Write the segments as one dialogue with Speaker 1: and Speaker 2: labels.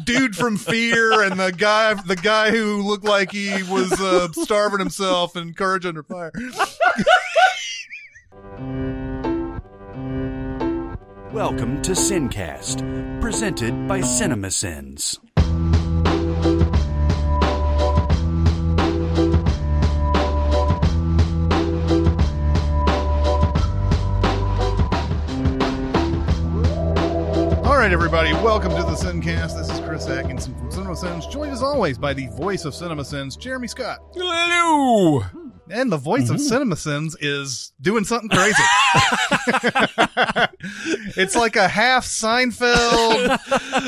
Speaker 1: dude from Fear and the guy who looked like he was starving himself in Courage Under Fire.
Speaker 2: Welcome to SinCast, presented by Cinemasins.
Speaker 1: All right, everybody, welcome to the SinCast. This is Chris Atkinson from Cinemasins, joined as always by the voice of Cinemasins, Jeremy Scott.
Speaker 3: Hello!
Speaker 1: And the voice of Cinemasins is doing something crazy. It's like a half Seinfeld.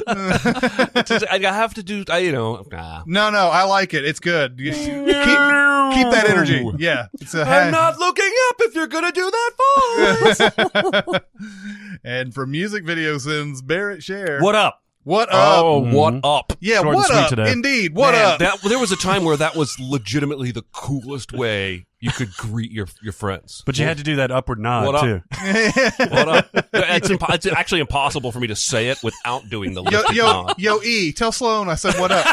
Speaker 3: I have to do,
Speaker 1: No, I like it. It's good. Keep that energy. Yeah. It's a
Speaker 3: I'm not looking up if you're going to do that for
Speaker 1: And for music video sins, Barrett Share.
Speaker 3: What up?
Speaker 1: What up?
Speaker 3: Oh, what up?
Speaker 1: Yeah,
Speaker 2: Short
Speaker 1: what
Speaker 2: and sweet
Speaker 1: up?
Speaker 2: today.
Speaker 1: Indeed, what
Speaker 3: Man,
Speaker 1: up?
Speaker 3: there was a time where that was legitimately the coolest way you could greet your friends.
Speaker 2: But you had to do that upward nod,
Speaker 3: What up?
Speaker 2: too.
Speaker 3: What up? It's actually impossible for me to say it without doing the lifted nod.
Speaker 1: Yo, E, tell Sloan I said what up.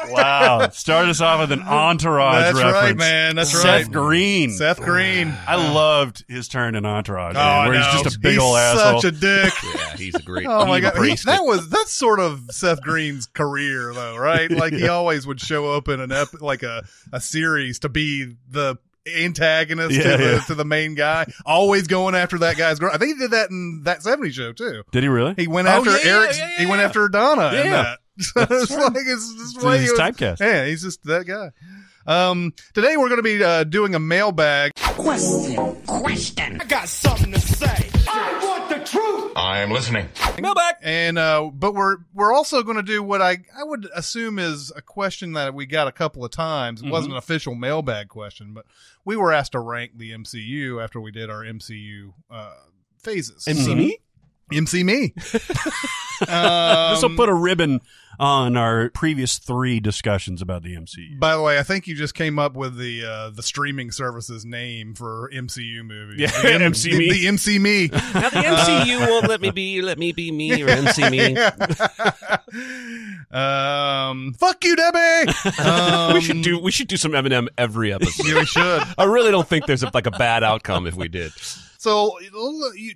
Speaker 2: Wow. Start us off with an Entourage
Speaker 1: That's
Speaker 2: reference.
Speaker 1: right, man. That's
Speaker 2: Seth
Speaker 1: right.
Speaker 2: Green.
Speaker 1: Seth Green.
Speaker 2: I loved his turn in Entourage,
Speaker 1: Oh,
Speaker 2: man, where
Speaker 1: I
Speaker 2: he's
Speaker 1: know.
Speaker 2: just a big
Speaker 1: He's
Speaker 2: old asshole.
Speaker 1: such a dick.
Speaker 3: Yeah, he's a great.
Speaker 1: Oh my god,
Speaker 3: embraced
Speaker 1: that's
Speaker 3: it.
Speaker 1: sort of Seth Green's career, though, right? Like he always would show up in a series to be the antagonist to the main guy, always going after that guy's girl. I think he did that in That 70s Show too.
Speaker 2: Did he really?
Speaker 1: He went after Eric. He went after Donna. In
Speaker 3: Yeah.
Speaker 1: that. It's like it's the way
Speaker 2: He's
Speaker 1: he was,
Speaker 2: typecast.
Speaker 1: Yeah, he's just that guy. Today we're going to be doing a mailbag.
Speaker 4: Question. I got something to say. I want the truth.
Speaker 5: I am listening.
Speaker 3: Mailbag.
Speaker 1: And but we're also going to do what I would assume is a question that we got a couple of times. It wasn't an official mailbag question, but we were asked to rank the MCU after we did our MCU phases.
Speaker 3: MC me?
Speaker 1: MC me.
Speaker 2: This will put a ribbon on our previous 3 discussions about the MCU.
Speaker 1: By the way, I think you just came up with the streaming service's name for MCU movies.
Speaker 3: Yeah,
Speaker 1: the
Speaker 3: MC me.
Speaker 1: The MC me.
Speaker 3: Now the MCU won't let me be me or MC me.
Speaker 1: Fuck you, Debbie.
Speaker 3: We should do some Eminem every episode.
Speaker 1: Yeah, we should.
Speaker 3: I really don't think there's a bad outcome if we did.
Speaker 1: So,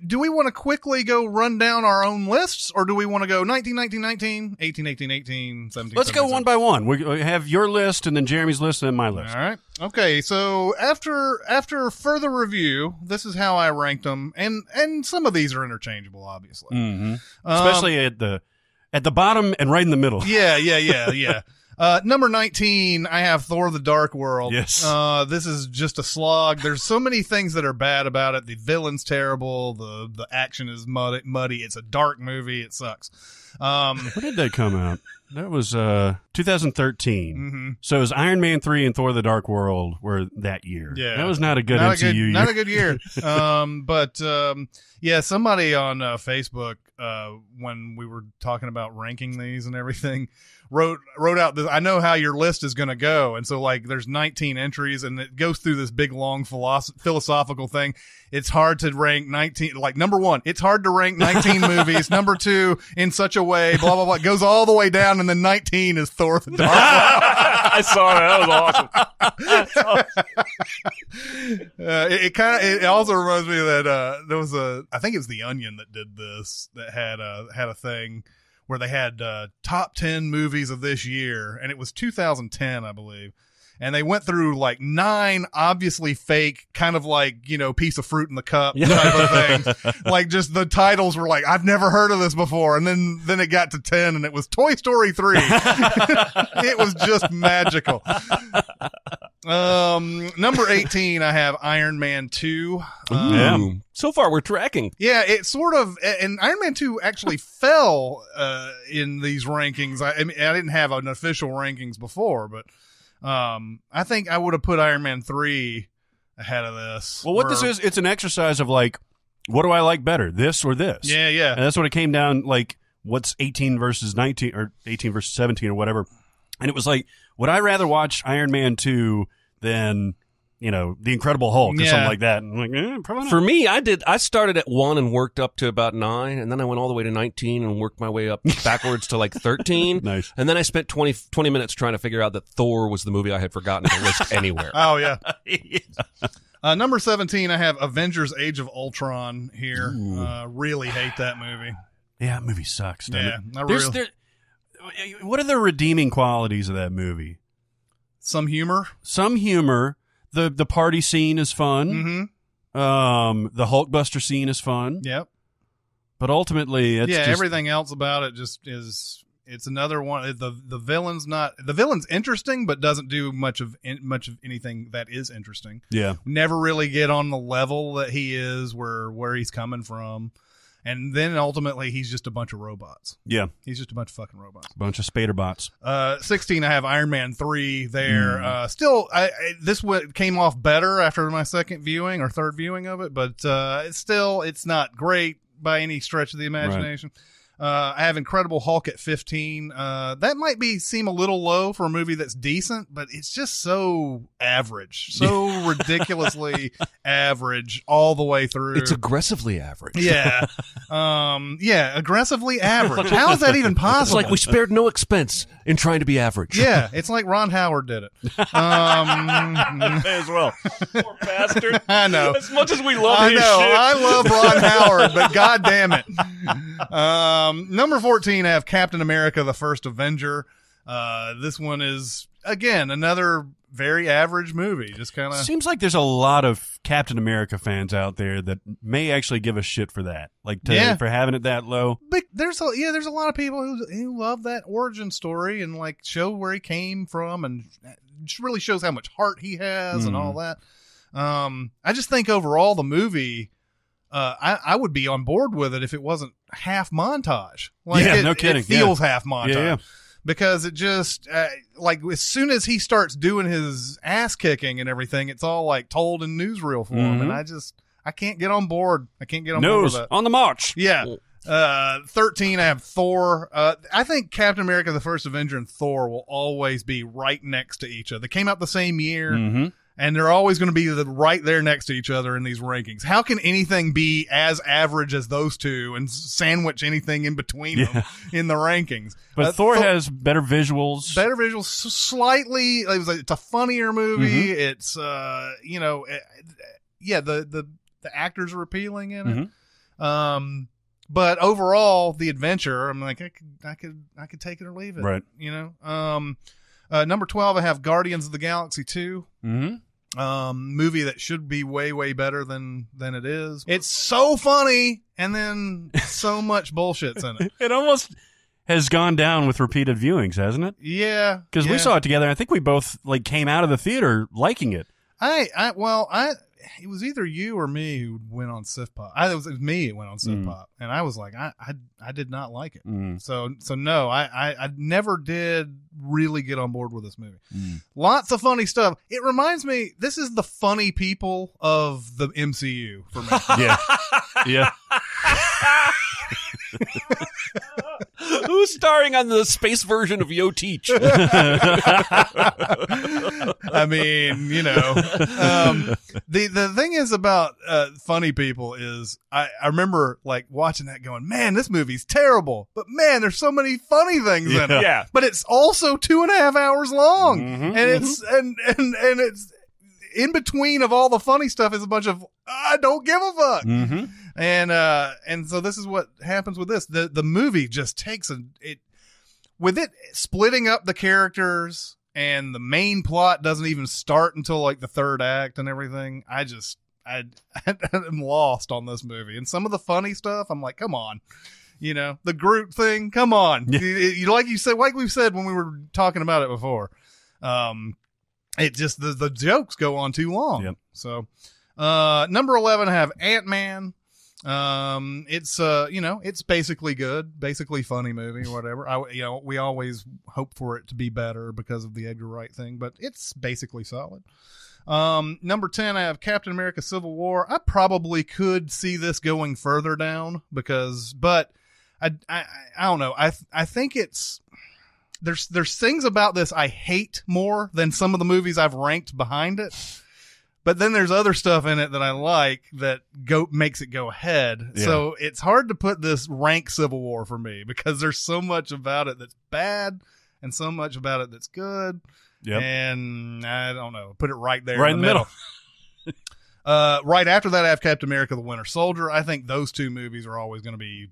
Speaker 1: do we want to quickly go run down our own lists, or do we want to go 19, 19, 19, 18, 18, 18, 17,
Speaker 2: Let's go
Speaker 1: 17?
Speaker 2: one by one. We have your list, and then Jeremy's list, and then my list.
Speaker 1: All right. Okay, so after further review, this is how I ranked them, and some of these are interchangeable, obviously.
Speaker 2: Mm-hmm. Especially at the bottom and right in the middle.
Speaker 1: Yeah. Number 19, I have Thor: The Dark World.
Speaker 2: Yes.
Speaker 1: This is just a slog. There's so many things that are bad about it. The villain's terrible. The action is muddy. It's a dark movie. It sucks.
Speaker 2: When did that come out? That was 2013.
Speaker 1: Mm-hmm.
Speaker 2: So it was Iron Man 3 and Thor: The Dark World were that year.
Speaker 1: Yeah.
Speaker 2: That was not a good MCU year.
Speaker 1: Not a good year. Yeah, somebody on Facebook, when we were talking about ranking these and everything, wrote out this. I know how your list is going to go. And so like there's 19 entries and it goes through this big, long philosophical thing. It's hard to rank 19, like number 1, it's hard to rank 19 movies. Number 2, in such a way, blah, blah, blah. It goes all the way down. And then 19 is Thor: The Dark World.
Speaker 3: I saw that. That was awesome.
Speaker 1: It also reminds me that there was I think it was The Onion that did this, that had a thing where they had top 10 movies of this year, and it was 2010, I believe. And they went through like 9 obviously fake, kind of like, piece of fruit in the cup type of things. Like just the titles were like, I've never heard of this before. And then it got to 10 and it was Toy Story 3. It was just magical. Number 18, I have Iron Man 2.
Speaker 3: So far we're tracking.
Speaker 1: Yeah, it sort of, and Iron Man 2 actually fell in these rankings. I mean, I didn't have an official rankings before, but I think I would have put Iron Man 3 ahead of this.
Speaker 2: Well, what this is, it's an exercise of like, what do I like better, this or this?
Speaker 1: Yeah.
Speaker 2: And that's what it came down, like, what's 18 versus 19, or 18 versus 17 or whatever. And it was like, would I rather watch Iron Man 2 than The Incredible Hulk or something like that. And I'm like, probably not.
Speaker 3: For me, I started at 1 and worked up to about 9, and then I went all the way to 19 and worked my way up backwards to like 13.
Speaker 2: Nice.
Speaker 3: And then I spent 20 minutes trying to figure out that Thor was the movie I had forgotten to list anywhere.
Speaker 1: Oh, yeah. Number 17, I have Avengers Age of Ultron here. Really hate that movie.
Speaker 2: Yeah, that movie sucks, doesn't it? What are the redeeming qualities of that movie?
Speaker 1: Some humor.
Speaker 2: The party scene is fun.
Speaker 1: Mm-hmm.
Speaker 2: The Hulkbuster scene is fun.
Speaker 1: Yep.
Speaker 2: But ultimately, it's just,
Speaker 1: everything else about it just is. It's another one. The villain's interesting, but doesn't do much of anything that is interesting.
Speaker 2: Yeah.
Speaker 1: Never really get on the level that he is, where he's coming from. And then ultimately, he's just a bunch of robots.
Speaker 2: Yeah.
Speaker 1: He's just a bunch of fucking robots.
Speaker 2: Bunch of Spader bots.
Speaker 1: 16, I have Iron Man 3 there. Still, this came off better after my second viewing or third viewing of it, but it's not great by any stretch of the imagination. Right. I have Incredible Hulk at 15. That might seem a little low for a movie that's decent, but it's just so average, so ridiculously average all the way through.
Speaker 3: It's aggressively average.
Speaker 1: Yeah. Aggressively average. How is that even possible?
Speaker 3: It's like we spared no expense in trying to be average.
Speaker 1: Yeah, it's like Ron Howard did it.
Speaker 2: As well.
Speaker 3: Poor bastard.
Speaker 1: I know.
Speaker 3: As much as we love
Speaker 1: I
Speaker 3: his
Speaker 1: know.
Speaker 3: shit.
Speaker 1: I love Ron Howard, but God damn it. Number 14, I have Captain America: The First Avenger. This one is, again, another very average movie. Just kind of
Speaker 2: seems like there's a lot of Captain America fans out there that may actually give a shit for that, for having it that low.
Speaker 1: But there's a lot of people who love that origin story and like show where he came from, and it really shows how much heart he has and all that. I just think overall the movie, I would be on board with it if it wasn't half montage.
Speaker 2: No kidding.
Speaker 1: It feels half montage.
Speaker 2: Yeah.
Speaker 1: Because it just, as soon as he starts doing his ass kicking and everything, it's all like told in newsreel form. And I can't get on board. I can't get on board with that.
Speaker 2: On the march.
Speaker 1: Yeah. 13, I have Thor. I think Captain America: The First Avenger and Thor will always be right next to each other. They came out the same year. Mm-hmm. And they're always going to be right there next to each other in these rankings. How can anything be as average as those two and sandwich anything in between them in the rankings?
Speaker 2: But Thor has better visuals.
Speaker 1: Slightly. It's a funnier movie. Mm-hmm. It's, the actors are appealing in it. Mm-hmm. But overall, the adventure, I'm like, I could take it or leave it.
Speaker 2: Right.
Speaker 1: Number 12, I have Guardians of the Galaxy 2.
Speaker 2: Mm-hmm.
Speaker 1: Movie that should be way, way better than it is. It's so funny, and then so much bullshit's in it.
Speaker 2: It almost has gone down with repeated viewings, hasn't it?
Speaker 1: Yeah.
Speaker 2: Because we saw it together. I think we both came out of the theater liking it.
Speaker 1: It was either you or me who went on Sif Pop. It was me who went on Sif Pop, and I was like, I did not like it. So no, I never did really get on board with this movie. Lots of funny stuff. It reminds me, this is the funny people of the MCU for me.
Speaker 2: Yeah.
Speaker 3: Who's starring on the space version of Yo Teach?
Speaker 1: I mean, the thing is about funny people is I remember watching that going, man, this movie's terrible, but man, there's so many funny things in it.
Speaker 3: Yeah.
Speaker 1: But it's also 2.5 hours long, and it's and it's in between of all the funny stuff is a bunch of I don't give a fuck.
Speaker 2: Mm-hmm.
Speaker 1: And so this is what happens with this. The movie just takes with it splitting up the characters, and the main plot doesn't even start until the third act and everything. I'm lost on this movie. And some of the funny stuff, I'm like, come on. The Groot thing, come on. Like we've said when we were talking about it before. It just the jokes go on too long.
Speaker 2: Yep.
Speaker 1: So number 11, I have Ant-Man. It's basically good, basically funny movie or whatever. We always hope for it to be better because of the Edgar Wright thing, but it's basically solid. Number 10, I have Captain America: Civil War. I probably could see this going further down but I don't know. I think there's things about this I hate more than some of the movies I've ranked behind it. But then there's other stuff in it that I like that makes it go ahead.
Speaker 2: Yeah.
Speaker 1: So it's hard to put this rank Civil War for me because there's so much about it that's bad and so much about it that's good.
Speaker 2: Yep.
Speaker 1: And I don't know, put it right there
Speaker 2: Right
Speaker 1: in the middle. Right after that, I have Captain America: The Winter Soldier. I think those two movies are always going to be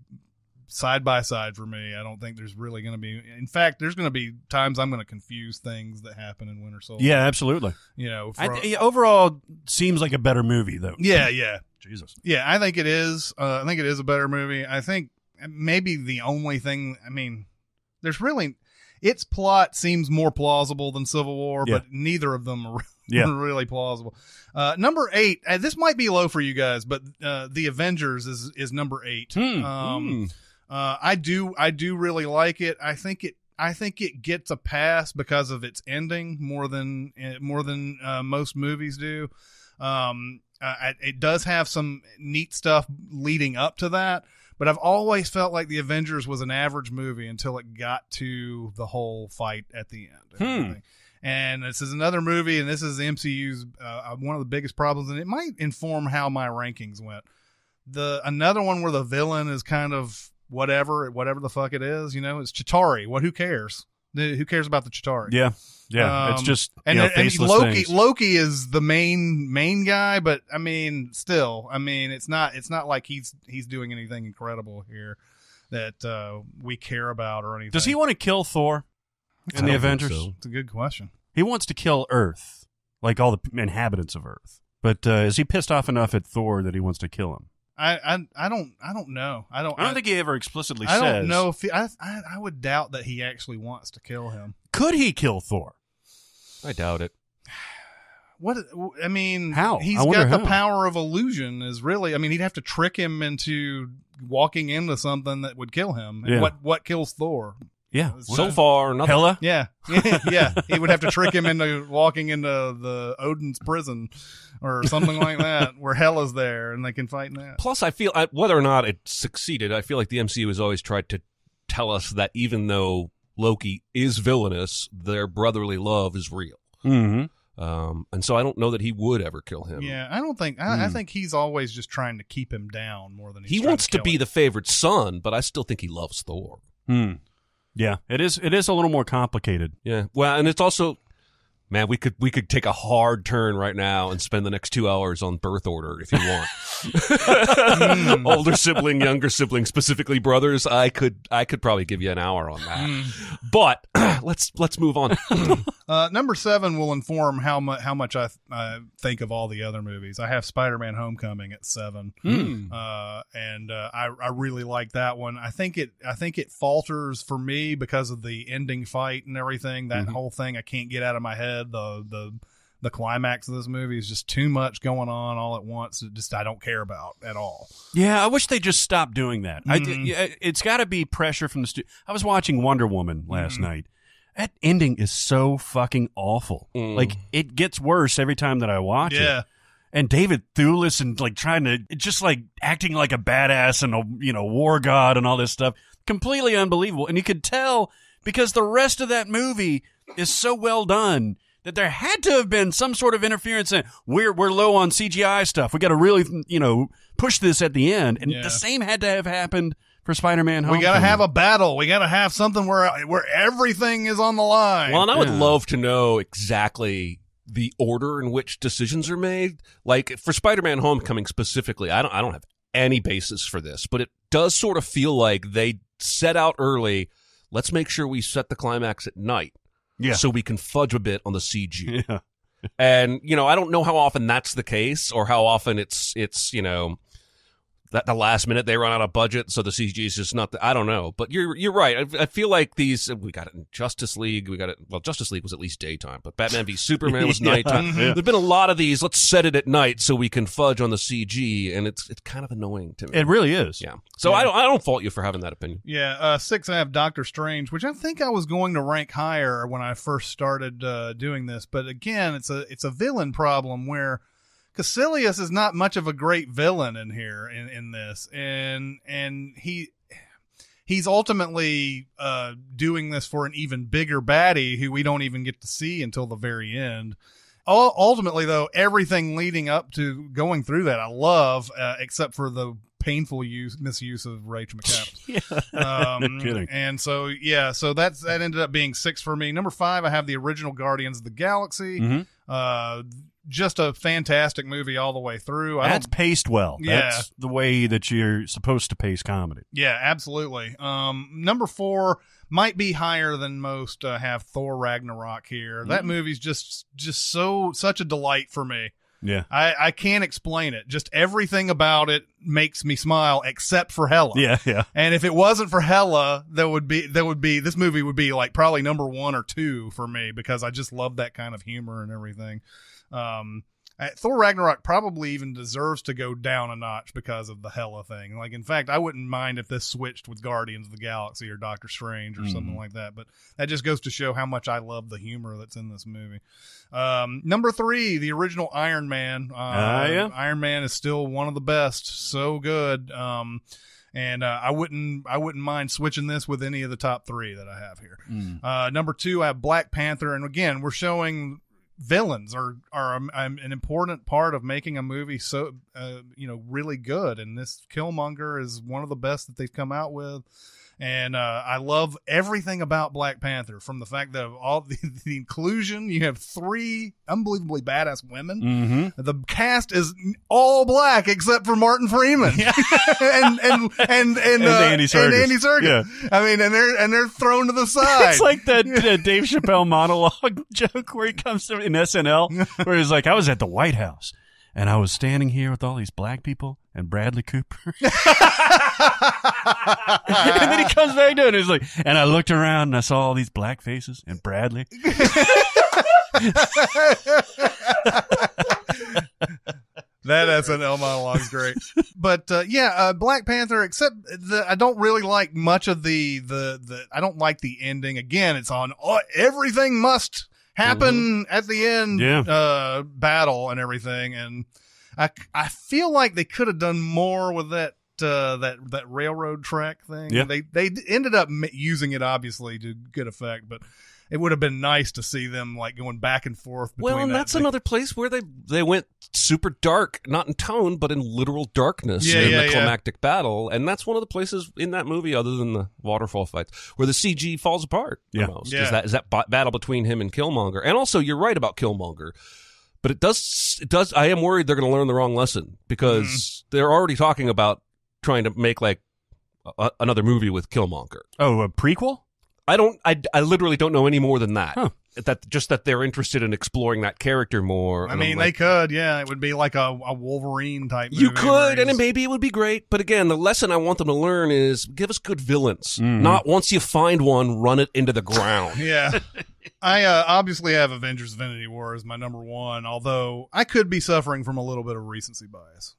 Speaker 1: side by side for me. I don't think there's really going to be. In fact, there's going to be times I'm going to confuse things that happen in Winter Soldier.
Speaker 2: Yeah, absolutely.
Speaker 1: You know,
Speaker 2: overall, seems like a better movie, though.
Speaker 1: yeah.
Speaker 2: Jesus.
Speaker 1: Yeah, I think it is. I think it is a better movie. I think maybe the only thing, I mean, there's really, its plot seems more plausible than Civil War,
Speaker 2: Yeah.
Speaker 1: but neither of them are
Speaker 2: Yeah.
Speaker 1: really plausible. Number 8, this might be low for you guys, but The Avengers is number 8. I do really like it. I think it gets a pass because of its ending more than most movies do. It does have some neat stuff leading up to that, but I've always felt like The Avengers was an average movie until it got to the whole fight at the end. And this is another movie, and this is the MCU's one of the biggest problems, and it might inform how my rankings went. Another one where the villain is kind of whatever the fuck it is, you know, it's Chitauri. Who cares? Who cares about the Chitauri?
Speaker 2: Yeah. It's just
Speaker 1: and
Speaker 2: faceless
Speaker 1: Loki.
Speaker 2: things.
Speaker 1: Loki is the main guy, but I mean, still, I mean, it's not like he's doing anything incredible here that we care about or anything.
Speaker 2: Does he want to kill Thor in the Avengers?
Speaker 3: So.
Speaker 1: It's a good question.
Speaker 2: He wants to kill Earth, like all the inhabitants of Earth. But is he pissed off enough at Thor that he wants to kill him?
Speaker 1: I don't know. I don't
Speaker 2: think he ever explicitly
Speaker 1: I
Speaker 2: says.
Speaker 1: don't know if I would doubt that he actually wants to kill him.
Speaker 2: Could he kill Thor?
Speaker 3: I doubt it.
Speaker 1: What I mean,
Speaker 2: How?
Speaker 1: He's
Speaker 2: I wonder
Speaker 1: got the
Speaker 2: how.
Speaker 1: power of illusion. Is really, I mean, he'd have to trick him into walking into something that would kill him. And
Speaker 2: Yeah.
Speaker 1: what kills Thor?
Speaker 2: Yeah.
Speaker 3: So far, nothing.
Speaker 2: Hela?
Speaker 1: Yeah, yeah. He would have to trick him into walking into the Odin's prison or something like that, where Hela's there and they can fight in that.
Speaker 3: Plus, I feel whether or not it succeeded, I feel like the MCU has always tried to tell us that even though Loki is villainous, their brotherly love is real.
Speaker 2: Mm-hmm.
Speaker 3: And so I don't know that he would ever kill him.
Speaker 1: Yeah, I don't think. I think he's always just trying to keep him down more than
Speaker 3: He wants to be the favorite son, but I still think he loves Thor.
Speaker 2: Yeah, it is a little more complicated.
Speaker 3: Yeah. Well, and it's also, man, we could take a hard turn right now and spend the next 2 hours on birth order if you want. Older sibling, younger sibling, specifically brothers. I could probably give you an hour on that. But let's move on.
Speaker 1: Number 7 will inform how much I think of all the other movies. I have Spider-Man: Homecoming at 7, and I really like that one. I think it falters for me because of the ending fight and everything. That whole thing I can't get out of my head. The climax of this movie is just too much going on all at once. I don't care about at all.
Speaker 2: Yeah, I wish they just stopped doing that. It's got to be pressure from the studio. I was watching Wonder Woman last night. That ending is so fucking awful. Like, it gets worse every time that I watch it. And David Thewlis and like trying to just like acting like a badass and a war god and all this stuff, completely unbelievable. And you could tell because the rest of that movie is so well done that there had to have been some sort of interference. In we're low on CGI stuff. We got to really push this at the end, and the same had to have happened for Spider-Man: Homecoming.
Speaker 1: We got to have a battle. We got to have something where everything is on the line.
Speaker 3: Well, and I would love to know exactly the order in which decisions are made. Like for Spider-Man: Homecoming specifically, I don't have any basis for this, but it does sort of feel like they set out early. Let's make sure we set the climax at night.
Speaker 2: Yeah.
Speaker 3: So we can fudge a bit on the CG.
Speaker 2: Yeah.
Speaker 3: And, I don't know how often that's the case or how often it's that the last minute they run out of budget, so the CG is just not. I don't know, but you're right. I feel like these we got it in Justice League. We got it. Well, Justice League was at least daytime, but Batman v Superman was nighttime.
Speaker 2: Yeah.
Speaker 3: There's been a lot of these. Let's set it at night so we can fudge on the CG, and it's kind of annoying to me.
Speaker 2: It really is.
Speaker 3: Yeah. So I don't fault you for having that opinion.
Speaker 1: Yeah. 6, I have Doctor Strange, which I think I was going to rank higher when I first started doing this, but again, it's a villain problem where Caecilius is not much of a great villain in here in this, and he's ultimately doing this for an even bigger baddie who we don't even get to see until the very end. ultimately, though, everything leading up to going through that, I love, except for the painful misuse of Rachel McAdams.
Speaker 2: No kidding.
Speaker 1: And so, yeah, so that ended up being 6 for me. Number 5, I have the original Guardians of the Galaxy. Just a fantastic movie all the way through.
Speaker 2: That's paced well.
Speaker 1: Yeah.
Speaker 2: That's the way that you're supposed to pace comedy.
Speaker 1: Yeah, absolutely. Number 4 might be higher than most have Thor Ragnarok here. That movie's just such a delight for me.
Speaker 2: Yeah.
Speaker 1: I can't explain it. Just everything about it makes me smile except for Hela.
Speaker 2: Yeah.
Speaker 1: And if it wasn't for Hela, this movie would be like probably number 1 or 2 for me, because I just love that kind of humor and everything. Thor Ragnarok probably even deserves to go down a notch because of the Hela thing. Like, in fact, I wouldn't mind if this switched with Guardians of the Galaxy or Doctor Strange or something like that. But that just goes to show how much I love the humor that's in this movie. Number 3, the original Iron Man.
Speaker 2: Yeah.
Speaker 1: Iron Man is still one of the best. So good. And I wouldn't mind switching this with any of the top 3 that I have here. Number 2, I have Black Panther. And again, we're showing villains are an important part of making a movie so really good, and this Killmonger is one of the best that they've come out with. And I love everything about Black Panther, from the fact that of all the inclusion, you have 3 unbelievably badass women. The cast is all black except for Martin Freeman and
Speaker 2: Andy Serkis.
Speaker 1: Yeah. I mean, and they're thrown to the side.
Speaker 2: It's like that Dave Chappelle monologue joke where he comes to in SNL, where he's like, I was at the White House and I was standing here with all these black people and Bradley Cooper. And then he comes back to it and he's like, and I looked around and I saw all these black faces and Bradley.
Speaker 1: That SNL monologue is great. But Black Panther, except I don't really like much of the I don't like the ending. Again, it's on everything must happen at the end battle and everything, and I feel like they could have done more with that railroad track thing.
Speaker 2: Yeah.
Speaker 1: They ended up using it obviously to good effect, but it would have been nice to see them like going back and forth between.
Speaker 3: Well, and that's another place where they went super dark, not in tone, but in literal darkness in the climactic battle. And that's one of the places in that movie, other than the waterfall fights, where the CG falls apart the most.
Speaker 1: Yeah.
Speaker 3: Is that battle between him and Killmonger. And also, you're right about Killmonger. But it does. I am worried they're going to learn the wrong lesson, because they're already talking about trying to make like another movie with Killmonger.
Speaker 2: Oh, a prequel?
Speaker 3: I literally don't know any more than that.
Speaker 2: Huh.
Speaker 3: That they're interested in exploring that character more.
Speaker 1: I mean, they could, it would be like a Wolverine type movie.
Speaker 3: You could, and maybe it would be great. But again, the lesson I want them to learn is give us good villains. Not once you find one, run it into the ground.
Speaker 1: Yeah. I obviously have Avengers Infinity War as my number 1, although I could be suffering from a little bit of recency bias.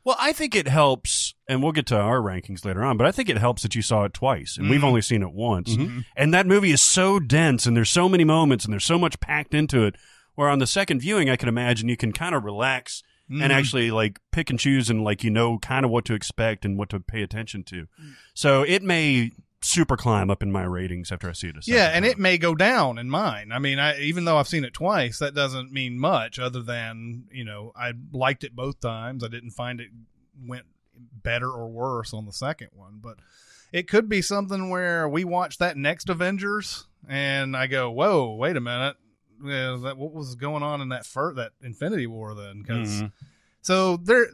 Speaker 2: Well, I think it helps, and we'll get to our rankings later on, but I think it helps that you saw it twice, and we've only seen it once. And that movie is so dense, and there's so many moments, and there's so much packed into it, where on the second viewing, I can imagine you can kind of relax and actually like pick and choose and like kind of what to expect and what to pay attention to. So it may super climb up in my ratings after I see it a second time.
Speaker 1: It may go down in mine. I mean, even though I've seen it twice, that doesn't mean much other than, I liked it both times. I didn't find it went better or worse on the second one, but it could be something where we watch that next Avengers and I go, whoa, wait a minute. What was going on in that Infinity War then? Because so there,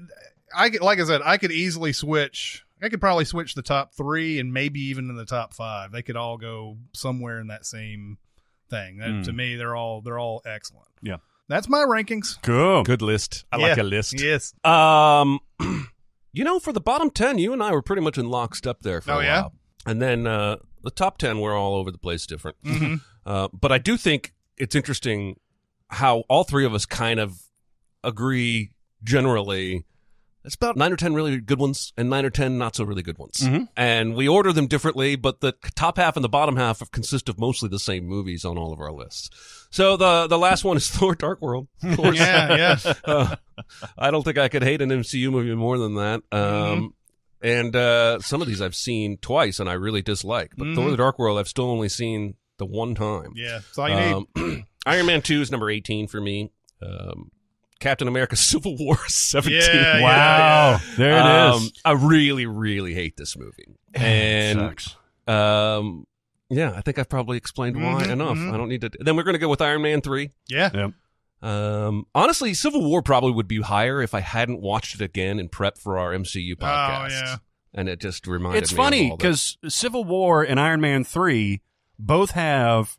Speaker 1: like I said, I could easily switch. I could probably switch the top 3 and maybe even in the top 5. They could all go somewhere in that same thing. To me, they're all excellent.
Speaker 2: Yeah.
Speaker 1: That's my rankings.
Speaker 2: Cool.
Speaker 3: Good list. I like a list.
Speaker 1: Yes.
Speaker 3: For the bottom 10, you and I were pretty much in lockstep there for a while. And then the top 10 were all over the place different. But I do think it's interesting how all 3 of us kind of agree generally. It's about 9 or 10 really good ones and 9 or 10 not so really good ones. And we order them differently, but the top half and the bottom half consist of mostly the same movies on all of our lists. So the last one is Thor Dark World, of course. I don't think I could hate an MCU movie more than that. And some of these I've seen twice and I really dislike. But Thor the Dark World I've still only seen the one time.
Speaker 1: Yeah, that's all you need.
Speaker 3: Iron Man 2 is number 18 for me. Captain America Civil War 17.
Speaker 1: Yeah,
Speaker 2: Wow. There it is.
Speaker 3: I really, really hate this movie. And
Speaker 2: Sucks.
Speaker 3: yeah, I think I've probably explained why enough. I don't need to. Then we're going to go with Iron Man 3.
Speaker 1: Yeah.
Speaker 2: Yep.
Speaker 3: Honestly, Civil War probably would be higher if I hadn't watched it again in prep for our MCU podcast.
Speaker 1: Oh, yeah.
Speaker 3: And it just reminded
Speaker 2: It's
Speaker 3: me
Speaker 2: funny
Speaker 3: of all that.
Speaker 2: because Civil War and Iron Man 3 both have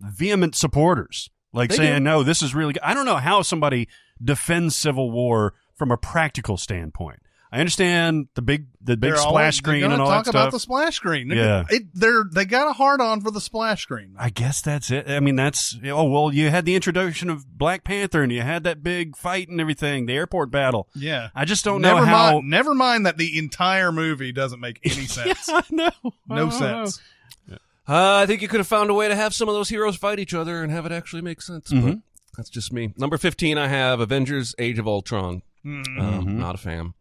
Speaker 2: vehement supporters. Like
Speaker 3: They
Speaker 2: saying,
Speaker 3: do.
Speaker 2: no, this is really good. I don't know how somebody defends Civil War from a practical standpoint. I understand the big
Speaker 1: They're
Speaker 2: splash
Speaker 1: always-
Speaker 2: screen
Speaker 1: they're
Speaker 2: and
Speaker 1: gonna
Speaker 2: all that
Speaker 1: talk about
Speaker 2: stuff.
Speaker 1: the splash screen.
Speaker 2: Yeah.
Speaker 1: They got a hard on for the splash screen.
Speaker 2: I guess that's it. I mean, well, you had the introduction of Black Panther and you had that big fight and everything, the airport battle.
Speaker 1: Yeah.
Speaker 2: I just don't know how.
Speaker 1: Never mind that the entire movie doesn't make any sense.
Speaker 2: I know.
Speaker 1: No sense.
Speaker 3: I think you could have found a way to have some of those heroes fight each other and have it actually make sense. But that's just me. Number 15, I have Avengers Age of Ultron. Not a fan.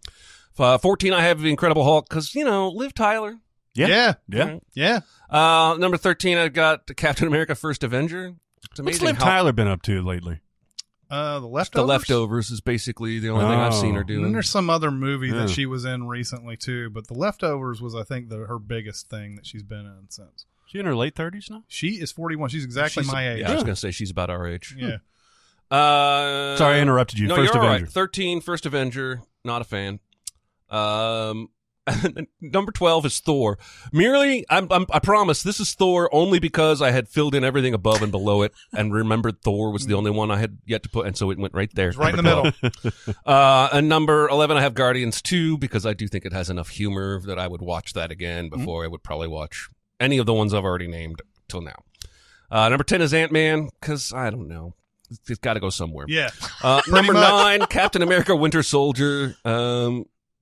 Speaker 3: 14, I have The Incredible Hulk because, Liv Tyler.
Speaker 2: Yeah.
Speaker 1: Yeah.
Speaker 3: Number 13, I've got Captain America First Avenger. It's
Speaker 2: What's
Speaker 3: amazing
Speaker 2: Liv Tyler been up to lately?
Speaker 1: The Leftovers.
Speaker 3: The Leftovers is basically the only thing I've seen her
Speaker 1: And then
Speaker 3: doing.
Speaker 1: there's some other movie
Speaker 2: Yeah.
Speaker 1: that she was in recently too, but The Leftovers was, I think, her biggest thing that she's been in since.
Speaker 2: She in her late 30s now?
Speaker 1: She is 41. She's exactly
Speaker 3: She's-
Speaker 1: my age.
Speaker 3: Yeah, I was going to say she's about our age.
Speaker 1: Yeah.
Speaker 2: Sorry, I interrupted you.
Speaker 3: No,
Speaker 2: First
Speaker 3: you're all
Speaker 2: Avenger.
Speaker 3: right. 13, First Avenger. Not a fan. Number 12 is Thor. Merely, I promise, this is Thor only because I had filled in everything above and below it and remembered Thor was the only one I had yet to put, and so it went right there.
Speaker 1: It's right in the
Speaker 3: Number
Speaker 1: middle.
Speaker 3: 12. And number 11, I have Guardians 2 because I do think it has enough humor that I would watch that again before I would probably watch any of the ones I've already named till now. Number 10 is Ant-Man because, I don't know. It's got to go somewhere.
Speaker 1: Yeah.
Speaker 3: Number
Speaker 1: much.
Speaker 3: 9, Captain America Winter Soldier.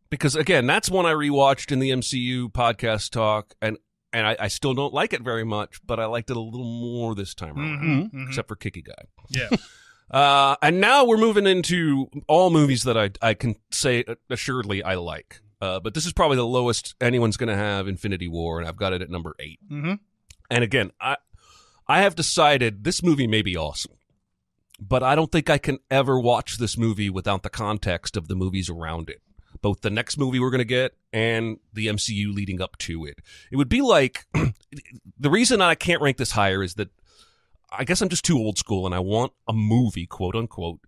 Speaker 3: Because, again, that's one I rewatched in the MCU podcast talk, and I still don't like it very much, but I liked it a little more this time around, except for Kicky Guy.
Speaker 1: Yeah.
Speaker 3: And now we're moving into all movies that I can say assuredly I like. But this is probably the lowest anyone's going to have Infinity War, and I've got it at number 8.
Speaker 1: Mm-hmm.
Speaker 3: And again, I have decided this movie may be awesome, but I don't think I can ever watch this movie without the context of the movies around it. Both the next movie we're going to get and the MCU leading up to it. It would be like, the reason I can't rank this higher is that I guess I'm just too old school and I want a movie, quote unquote,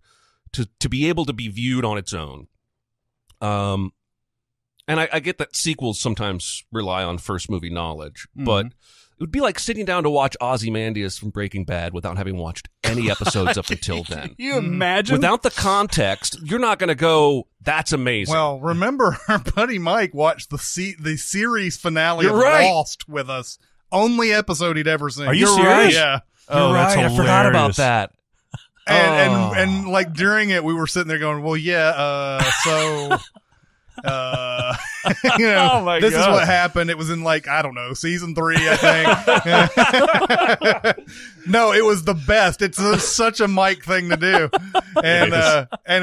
Speaker 3: to be able to be viewed on its own. And I get that sequels sometimes rely on first movie knowledge, but it would be like sitting down to watch Ozymandias from Breaking Bad without having watched any episodes up until then.
Speaker 2: Can you imagine?
Speaker 3: Without the context, you're not going to go, that's amazing.
Speaker 1: Well, remember our buddy Mike watched the series finale
Speaker 3: You're
Speaker 1: of
Speaker 3: right.
Speaker 1: Lost with us. Only episode he'd ever seen.
Speaker 2: Are you
Speaker 1: You're
Speaker 2: serious?
Speaker 1: right. Yeah.
Speaker 2: Oh, that's
Speaker 3: I forgot about
Speaker 2: hilarious.
Speaker 3: that.
Speaker 1: And like during it, we were sitting there going, well, yeah, so,
Speaker 2: Oh my
Speaker 1: this is
Speaker 2: God.
Speaker 1: what happened. It was in like, I don't know, season 3, I think. No, it was the best. It's such a Mike thing to do. And,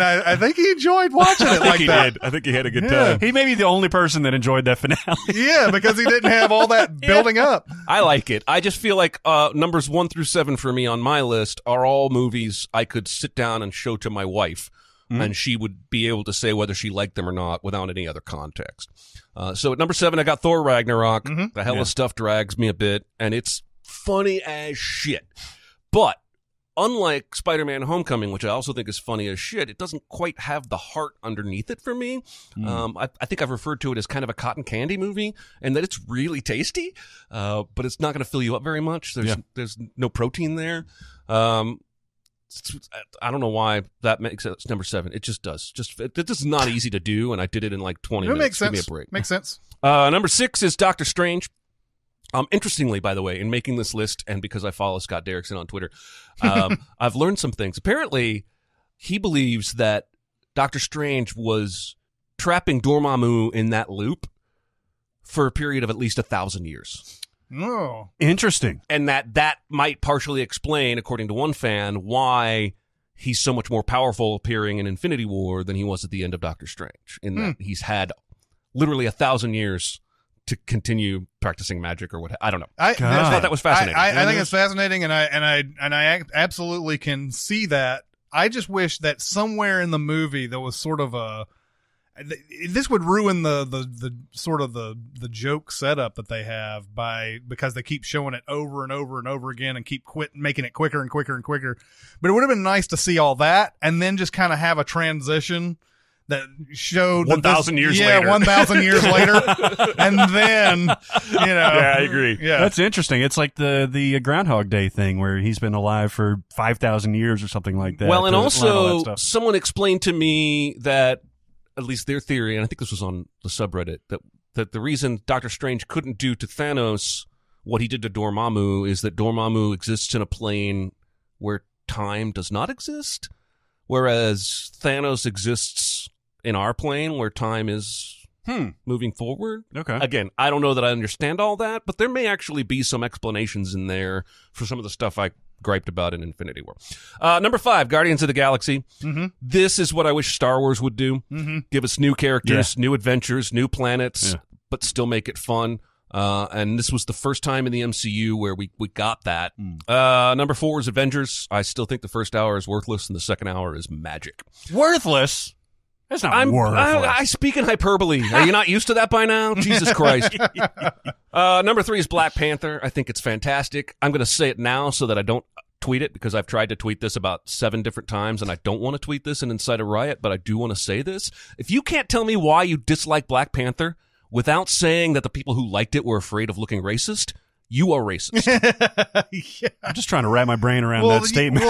Speaker 1: I think he enjoyed watching it like that.
Speaker 3: I think he had a good
Speaker 1: Yeah.
Speaker 2: He may be the only person that enjoyed that finale.
Speaker 1: Yeah, because he didn't have all that building up.
Speaker 3: I like it. I just feel like numbers 1 through 7 for me on my list are all movies I could sit down and show to my wife, and she would be able to say whether she liked them or not without any other context. So at number 7, I got Thor Ragnarok. The hella stuff drags me a bit, and it's funny as shit. But unlike Spider-Man Homecoming, which I also think is funny as shit, it doesn't quite have the heart underneath it for me. I think I've referred to it as kind of a cotton candy movie, and that it's really tasty, but it's not going to fill you up very much. There's no protein there. I don't know why that makes it number 7. It just does. This is not easy to do, and I did it in like 20
Speaker 1: It
Speaker 3: minutes.
Speaker 1: makes sense.
Speaker 3: Give me a break.
Speaker 1: Makes sense.
Speaker 3: Number 6 is Doctor Strange. Interestingly, by the way, in making this list, and because I follow Scott Derrickson on Twitter, I've learned some things. Apparently, he believes that Doctor Strange was trapping Dormammu in that loop for a period of at least 1,000 years.
Speaker 1: Oh.
Speaker 2: Interesting.
Speaker 3: And that might partially explain, according to one fan, why he's so much more powerful appearing in Infinity War than he was at the end of Doctor Strange, in that he's had literally 1,000 years to continue practicing magic or what. I don't know. I thought that was fascinating.
Speaker 1: I think it's fascinating, and I absolutely can see that. I just wish that somewhere in the movie there was sort of a. This would ruin the sort of the joke setup that they have because they keep showing it over and over and over again and keep making it quicker and quicker and quicker. But it would have been nice to see all that and then just kind of have a transition that showed
Speaker 2: 1,000 years later.
Speaker 1: 1,000 years later. And then,
Speaker 2: Yeah, I agree.
Speaker 1: Yeah.
Speaker 2: That's interesting. It's like the Groundhog Day thing where he's been alive for 5,000 years or something like that.
Speaker 3: Well, and
Speaker 2: to learn all that
Speaker 3: also
Speaker 2: stuff.
Speaker 3: someone explained to me that, at least their theory, and I think this was on the subreddit, that the reason Doctor Strange couldn't do to Thanos what he did to Dormammu is that Dormammu exists in a plane where time does not exist, whereas Thanos exists in our plane where time is moving forward.
Speaker 2: Okay.
Speaker 3: Again, I don't know that I understand all that, but there may actually be some explanations in there for some of the stuff I griped about in Infinity War. Number 5, Guardians of the Galaxy.
Speaker 1: Mm-hmm.
Speaker 3: This is what I wish Star Wars would do.
Speaker 1: Mm-hmm.
Speaker 3: Give us new characters, new adventures, new planets, but still make it fun. And this was the first time in the MCU where we got that. Number 4 is Avengers. I still think the first hour is worthless and the second hour is magic.
Speaker 2: Worthless? That's not worthless.
Speaker 3: I speak in hyperbole. Are you not used to that by now? Jesus Christ. Number 3 is Black Panther. I think it's fantastic. I'm going to say it now so that I don't tweet it, because I've tried to tweet this about 7 different times, and I don't want to tweet this and incite a riot, but I do want to say this. If you can't tell me why you dislike Black Panther without saying that the people who liked it were afraid of looking racist, you are racist.
Speaker 1: Yeah.
Speaker 2: I'm just trying to wrap my brain around that statement.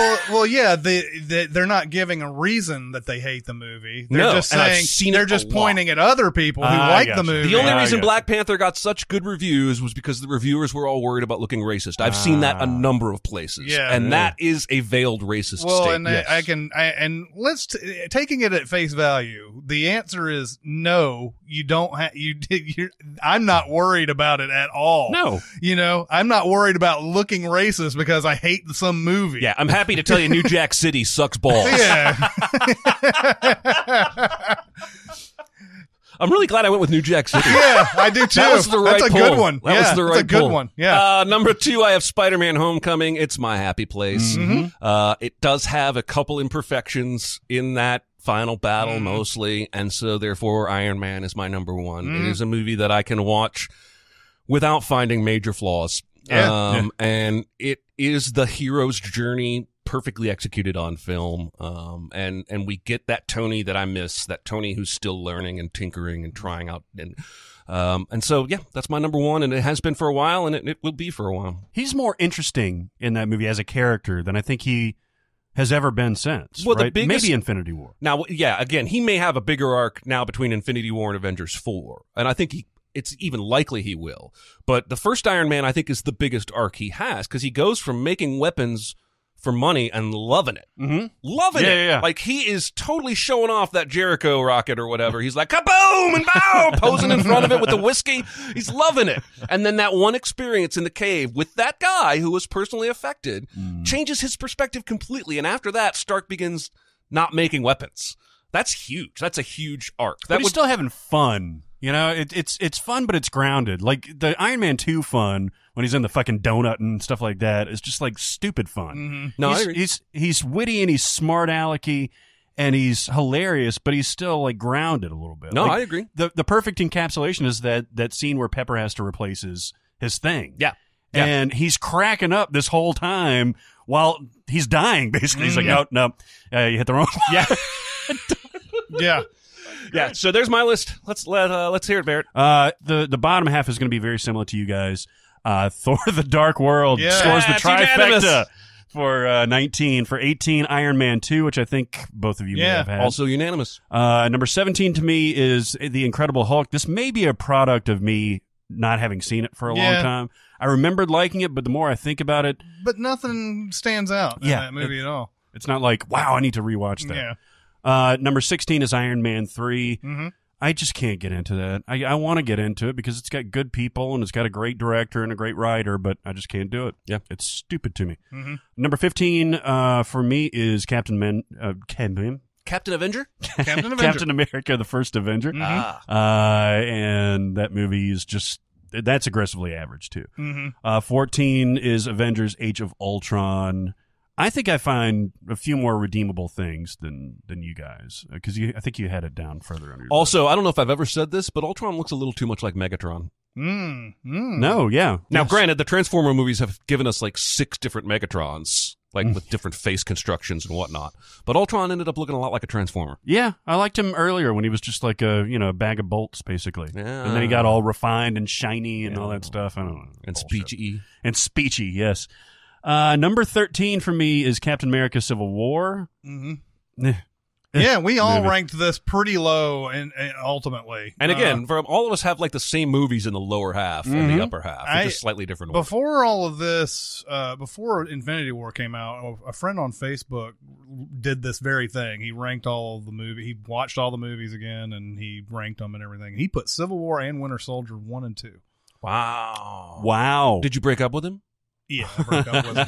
Speaker 1: Yeah, they're not giving a reason that they hate the movie. They're
Speaker 3: No,
Speaker 1: just
Speaker 3: and I've
Speaker 1: saying
Speaker 3: seen
Speaker 1: they're
Speaker 3: it
Speaker 1: just
Speaker 3: a lot.
Speaker 1: pointing at other people who like the
Speaker 2: gotcha.
Speaker 1: movie.
Speaker 3: The only
Speaker 2: I
Speaker 3: reason
Speaker 2: got
Speaker 3: Black Panther got such good reviews was because the reviewers were all worried about looking racist. I've seen that a number of places.
Speaker 1: Yeah.
Speaker 3: And that is a veiled racist
Speaker 1: Well,
Speaker 3: state.
Speaker 1: and
Speaker 3: Yes.
Speaker 1: let's taking it at face value. The answer is no. You don't have I'm not worried about it at all.
Speaker 2: No.
Speaker 1: I'm not worried about looking racist because I hate some movie.
Speaker 3: Yeah, I'm happy to tell you New Jack City sucks balls.
Speaker 1: Yeah.
Speaker 3: I'm really glad I went with New Jack City.
Speaker 1: Yeah, I do too.
Speaker 3: That was the right
Speaker 1: That's a
Speaker 3: pull.
Speaker 1: good one.
Speaker 3: That
Speaker 1: yeah,
Speaker 3: was the right
Speaker 1: that's a good
Speaker 3: pull.
Speaker 1: one. Yeah.
Speaker 3: Number 2, I have Spider-Man Homecoming. It's my happy place. It does have a couple imperfections in that final battle mostly, and so therefore Iron Man is my number 1. It is a movie that I can watch without finding major flaws.
Speaker 1: Yeah.
Speaker 3: And it is the hero's journey perfectly executed on film. And we get that Tony that I miss, that Tony who's still learning and tinkering and trying out. And so, yeah, that's my number 1, and it has been for a while, and it will be for a while.
Speaker 2: He's more interesting in that movie as a character than I think he has ever been since.
Speaker 3: Well, the
Speaker 2: right?
Speaker 3: biggest-
Speaker 2: Maybe Infinity War.
Speaker 3: Now, yeah, again, he may have a bigger arc now between Infinity War and Avengers 4, and I think it's even likely he will. But the first Iron Man, I think, is the biggest arc he has, because he goes from making weapons for money and loving it.
Speaker 2: Mm-hmm.
Speaker 3: Loving it.
Speaker 2: Yeah.
Speaker 3: Like, he is totally showing off that Jericho rocket or whatever. He's like, kaboom and bow, posing in front of it with the whiskey. He's loving it. And then that one experience in the cave with that guy who was personally affected changes his perspective completely. And after that, Stark begins not making weapons. That's huge. That's a huge arc.
Speaker 2: But he's still having fun. It's fun, but it's grounded. Like the Iron Man 2 fun when he's in the fucking donut and stuff like that is just like stupid fun.
Speaker 1: Mm-hmm.
Speaker 3: No, I agree.
Speaker 2: He's witty and he's smart alecky and he's hilarious, but he's still like grounded a little bit.
Speaker 3: No,
Speaker 2: Like,
Speaker 3: I agree.
Speaker 2: The perfect encapsulation is that scene where Pepper has to replace his thing.
Speaker 3: Yeah.
Speaker 2: And he's cracking up this whole time while he's dying, basically. He's like, no, you hit the wrong.
Speaker 3: Yeah.
Speaker 1: Yeah.
Speaker 3: Yeah. So there's my list. Let's hear it, Barrett.
Speaker 2: The bottom half is going to be very similar to you guys. Thor: The Dark World
Speaker 1: Yeah.
Speaker 2: scores the
Speaker 3: It's unanimous.
Speaker 2: trifecta for 19. For 18, Iron Man 2, which I think both of you may have had.
Speaker 3: Also unanimous.
Speaker 2: Number 17 to me is The Incredible Hulk. This may be a product of me not having seen it for a long time. I remembered liking it, but the more I think about it,
Speaker 1: But nothing stands out in that movie at all.
Speaker 2: it's not like, wow, I need to rewatch that.
Speaker 1: Yeah.
Speaker 2: Number 16 is Iron Man 3.
Speaker 1: Mm-hmm.
Speaker 2: I just can't get into that. I want to get into it because it's got good people and it's got a great director and a great writer, but I just can't do it.
Speaker 3: Yeah.
Speaker 2: It's stupid to me.
Speaker 1: Mm-hmm.
Speaker 2: Number 15 for me is Captain
Speaker 3: Captain Avenger?
Speaker 1: Captain Avenger.
Speaker 2: Captain America, the First Avenger.
Speaker 1: Mm-hmm.
Speaker 2: And that movie is just, that's aggressively average too.
Speaker 1: Mm-hmm.
Speaker 2: 14 is Avengers Age of Ultron. I think I find a few more redeemable things than you guys, because I think you had it down further under your
Speaker 3: Also, I don't know if I've ever said this, but Ultron looks a little too much like Megatron.
Speaker 2: No, yeah.
Speaker 3: Now,
Speaker 2: Yes.
Speaker 3: granted, the Transformer movies have given us like 6 different Megatrons, like with different face constructions and whatnot. But Ultron ended up looking a lot like a Transformer.
Speaker 2: Yeah, I liked him earlier when he was just like a bag of bolts, basically.
Speaker 3: Yeah.
Speaker 2: And then he got all refined and shiny and all that stuff. I don't know.
Speaker 3: And
Speaker 2: Bullshit.
Speaker 3: speechy.
Speaker 2: And speechy, yes. Number 13 for me is Captain America: Civil War.
Speaker 1: Yeah, we all
Speaker 2: Movie.
Speaker 1: ranked this pretty low, and ultimately.
Speaker 3: And again, for all of us have like the same movies in the lower half and the upper half. They're just slightly different.
Speaker 1: Before all of this, before Infinity War came out, a friend on Facebook did this very thing. He ranked all of the movies. He watched all the movies again, and he ranked them and everything. He put Civil War and Winter Soldier 1 and 2.
Speaker 3: Wow. Did you break up with him?
Speaker 1: Yeah, I broke up with him.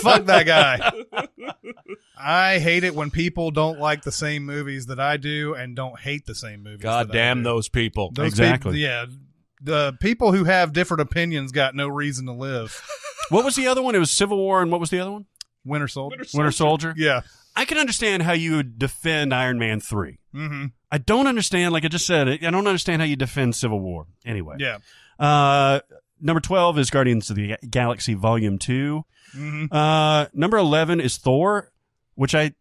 Speaker 1: Fuck that guy. I hate it when people don't like the same movies that I do and don't hate the same movies.
Speaker 3: God damn those people.
Speaker 1: Those
Speaker 2: Exactly.
Speaker 1: people, yeah. The people who have different opinions got no reason to live.
Speaker 2: What was the other one? It was Civil War, and what was the other one?
Speaker 1: Winter Soldier.
Speaker 2: Winter Soldier?
Speaker 1: Yeah.
Speaker 2: I can understand how you would defend Iron Man 3.
Speaker 1: Mm-hmm.
Speaker 2: I don't understand, like I just said, I don't understand how you defend Civil War. Anyway.
Speaker 1: Yeah.
Speaker 2: Number 12 is Guardians of the Galaxy Volume 2.
Speaker 1: Mm-hmm.
Speaker 2: Number 11 is Thor, which I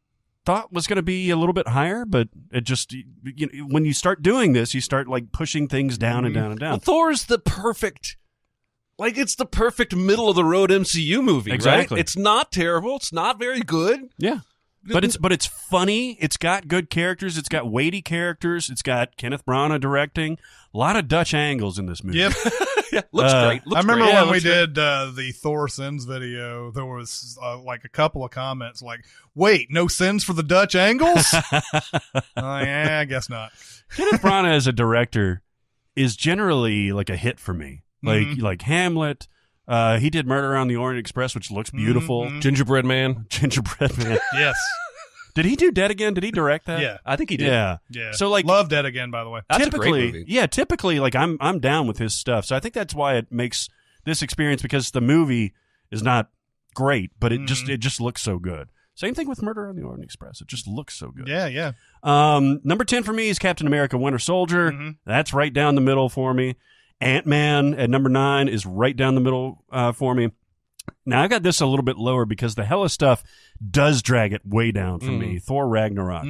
Speaker 2: thought was going to be a little bit higher, but it just, when you start doing this, you start like pushing things down and down and down.
Speaker 3: Well, Thor's the perfect, like it's the perfect middle of the road MCU movie,
Speaker 2: Exactly.
Speaker 3: right? It's not terrible. It's not very good.
Speaker 2: Yeah. But it's funny. It's got good characters. It's got weighty characters. It's got Kenneth Branagh directing. A lot of Dutch angles in this movie.
Speaker 1: Yep.
Speaker 3: Yeah, looks great.
Speaker 1: I remember
Speaker 3: great.
Speaker 1: when we
Speaker 2: looks
Speaker 1: did the Thor Sins video, there was like a couple of comments like, wait, no sins for the Dutch angles? Yeah, I guess not.
Speaker 2: Kenneth Branagh as a director is generally like a hit for me. Like Hamlet. He did Murder on the Orient Express, which looks beautiful.
Speaker 3: Gingerbread Man.
Speaker 2: Gingerbread Man.
Speaker 1: Yes.
Speaker 2: Did he do Dead Again? Did he direct that?
Speaker 1: Yeah.
Speaker 3: I think he did.
Speaker 2: Yeah.
Speaker 1: Yeah.
Speaker 2: So like
Speaker 1: Love Dead Again, by the way.
Speaker 3: That's a
Speaker 2: typically,
Speaker 3: great movie.
Speaker 2: yeah, typically like I'm down with his stuff. So I think that's why it makes this experience, because the movie is not great, but it just looks so good. Same thing with Murder on the Orient Express. It just looks so good.
Speaker 1: Yeah, yeah.
Speaker 2: Number 10 for me is Captain America: Winter Soldier. That's right down the middle for me. Ant-Man at number 9 is right down the middle for me. Now, I got this a little bit lower because the hella stuff does drag it way down for me. Thor Ragnarok.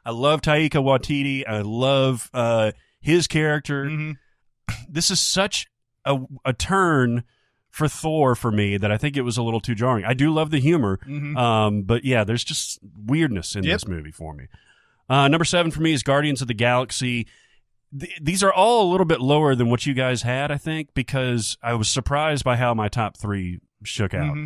Speaker 2: I love Taika Waititi. I love his character. This is such a turn for Thor for me that I think it was a little too jarring. I do love the humor, but yeah, there's just weirdness in this movie for me. Number 7 for me is Guardians of the Galaxy. These are all a little bit lower than what you guys had, I think, because I was surprised by how my top 3 shook out.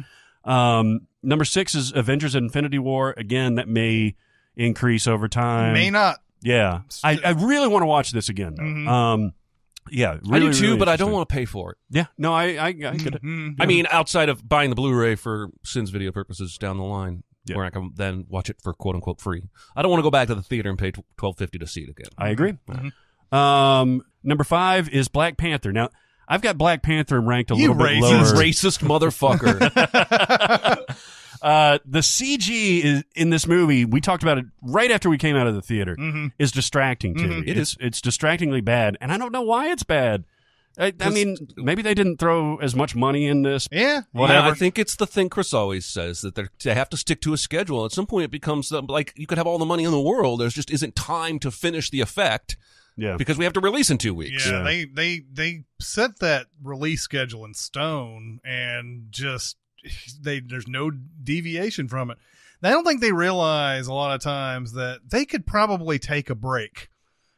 Speaker 2: Number 6 is Avengers: Infinity War. Again, that may increase over time.
Speaker 1: May not.
Speaker 2: Yeah. I really want to watch this again, though. Yeah. Really,
Speaker 3: I do too,
Speaker 2: really
Speaker 3: but I don't
Speaker 2: interesting.
Speaker 3: want to pay for it.
Speaker 2: Yeah. No, I get it.
Speaker 3: I mean, outside of buying the Blu-ray for Sins video purposes down the line, where I can then watch it for quote unquote free. I don't want to go back to the theater and pay $12.50 to see it again.
Speaker 2: I agree. Number 5 is Black Panther. Now, I've got Black Panther ranked a little bit lower.
Speaker 3: Racist motherfucker.
Speaker 2: The CG in this movie, we talked about it right after we came out of the theater, is distracting to me. It's distractingly bad, and I don't know why it's bad. I mean, maybe they didn't throw as much money in this.
Speaker 1: Yeah.
Speaker 2: Whatever.
Speaker 3: Yeah, I think it's the thing Chris always says, that they have to stick to a schedule. At some point, it becomes like you could have all the money in the world. There just isn't time to finish the effect.
Speaker 2: Yeah.
Speaker 3: Because we have to release in 2 weeks.
Speaker 1: Yeah, they set that release schedule in stone, and just there's no deviation from it. I don't think they realize a lot of times that they could probably take a break.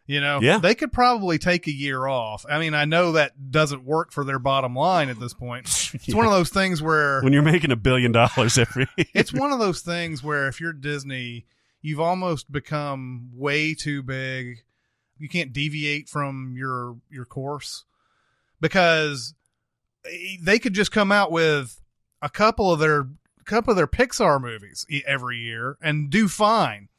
Speaker 2: Yeah.
Speaker 1: They could probably take a year off. I mean, I know that doesn't work for their bottom line at this point. It's one of those things where
Speaker 2: when you're making $1 billion every year.
Speaker 1: it's one of those things where if you're Disney, you've almost become way too big. You can't deviate from your course, because they could just come out with a couple of their Pixar movies every year and do fine.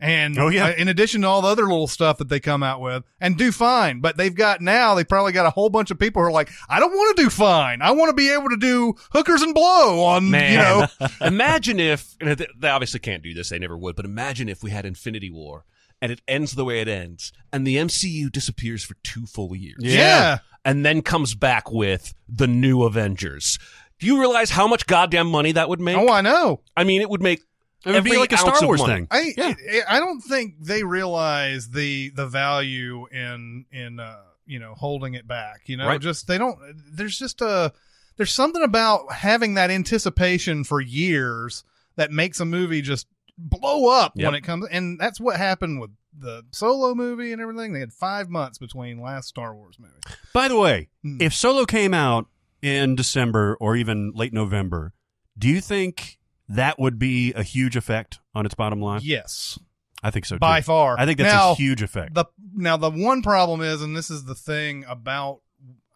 Speaker 1: And
Speaker 2: Oh, yeah.
Speaker 1: in addition to all the other little stuff that they come out with, and do fine. But they probably got a whole bunch of people who are like, I don't want to do fine. I want to be able to do hookers and blow on,
Speaker 3: Man, imagine if, and they obviously can't do this, they never would, but imagine if we had Infinity War and it ends the way it ends and the MCU disappears for 2 full years.
Speaker 1: Yeah.
Speaker 3: And then comes back with the new Avengers. Do you realize how much goddamn money that would make?
Speaker 1: Oh, I know.
Speaker 3: I mean, it would make
Speaker 2: It would be
Speaker 3: every
Speaker 2: like a
Speaker 3: ounce
Speaker 2: Star
Speaker 3: of
Speaker 2: Wars
Speaker 3: money.
Speaker 2: thing.
Speaker 1: I don't think they realize the value in holding it back.
Speaker 3: Right.
Speaker 1: Just they don't. There's something about having that anticipation for years that makes a movie just blow up when it comes. And that's what happened with the Solo movie and everything. They had 5 months between last Star Wars movie.
Speaker 2: By the way, if Solo came out in December or even late November, do you think that would be a huge effect on its bottom line?
Speaker 1: Yes,
Speaker 2: I think so too.
Speaker 1: by far.
Speaker 2: I think that's a huge effect.
Speaker 1: The one problem is, and this is the thing about,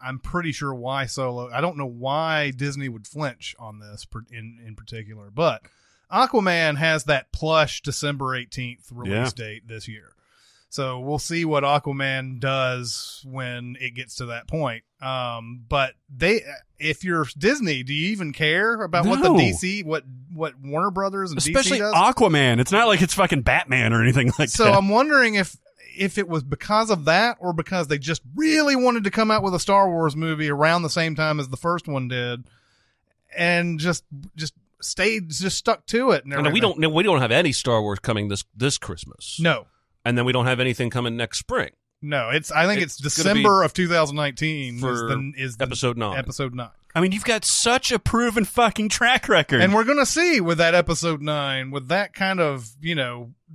Speaker 1: I'm pretty sure why Solo. I don't know why Disney would flinch on this in particular, but Aquaman has that plush December 18th release date this year. So we'll see what Aquaman does when it gets to that point. But if you're Disney, do you even care about what the DC, what Warner Brothers and
Speaker 2: especially
Speaker 1: DC does?
Speaker 2: Aquaman? It's not like it's fucking Batman or anything like that.
Speaker 1: So I'm wondering if it was because of that or because they just really wanted to come out with a Star Wars movie around the same time as the first one did, and just stuck to it.
Speaker 3: And we don't have any Star Wars coming this Christmas.
Speaker 1: No.
Speaker 3: And then we don't have anything coming next spring.
Speaker 1: No, I think it's
Speaker 3: It's
Speaker 1: December of 2019
Speaker 3: for
Speaker 1: is
Speaker 3: episode 9.
Speaker 1: Episode 9.
Speaker 2: I mean, you've got such a proven fucking track record.
Speaker 1: And we're going to see with that episode 9, with that kind of,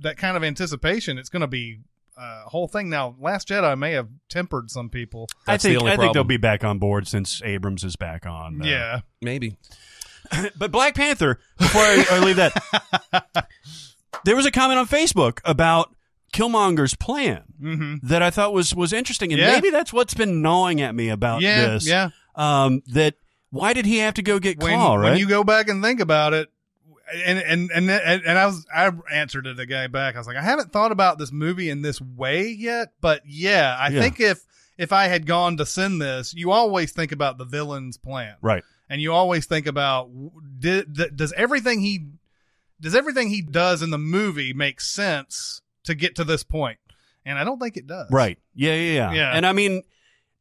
Speaker 1: anticipation, it's going to be a whole thing. Now, Last Jedi may have tempered some people.
Speaker 2: I
Speaker 3: That's the
Speaker 2: think
Speaker 3: only
Speaker 2: they'll
Speaker 3: problem.
Speaker 2: be back on board since Abrams is back on.
Speaker 1: Yeah.
Speaker 3: Maybe.
Speaker 2: But Black Panther, before I leave that, there was a comment on Facebook about Killmonger's plan that I thought was interesting, and maybe that's what's been gnawing at me about this.
Speaker 1: Yeah.
Speaker 2: That why did he have to go get Claw? Right?
Speaker 1: When you go back and think about it, and I answered it a guy back. I was like, I haven't thought about this movie in this way yet, but I think if I had gone to send this, you always think about the villain's plan,
Speaker 2: right?
Speaker 1: And you always think about does everything he does in the movie make sense to get to this point? And I don't think it does.
Speaker 2: Right. Yeah. And I mean,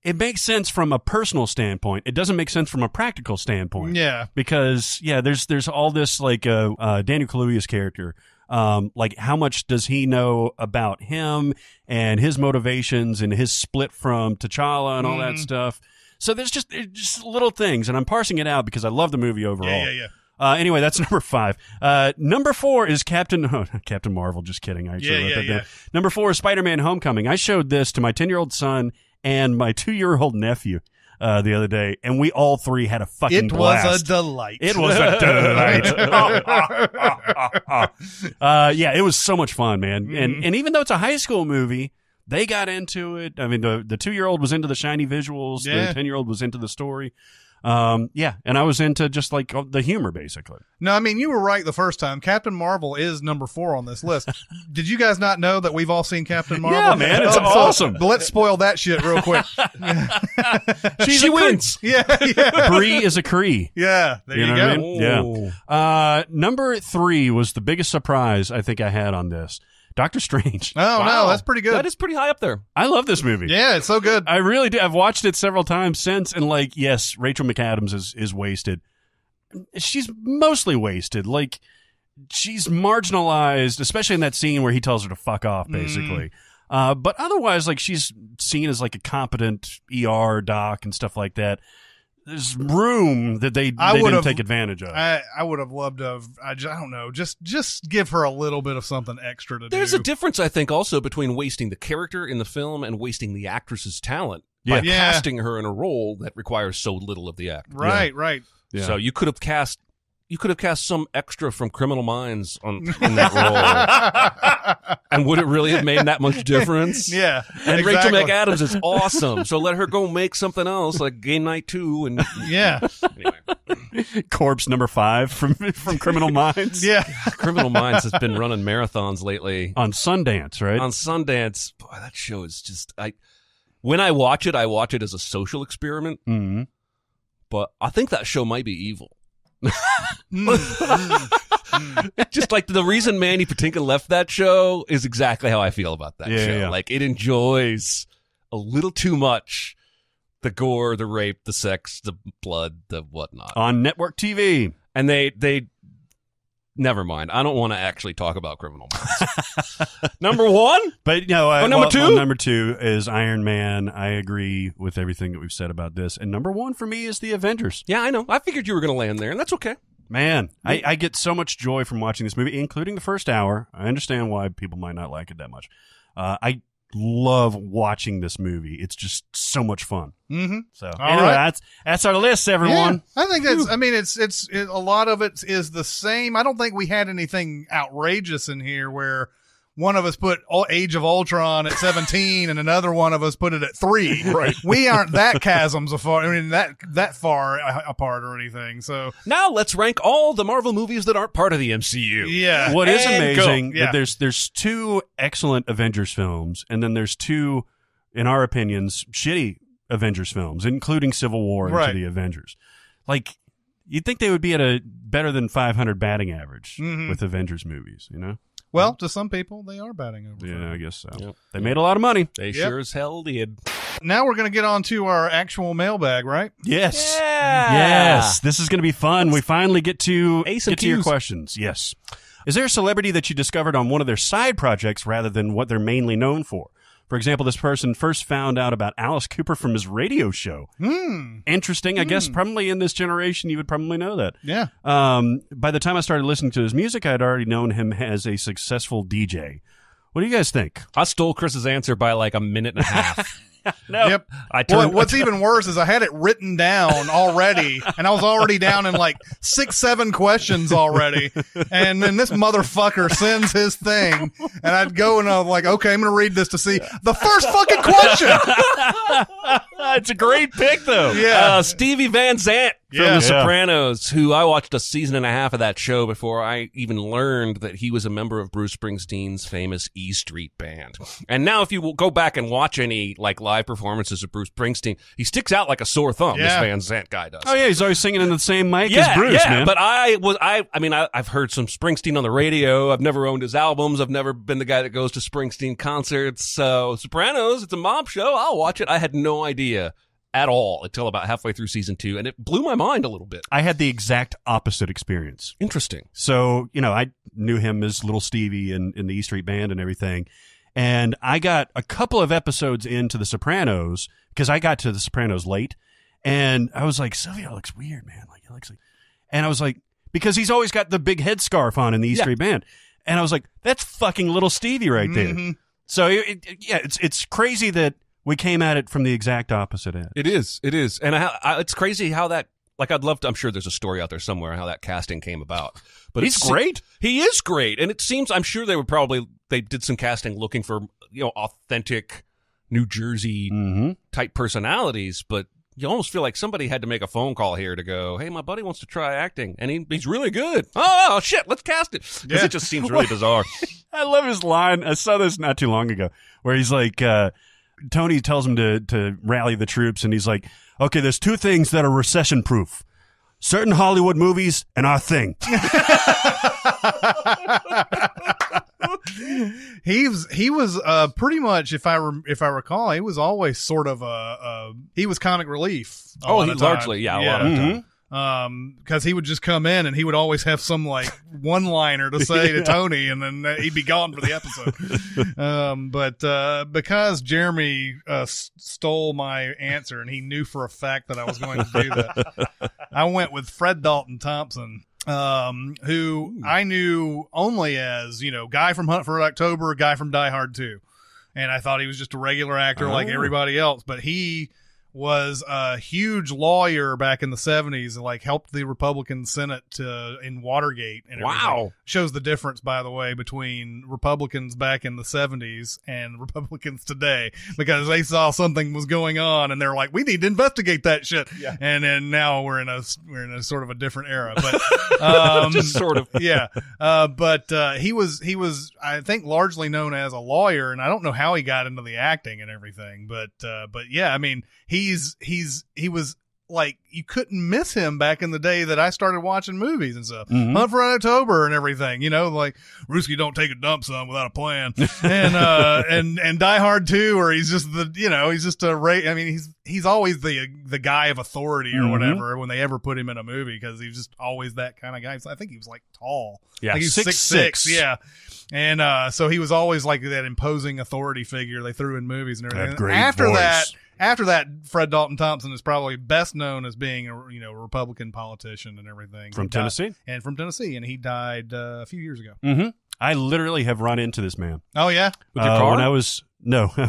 Speaker 2: it makes sense from a personal standpoint. It doesn't make sense from a practical standpoint.
Speaker 1: Yeah.
Speaker 2: Because there's all this like Daniel Kaluuya's character. Like how much does he know about him and his motivations and his split from T'Challa and all that stuff. So there's just little things, and I'm parsing it out because I love the movie overall.
Speaker 1: Yeah.
Speaker 2: Anyway, that's number 5. Number 4 is Captain Marvel. Just kidding. I actually wrote that down. Number 4 is Spider-Man Homecoming. I showed this to my 10-year-old son and my 2-year-old nephew the other day, and we all 3 had a fucking blast.
Speaker 1: It was a delight.
Speaker 2: It was a delight. It was so much fun, man. And even though it's a high school movie, they got into it. I mean, the 2-year-old was into the shiny visuals. The 10-year-old was into the story. And I was into just like the humor, basically.
Speaker 1: No, I mean, you were right the first time. Captain Marvel is number 4 on this list. Did you guys not know that we've all seen Captain Marvel?
Speaker 2: Yeah, man, it's awesome.
Speaker 1: But let's spoil that shit real quick.
Speaker 3: She wins.
Speaker 1: Yeah.
Speaker 2: Bree is a Cree.
Speaker 1: Yeah, there you
Speaker 2: know
Speaker 1: go.
Speaker 2: what I mean? Yeah. Number 3 was the biggest surprise I think I had on this. Doctor Strange.
Speaker 1: Oh, no, that's pretty good.
Speaker 3: That is pretty high up there.
Speaker 2: I love this movie.
Speaker 1: Yeah, it's so good.
Speaker 2: I really do. I've watched it several times since, and like, yes, Rachel McAdams is wasted. She's mostly wasted. Like, she's marginalized, especially in that scene where he tells her to fuck off, basically. But otherwise, like, she's seen as like a competent ER doc and stuff like that. There's room that they didn't take advantage of.
Speaker 1: I would have loved to have, I don't know, just give her a little bit of something extra to do.
Speaker 3: There's a difference, I think, also between wasting the character in the film and wasting the actress's talent by casting her in a role that requires so little of the actor.
Speaker 1: Right.
Speaker 2: Yeah.
Speaker 3: So you could have cast some extra from Criminal Minds in that role. And would it really have made that much difference?
Speaker 1: Yeah.
Speaker 3: And
Speaker 1: exactly.
Speaker 3: Rachel McAdams is awesome. So let her go make something else like Game Night 2 and
Speaker 1: Yeah.
Speaker 3: anyway.
Speaker 2: Corpse number 5 from Criminal Minds.
Speaker 1: Yeah.
Speaker 3: Criminal Minds has been running marathons lately.
Speaker 2: On Sundance, right?
Speaker 3: On Sundance, boy, that show is just when I watch it as a social experiment.
Speaker 2: Mm-hmm.
Speaker 3: But I think that show might be evil. Just like the reason Mandy Patinkin left that show is exactly how I feel about that show.
Speaker 2: Yeah.
Speaker 3: Like it enjoys a little too much the gore, the rape, the sex, the blood, the whatnot
Speaker 2: On network TV.
Speaker 3: And they never mind. I don't want to actually talk about Criminal Minds. Number 1?
Speaker 2: But no,
Speaker 3: number 2?
Speaker 2: Number 2 is Iron Man. I agree with everything that we've said about this. And number 1 for me is the Avengers.
Speaker 3: Yeah, I know. I figured you were going to land there, and that's okay.
Speaker 2: Man, I get so much joy from watching this movie, including the first hour. I understand why people might not like it that much. I love watching this movie. It's just so much fun.
Speaker 1: Mm-hmm.
Speaker 2: So
Speaker 1: All
Speaker 2: anyway,
Speaker 1: right.
Speaker 2: that's our list, everyone.
Speaker 1: Yeah, I think that's. I mean, it's a lot of it is the same. I don't think we had anything outrageous in here where one of us put Age of Ultron at 17 and another one of us put it at 3.
Speaker 2: Right.
Speaker 1: We aren't that chasms afar. I mean, that far apart or anything. So
Speaker 3: Now let's rank all the Marvel movies that aren't part of the MCU.
Speaker 1: yeah.
Speaker 2: What is
Speaker 3: And
Speaker 2: amazing
Speaker 1: go. Yeah.
Speaker 2: that there's 2 excellent Avengers films, and then there's 2, in our opinions, shitty Avengers films, including Civil War into
Speaker 1: Right.
Speaker 2: the Avengers. Like, you'd think they would be at a better than 500 batting average with Avengers movies, you know?
Speaker 1: Well, to some people, they are batting over.
Speaker 2: Yeah, I guess so.
Speaker 3: Yep.
Speaker 2: They made a lot of money.
Speaker 3: They
Speaker 1: Yep.
Speaker 3: sure as hell did.
Speaker 1: Now we're going to get on to our actual mailbag, right?
Speaker 2: Yes.
Speaker 3: Yeah.
Speaker 2: Yes. This is going to be fun. We finally get to
Speaker 3: Ace and
Speaker 2: get to your
Speaker 3: Q's.
Speaker 2: questions. Yes. Is there a celebrity that you discovered on one of their side projects rather than what they're mainly known for? For example, this person first found out about Alice Cooper from his radio show. Interesting. I guess probably in this generation, you would probably know that.
Speaker 1: Yeah.
Speaker 2: By the time I started listening to his music, I had already known him as a successful DJ. What do you guys think?
Speaker 3: I stole Chris's answer by like a minute and a half.
Speaker 2: No.
Speaker 1: Yep.
Speaker 3: I
Speaker 1: Well,
Speaker 3: turned.
Speaker 1: what's even worse is I had it written down already, and I was already down in like 6-7 questions already. And then this motherfucker sends his thing, and I'd go and I'm like, okay, I'm going to read this to see the first fucking question.
Speaker 2: It's a great pick, though.
Speaker 1: Yeah.
Speaker 3: Stevie Van Zandt from
Speaker 1: Yeah.
Speaker 3: The Sopranos, who I watched a season and a half of that show before I even learned that he was a member of Bruce Springsteen's famous E Street Band. And now if you will go back and watch any like live performances of Bruce Springsteen, he sticks out like a sore thumb, this
Speaker 1: Yeah.
Speaker 3: Van Zandt guy does.
Speaker 2: Oh, yeah, he's always singing in the same mic as Bruce, man.
Speaker 3: But I've heard some Springsteen on the radio. I've never owned his albums. I've never been the guy that goes to Springsteen concerts. So Sopranos, it's a mob show. I'll watch it. I had no idea at all until about halfway through season 2, and it blew my mind a little bit.
Speaker 2: I had the exact opposite experience.
Speaker 3: Interesting.
Speaker 2: So, I knew him as Little Stevie in the E Street Band and everything. And I got a couple of episodes into The Sopranos because I got to The Sopranos late. And I was like, Silvio looks weird, man. Like, he looks like, and I was like, because he's always got the big headscarf on in the E Street Band. And I was like, that's fucking Little Stevie right there. So, it's crazy that we came at it from the exact opposite end.
Speaker 3: It is. And it's crazy how that, like, I'd love to, I'm sure there's a story out there somewhere how that casting came about. But
Speaker 2: He's great.
Speaker 3: He is great. And it seems, I'm sure they did some casting looking for, authentic New Jersey type personalities, but you almost feel like somebody had to make a phone call here to go, hey, my buddy wants to try acting, and he's really good. Oh, shit, let's cast it. Because it just seems really bizarre.
Speaker 2: I love his line. I saw this not too long ago where he's like, Tony tells him to rally the troops, and he's like, okay, there's 2 things that are recession proof. Certain Hollywood movies and our thing.
Speaker 1: He was pretty much, if I recall, he was always sort of he was comic relief. A lot of time.
Speaker 3: Largely, a lot of time.
Speaker 1: Because he would just come in and he would always have some like one-liner to say to Tony, and then he'd be gone for the episode. But because Jeremy stole my answer and he knew for a fact that I was going to do that, I went with Fred Dalton Thompson, who I knew only as guy from Hunt for Red October, guy from Die Hard 2, and I thought he was just a regular actor like everybody else, but he was a huge lawyer back in the 70s and like helped the Republican Senate in Watergate and everything.
Speaker 3: Wow.
Speaker 1: Shows the difference, by the way, between Republicans back in the 70s and Republicans today, because they saw something was going on and they're like, we need to investigate that shit.
Speaker 3: Yeah.
Speaker 1: And then now we're in a sort of a different era, but
Speaker 3: Just sort of.
Speaker 1: yeah. But he was I think largely known as a lawyer, and I don't know how he got into the acting and everything, but yeah, I mean, he was like, you couldn't miss him back in the day that I started watching movies and stuff. Hunt for Red October and everything, like Ruski Don't Take a Dump Son Without a Plan, and Die Hard 2, where he's just he's always the guy of authority or whatever when they ever put him in a movie, because he's just always that kind of guy. So I think he was like tall.
Speaker 3: Yeah,
Speaker 1: like he's 6'6". Yeah. And so he was always like that imposing authority figure they threw in movies and everything.
Speaker 2: Great
Speaker 1: After that, Fred Dalton Thompson is probably best known as being a Republican politician and everything
Speaker 2: From Tennessee,
Speaker 1: and he died a few years ago.
Speaker 2: Mm-hmm. I literally have run into this man.
Speaker 1: Oh yeah,
Speaker 3: with your car?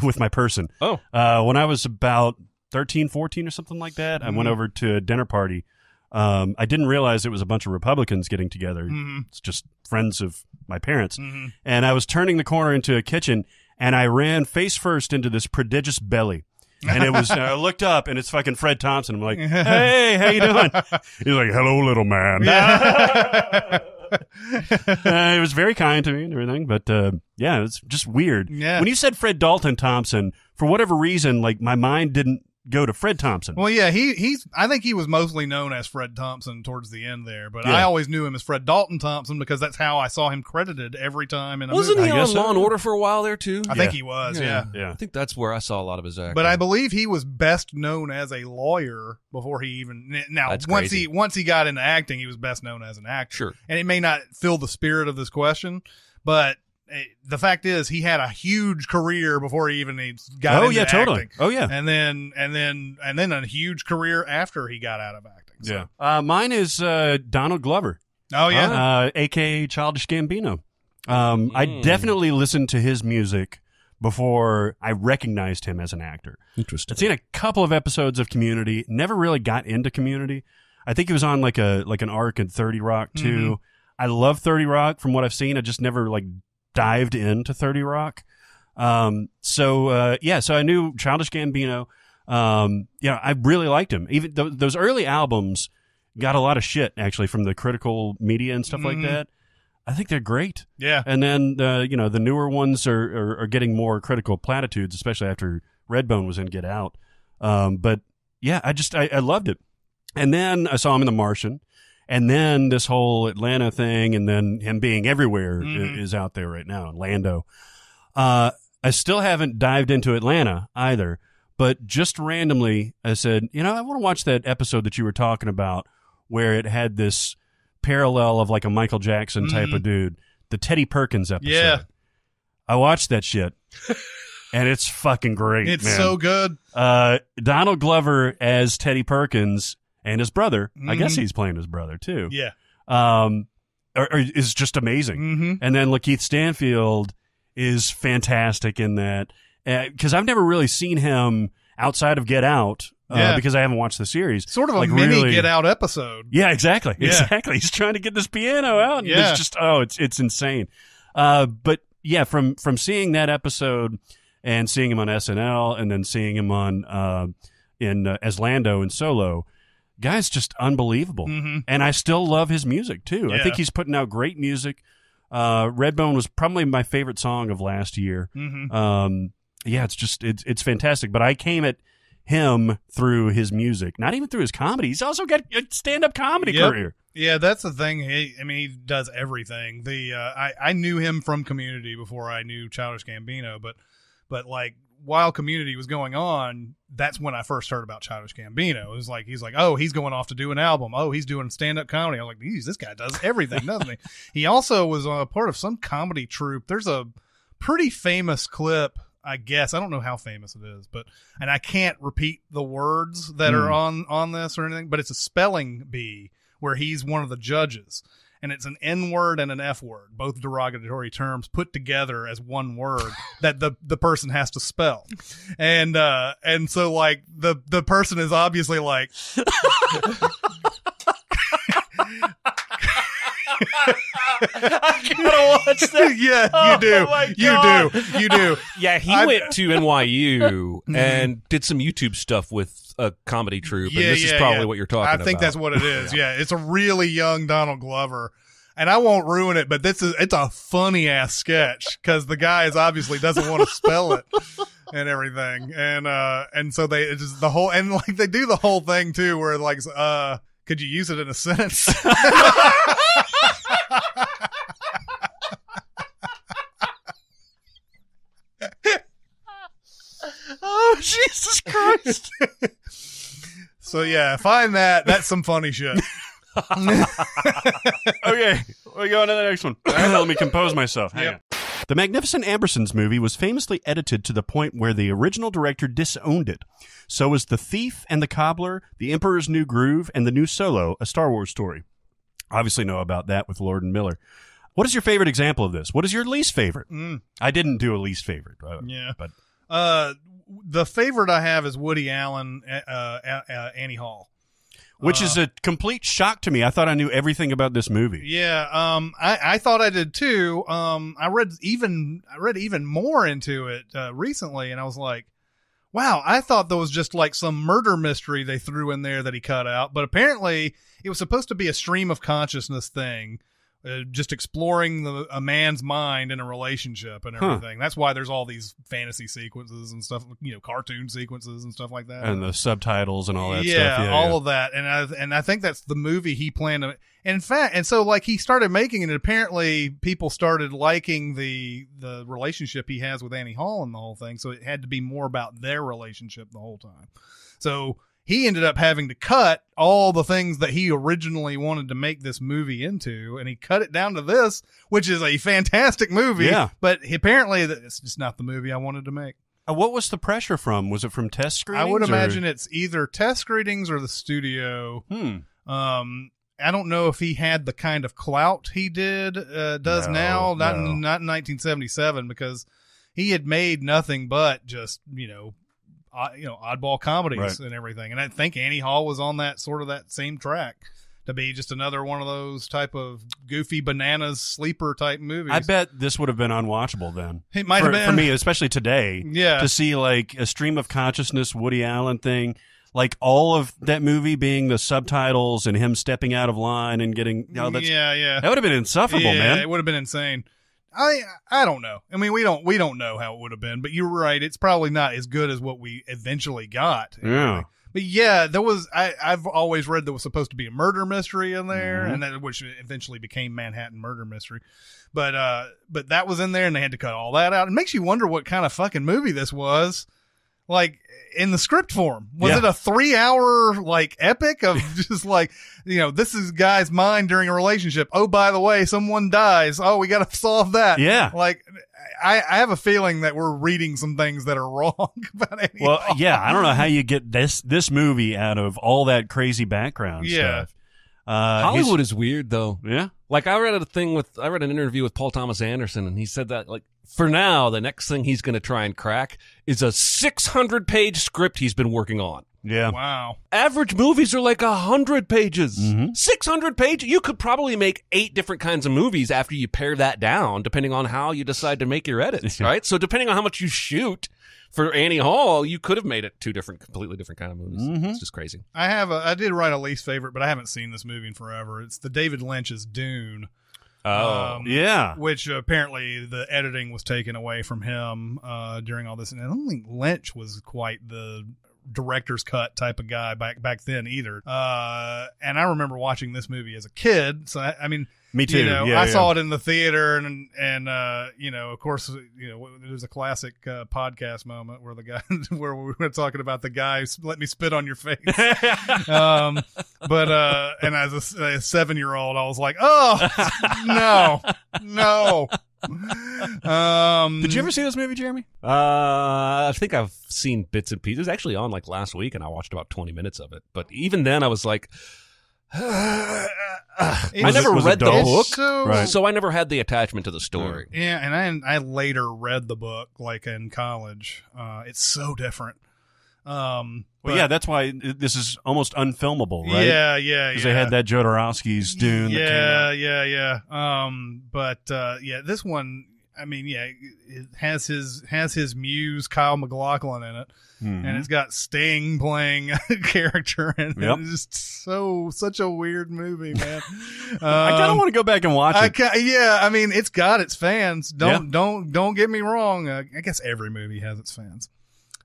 Speaker 2: With my person.
Speaker 3: Oh,
Speaker 2: when I was about 13, 14 or something like that, I went over to a dinner party. I didn't realize it was a bunch of Republicans getting together. It's just friends of my parents. And I was turning the corner into a kitchen, and I ran face first into this prodigious belly. And it was, I looked up, and it's fucking Fred Thompson. I'm like, hey, how you doing? He's like, hello, little man. He was very kind to me and everything, but yeah, it's just weird.
Speaker 1: Yeah.
Speaker 2: When you said Fred Dalton Thompson, for whatever reason, like, my mind didn't go to Fred Thompson.
Speaker 1: Well, yeah, I think he was mostly known as Fred Thompson towards the end there, but
Speaker 2: Yeah.
Speaker 1: I always knew him as Fred Dalton Thompson because that's how I saw him credited every time in a
Speaker 3: wasn't
Speaker 1: movie.
Speaker 3: he
Speaker 2: I
Speaker 3: on
Speaker 2: guess
Speaker 3: Law
Speaker 2: so.
Speaker 3: and Order for a while there too?
Speaker 1: I think he was, yeah.
Speaker 2: Yeah.
Speaker 3: I think that's where I saw a lot of his acting.
Speaker 1: But I believe he was best known as a lawyer before he even. Now,
Speaker 3: That's
Speaker 1: once
Speaker 3: crazy.
Speaker 1: he got into acting, he was best known as an actor.
Speaker 3: Sure.
Speaker 1: And it may not fill the spirit of this question, but the fact is, he had a huge career before he even got into acting.
Speaker 2: Totally. Oh yeah.
Speaker 1: And then a huge career after he got out of acting. So.
Speaker 2: Yeah. Mine is Donald Glover.
Speaker 1: Oh yeah.
Speaker 2: AKA Childish Gambino. I definitely listened to his music before I recognized him as an actor.
Speaker 3: Interesting.
Speaker 2: I'd seen a couple of episodes of Community. Never really got into Community. I think he was on like an arc in 30 Rock too. I love 30 Rock from what I've seen. I just never dived into 30 Rock. So I knew Childish Gambino. I really liked him. Even those early albums got a lot of shit actually from the critical media and stuff like that. I think they're great.
Speaker 1: Yeah.
Speaker 2: And then the newer ones are getting more critical platitudes, especially after Redbone was in Get Out. But yeah, I loved it. And then I saw him in The Martian. And then this whole Atlanta thing, and then him being everywhere is out there right now in Lando. I still haven't dived into Atlanta either, but just randomly I said, I want to watch that episode that you were talking about where it had this parallel of like a Michael Jackson type of dude, the Teddy Perkins episode.
Speaker 1: Yeah.
Speaker 2: I watched that shit. And it's fucking great,
Speaker 1: It's
Speaker 2: man.
Speaker 1: so good.
Speaker 2: Donald Glover as Teddy Perkins and his brother. I guess he's playing his brother too.
Speaker 1: Yeah.
Speaker 2: Is just amazing. And then Lakeith Stanfield is fantastic in that, because I've never really seen him outside of Get Out, because I haven't watched the series.
Speaker 1: Sort of a mini Get Out episode.
Speaker 2: Yeah, exactly.
Speaker 1: Yeah.
Speaker 2: Exactly. He's trying to get this piano out. And
Speaker 1: Yeah.
Speaker 2: it's just, it's insane. But yeah, from seeing that episode and seeing him on SNL and then seeing him on, as Lando in Solo, guy's just unbelievable. And I still love his music too. I think he's putting out great music. Redbone was probably my favorite song of last year. Yeah, it's fantastic. But I came at him through his music, not even through his comedy. He's also got a stand-up comedy career.
Speaker 1: Yeah, that's the thing. He does everything. I knew him from Community before I knew Childish Gambino, but like while Community was going on, that's when I first heard about Childish Gambino. It was like he's like, oh, he's going off to do an album. Oh, he's doing stand-up comedy. I was like, geez, this guy does everything, doesn't he? He also was a part of some comedy troupe. There's a pretty famous clip, I guess. I don't know how famous it is, and I can't repeat the words that are on this or anything, but it's a spelling bee where he's one of the judges. and it's an N word and an F word, both derogatory terms put together as one word that the person has to spell. And so like the person is obviously like,
Speaker 3: I gotta watch that.
Speaker 1: Yeah, you do.
Speaker 3: Yeah, he went to NYU and did some YouTube stuff with a comedy troupe. And this is probably what you're talking about.
Speaker 1: I think that's what it is. Yeah, it's a really young Donald Glover. And I won't ruin it, but it's a funny ass sketch because the guy obviously doesn't want to spell it and everything. And so they just the whole, and like they do the whole thing too, where like, could you use it in a sentence?
Speaker 3: Oh, Jesus Christ.
Speaker 1: So yeah, find that. That's some funny shit.
Speaker 2: Okay, we go on to the next one. Let me compose myself. Hang on. The Magnificent Ambersons movie was famously edited to the point where the original director disowned it. So was The Thief and the Cobbler, The Emperor's New Groove, and The New Solo, a Star Wars story. Obviously know about that with Lord and Miller. What is your favorite example of this? What is your least favorite? I didn't do a least favorite.
Speaker 1: But the favorite I have is Woody Allen, Annie Hall.
Speaker 2: Which is a complete shock to me. I thought I knew everything about this movie.
Speaker 1: Yeah, I thought I did too. I read even more into it recently, and I was like, wow, I thought there was just like some murder mystery they threw in there that he cut out, but apparently it was supposed to be a stream of consciousness thing. Just exploring a man's mind in a relationship and everything. That's why there's all these fantasy sequences and stuff, cartoon sequences and stuff like that.
Speaker 2: And the subtitles and all that stuff.
Speaker 1: Yeah, all of that. And I think that's the movie he planned to. In fact, and so like he started making it, and apparently people started liking the relationship he has with Annie Hall and the whole thing. So it had to be more about their relationship the whole time. So he ended up having to cut all the things that he originally wanted to make this movie into, and he cut it down to this, which is a fantastic movie. Yeah. But apparently it's just not the movie I wanted to make.
Speaker 2: What was the pressure from? Was it from test screenings?
Speaker 1: I would imagine it's either test screenings or the studio. I don't know if he had the kind of clout he does now, not in 1977, because he had made nothing but just, oddball comedies and everything. And I think Annie Hall was on that same track to be just another one of those type of goofy bananas sleeper type movies.
Speaker 2: I bet this would have been unwatchable then.
Speaker 1: It might have been.
Speaker 2: For me, especially today.
Speaker 1: Yeah.
Speaker 2: To see like a stream of consciousness Woody Allen thing, like all of that movie being the subtitles and him stepping out of line and getting, that would have been insufferable, man.
Speaker 1: It would have been insane. I don't know. I mean, we don't know how it would have been, but you're right. It's probably not as good as what we eventually got.
Speaker 2: Yeah.
Speaker 1: But yeah, there was. I've always read there was supposed to be a murder mystery in there, and that which eventually became Manhattan Murder Mystery. But that was in there, and they had to cut all that out. It makes you wonder what kind of fucking movie this was. Like in the script form, was it a 3-hour like epic of just like, this is a guy's mind during a relationship. Oh, by the way, someone dies. Oh, we got to solve that.
Speaker 2: Yeah.
Speaker 1: Like I have a feeling that we're reading some things that are wrong about Annie Hall.
Speaker 2: I don't know how you get this movie out of all that crazy background stuff.
Speaker 3: Hollywood is weird though.
Speaker 2: Yeah.
Speaker 3: Like I read an interview with Paul Thomas Anderson, and he said that like for now the next thing he's going to try and crack is a 600-page script he's been working on.
Speaker 2: Yeah.
Speaker 1: Wow.
Speaker 3: Average movies are like 100 pages. 600 pages. You could probably make 8 different kinds of movies after you pare that down, depending on how you decide to make your edits, right? So depending on how much you shoot for Annie Hall, you could have made it 2 completely different kind of movies. It's just crazy.
Speaker 1: I did write a least favorite, but I haven't seen this movie in forever. It's the David Lynch's Dune.
Speaker 2: Yeah.
Speaker 1: Which apparently the editing was taken away from him during all this. And I don't think Lynch was quite the director's cut type of guy back then either. And I remember watching this movie as a kid. So I mean,
Speaker 2: me too.
Speaker 1: I saw it in the theater, and of course, there's a classic podcast moment where the guy where we were talking about the guy let me spit on your face. But as a 7-year-old, I was like, oh no.
Speaker 2: Did you ever see this movie, Jeremy?
Speaker 3: I think I've seen bits and pieces. It was actually on like last week, and I watched about 20 minutes of it. But even then, I was like, I
Speaker 1: It's-
Speaker 3: never
Speaker 2: was it
Speaker 3: read the
Speaker 2: dull?
Speaker 3: book,
Speaker 1: so,
Speaker 2: Right.
Speaker 3: so I never had the attachment to the story.
Speaker 1: Yeah, and I later read the book like in college. It's so different.
Speaker 2: Well,
Speaker 1: But-
Speaker 2: yeah, that's why this is almost unfilmable, right?
Speaker 1: Yeah.
Speaker 2: Because they had that Jodorowsky's Dune. that came out.
Speaker 1: Yeah. This one, I mean, yeah, it has his muse Kyle MacLachlan in it,
Speaker 2: Mhm.
Speaker 1: and it's got Sting playing a character, and
Speaker 2: Yep.
Speaker 1: it's just such a weird movie, man.
Speaker 2: I kind of want to go back and watch it.
Speaker 1: I mean, it's got its fans. Don't get me wrong. I guess every movie has its fans.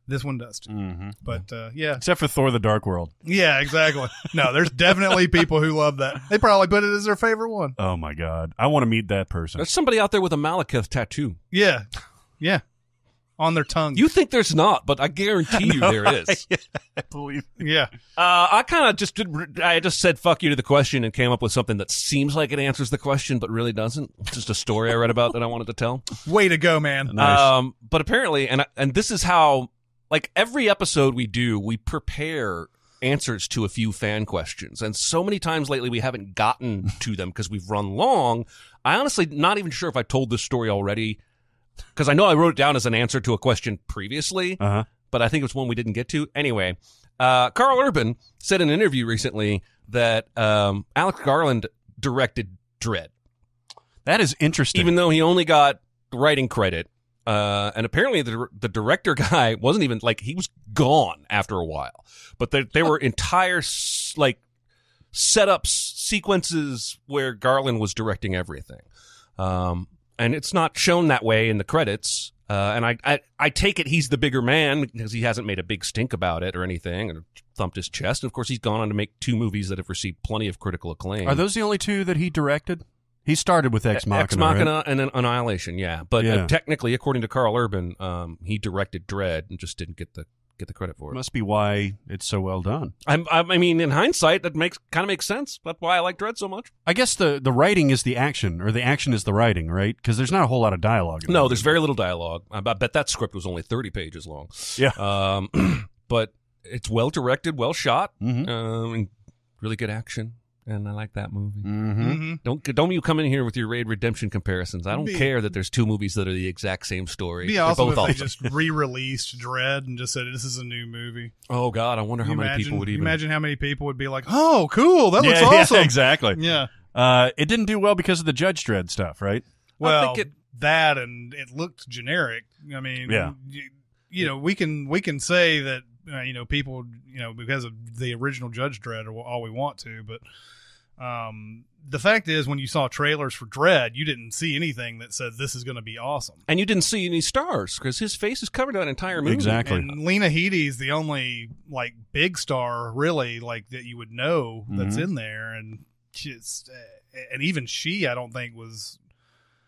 Speaker 1: This one does too.
Speaker 2: Mm-hmm.
Speaker 1: But yeah,
Speaker 2: Except for Thor: The Dark World.
Speaker 1: yeah, exactly. No, there's definitely people who love that. They probably put it as their favorite one.
Speaker 2: Oh my God, I want to meet that person.
Speaker 3: There's somebody out there with a Malekith tattoo.
Speaker 1: Yeah, on their tongue.
Speaker 3: You think there's not, but I guarantee you there is.
Speaker 2: I believe.
Speaker 1: Yeah,
Speaker 3: I kind of just I just said fuck you to the question and came up with something that seems like it answers the question, but really doesn't. It's just a story I read about that I wanted to tell.
Speaker 1: way to go, man.
Speaker 2: Nice.
Speaker 3: But apparently, and this is how, like every episode we do, we prepare answers to a few fan questions. And so many times lately we haven't gotten to them because we've run long. I honestly not even sure if I told this story already because I know I wrote it down as an answer to a question previously, but I think it's one we didn't get to. Anyway, Carl Urban said in an interview recently that Alex Garland directed Dredd.
Speaker 2: That is interesting.
Speaker 3: Even though he only got writing credit. And apparently the director guy wasn't even like he was gone after a while, but there were entire like setups sequences where Garland was directing everything. And it's not shown that way in the credits. And I take it he's the bigger man because he hasn't made a big stink about it or anything or thumped his chest. And of course he's gone on to make 2 movies that have received plenty of critical acclaim.
Speaker 2: Are those the only 2 that he directed? He started with Ex Machina.
Speaker 3: Ex Machina
Speaker 2: right?
Speaker 3: and then Annihilation, yeah. But
Speaker 2: Yeah.
Speaker 3: Technically, according to Carl Urban, he directed Dredd and just didn't get the credit for it.
Speaker 2: Must be why it's so well done.
Speaker 3: I mean, in hindsight, that kind of makes sense. That's why I like Dredd so much.
Speaker 2: I guess the writing is the action, or the action is the writing, right? Because there's not a whole lot of dialogue. In
Speaker 3: No,
Speaker 2: that
Speaker 3: there's
Speaker 2: movie.
Speaker 3: very little dialogue. I bet that script was only 30 pages long.
Speaker 2: Yeah.
Speaker 3: But it's well directed, well shot,
Speaker 2: Mhm.
Speaker 3: and really good action. And I like that movie.
Speaker 2: Mm-hmm.
Speaker 3: Don't you come in here with your Raid Redemption comparisons. I don't
Speaker 1: Be-
Speaker 3: care that there's 2 movies that are the exact same story.
Speaker 1: It'd be
Speaker 3: They're
Speaker 1: awesome
Speaker 3: both
Speaker 1: if they
Speaker 3: awesome.
Speaker 1: just re-released Dredd and just said this is a new movie.
Speaker 3: Oh God, I wonder how many people would even.
Speaker 1: imagine how many people would be like, "Oh, cool, that looks
Speaker 2: Yeah,
Speaker 1: awesome."
Speaker 2: yeah, exactly.
Speaker 1: Yeah.
Speaker 2: It didn't do well because of the Judge Dredd stuff, right?
Speaker 1: Well,
Speaker 3: think
Speaker 1: that and it looked generic. I mean,
Speaker 2: Yeah.
Speaker 1: you know, we can say that people, because of the original Judge Dredd are all we want to, but the fact is, when you saw trailers for Dredd, you didn't see anything that said this is going to be awesome.
Speaker 3: And you didn't see any stars because his face is covered that entire movie.
Speaker 2: Exactly.
Speaker 1: And Lena Headey's the only like big star really like that you would know that's in there, and and even she, I don't think was.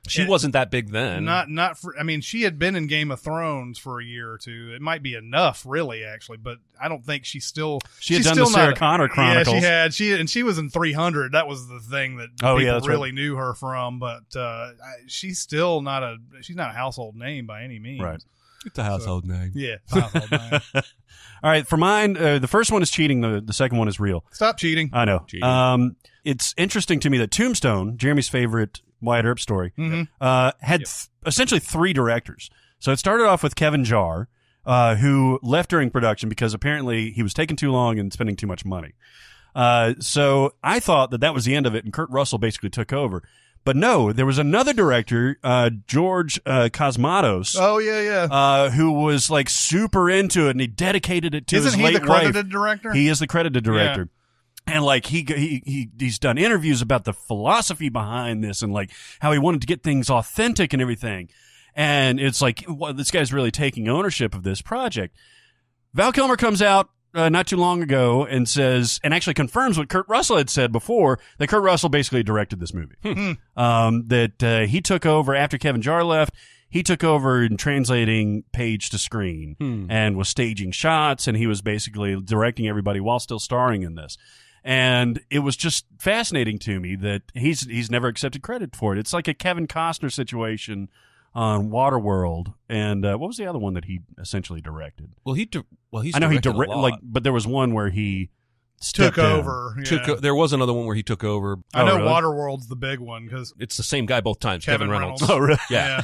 Speaker 3: She wasn't that big then.
Speaker 1: Not for. I mean, she had been in Game of Thrones for a year or 2. It might be enough, really, actually, but I don't think she's still.
Speaker 2: She had
Speaker 1: she's
Speaker 2: done
Speaker 1: still
Speaker 2: the Sarah
Speaker 1: not-
Speaker 2: Connor Chronicles.
Speaker 1: Yeah, she was in 300. That was the thing that
Speaker 2: Oh, yeah,
Speaker 1: people
Speaker 2: that's right.
Speaker 1: really knew her from. But she's still not a. She's not a household name by any means.
Speaker 2: Right.
Speaker 3: It's a household name.
Speaker 1: Yeah, household name.
Speaker 2: All right, for mine, the first one is cheating. The second one is real.
Speaker 1: Stop cheating.
Speaker 2: I know.
Speaker 3: Cheating.
Speaker 2: It's interesting to me that Tombstone, Jeremy's favorite Wyatt Earp story, had essentially 3 directors. So it started off with Kevin Jarre, who left during production because apparently he was taking too long and spending too much money. So I thought that was the end of it, and Kurt Russell basically took over. But no, there was another director, George Cosmatos,
Speaker 1: Oh yeah.
Speaker 2: who was like super into it, and he dedicated it to his
Speaker 1: Isn't he
Speaker 2: late
Speaker 1: the credited
Speaker 2: wife.
Speaker 1: director?
Speaker 2: He is the credited director. And like he's done interviews about the philosophy behind this and like how he wanted to get things authentic and everything. And it's like, well, this guy's really taking ownership of this project. Val Kilmer comes out not too long ago and says, and actually confirms what Kurt Russell had said before, that Kurt Russell basically directed this movie. That he took over after Kevin Jarre left. He took over in translating page to screen and was staging shots, and he was basically directing everybody while still starring in this. And it was just fascinating to me that he's never accepted credit for it. It's like a Kevin Costner situation on Waterworld, and what was the other one that he essentially directed?
Speaker 3: Well, he's
Speaker 2: I know he
Speaker 3: directed a
Speaker 2: directed,
Speaker 3: lot.
Speaker 2: like, but there was one where he
Speaker 1: took over. Yeah.
Speaker 3: There was another one where he took over.
Speaker 1: I know
Speaker 2: really?
Speaker 1: Waterworld's the big one because
Speaker 3: It's the same guy both times, Kevin Reynolds.
Speaker 2: Oh, really?
Speaker 3: Yeah.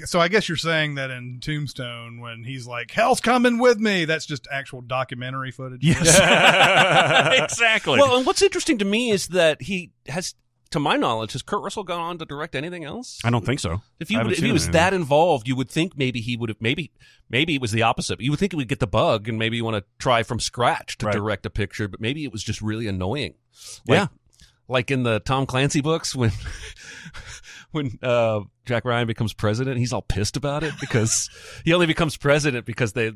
Speaker 1: So I guess you're saying that in Tombstone when he's like, "Hell's coming with me," that's just actual documentary footage.
Speaker 2: Yes. Exactly.
Speaker 3: Well, and what's interesting to me is that he has, to my knowledge, has Kurt Russell gone on to direct anything else?
Speaker 2: I don't think so.
Speaker 3: If he was that involved, you would think maybe he would have. Maybe it was the opposite. You would think he would get the bug and maybe you want to try from scratch to direct a picture, but maybe it was just really annoying. Like in the Tom Clancy books when Jack Ryan becomes president, he's all pissed about it because he only becomes president because they